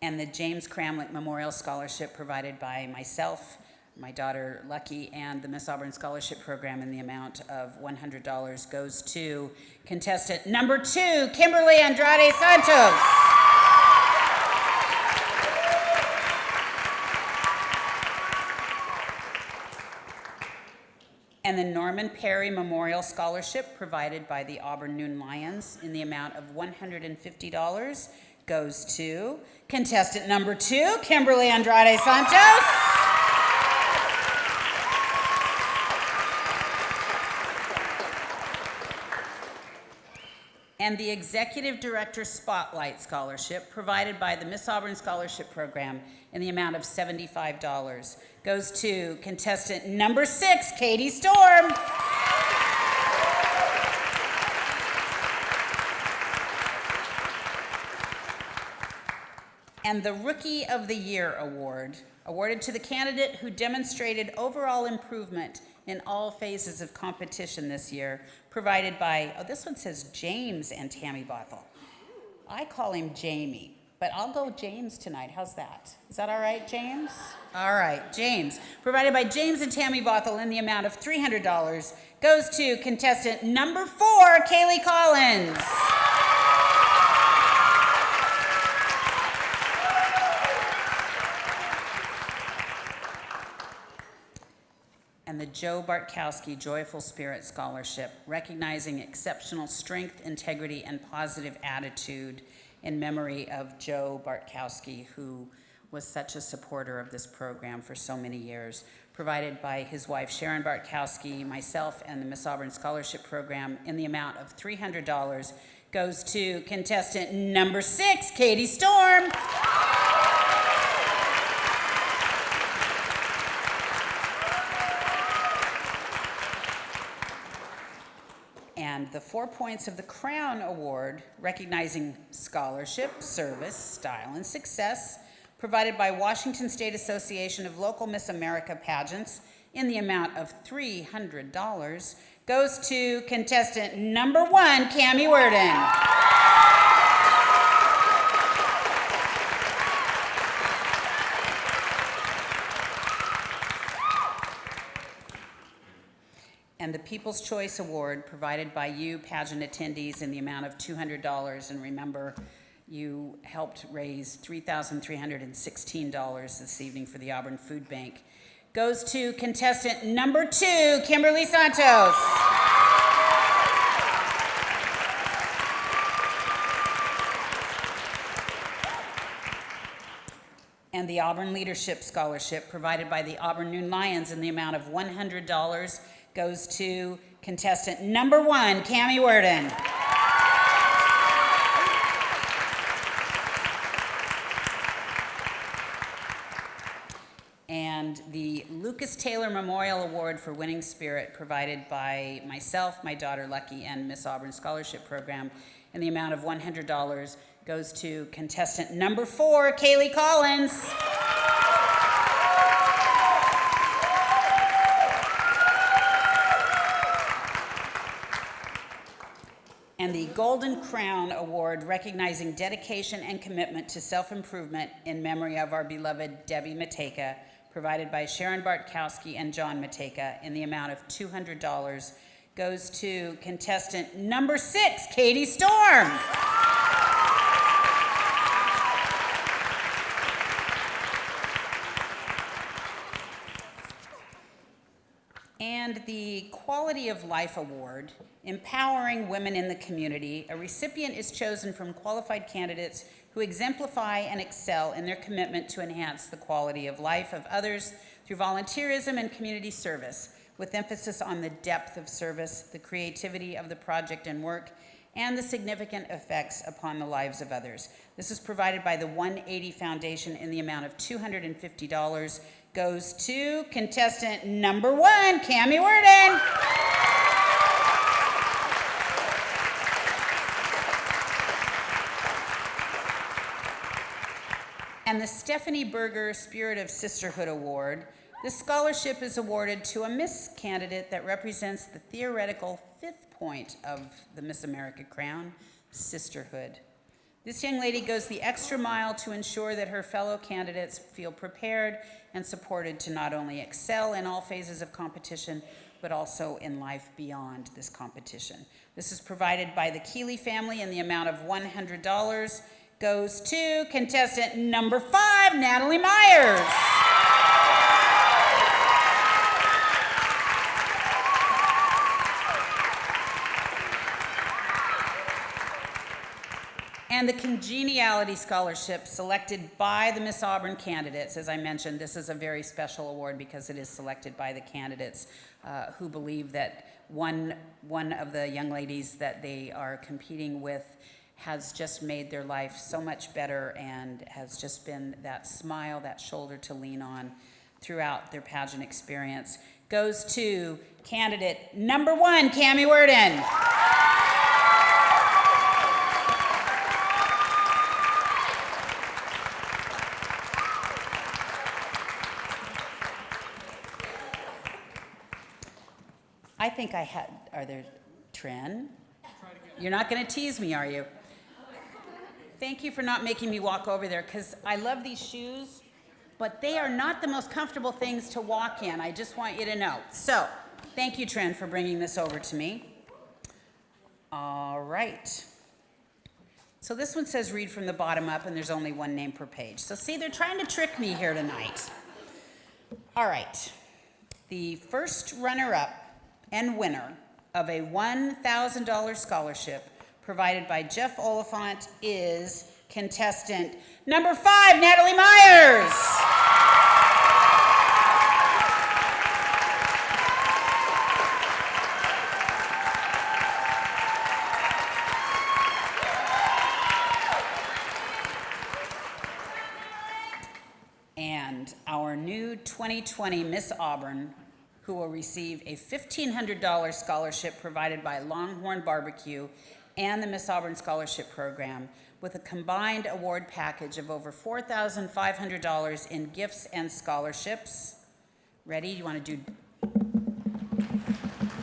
And the James Cramlick Memorial Scholarship provided by myself, my daughter Lucky, and the Miss Auburn Scholarship Program in the amount of $100 goes to contestant number 2, Kimberly Andrade Santos. And the Norman Perry Memorial Scholarship provided by the Auburn Noon Lions in the amount of $150 goes to contestant number 2, Kimberly Andrade Santos. And the Executive Director Spotlight Scholarship provided by the Miss Auburn Scholarship Program in the amount of $75 goes to contestant number 6, Katie Storm. And the Rookie of the Year Award, awarded to the candidate who demonstrated overall improvement in all phases of competition this year, provided by, oh, this one says James and Tammy Bothell. I call him Jamie, but I'll go James tonight. How's that? Is that all right, James? All right, James. Provided by James and Tammy Bothell in the amount of $300 goes to contestant number 4, Kaylee Collins. And the Joe Bartkowski Joyful Spirit Scholarship, recognizing exceptional strength, integrity, and positive attitude in memory of Joe Bartkowski, who was such a supporter of this program for so many years, provided by his wife Sharon Bartkowski, myself, and the Miss Auburn Scholarship Program in the amount of $300 goes to contestant number 6, Katie Storm. And the 4 points of the Crown Award, recognizing scholarship, service, style, and success, provided by Washington State Association of Local Miss America Pageants in the amount of $300, goes to contestant number 1, Cammie Worden. And the People's Choice Award provided by you pageant attendees in the amount of $200. And remember, you helped raise $3,316 this evening for the Auburn Food Bank, goes to contestant number 2, Kimberly Santos. And the Auburn Leadership Scholarship provided by the Auburn Noon Lions in the amount of $100 goes to contestant number 1, Cammie Worden. And the Lucas Taylor Memorial Award for Winning Spirit provided by myself, my daughter Lucky, and Miss Auburn Scholarship Program in the amount of $100 goes to contestant number 4, Kaylee Collins. And the Golden Crown Award recognizing dedication and commitment to self-improvement in memory of our beloved Debbie Matejka, provided by Sharon Bartkowski and John Matejka in the amount of $200, goes to contestant number 6, Katie Storm. And the Quality of Life Award, Empowering Women in the Community. A recipient is chosen from qualified candidates who exemplify and excel in their commitment to enhance the quality of life of others through volunteerism and community service, with emphasis on the depth of service, the creativity of the project and work, and the significant effects upon the lives of others. This is provided by the 180 Foundation in the amount of $250, goes to contestant number 1, Cammie Worden. And the Stephanie Berger Spirit of Sisterhood Award. This scholarship is awarded to a Miss candidate that represents the theoretical 5th point of the Miss America crown, sisterhood. This young lady goes the extra mile to ensure that her fellow candidates feel prepared and supported to not only excel in all phases of competition, but also in life beyond this competition. This is provided by the Keeley family in the amount of $100, goes to contestant number 5, Natalie Myers. And the Congeniality Scholarship, selected by the Miss Auburn candidates. As I mentioned, this is a very special award because it is selected by the candidates who believe that one of the young ladies that they are competing with has just made their life so much better and has just been that smile, that shoulder to lean on throughout their pageant experience. Goes to candidate number 1, Cammie Worden. I think I had, are there, Trin? You're not gonna tease me, are you? Thank you for not making me walk over there, because I love these shoes, but they are not the most comfortable things to walk in. I just want you to know. So, thank you, Trin, for bringing this over to me. All right. So this one says read from the bottom up, and there's only one name per page. So see, they're trying to trick me here tonight. All right. The first runner-up and winner of a $1,000 scholarship provided by Jeff Oliphant is contestant number 5, Natalie Myers. And our new 2020 Miss Auburn, who will receive a $1,500 scholarship provided by Longhorn Barbecue and the Miss Auburn Scholarship Program, with a combined award package of over $4,500 in gifts and scholarships. Ready? You want to do?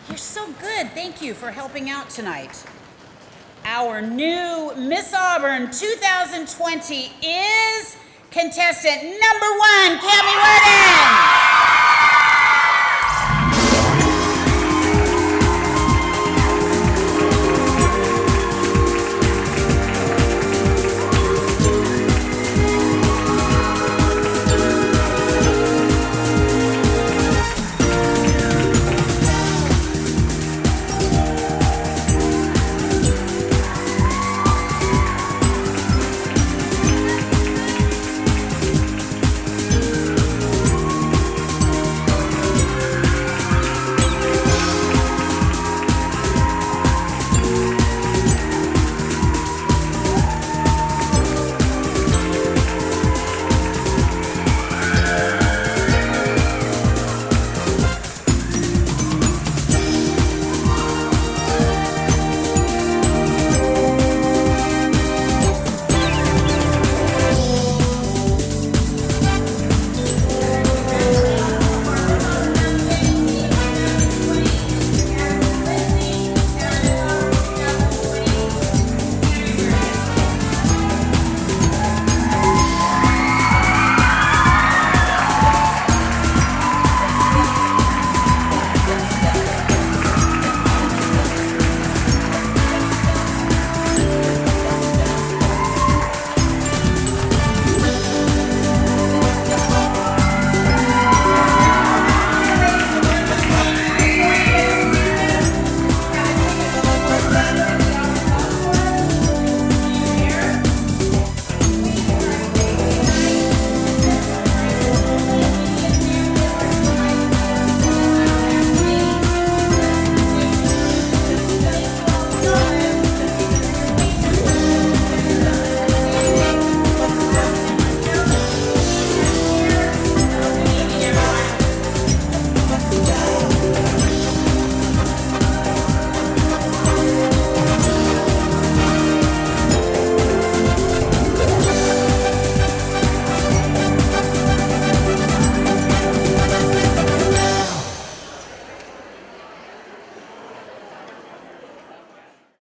You're so good. Thank you for helping out tonight. Our new Miss Auburn 2020 is contestant number 1, Cammie Worden.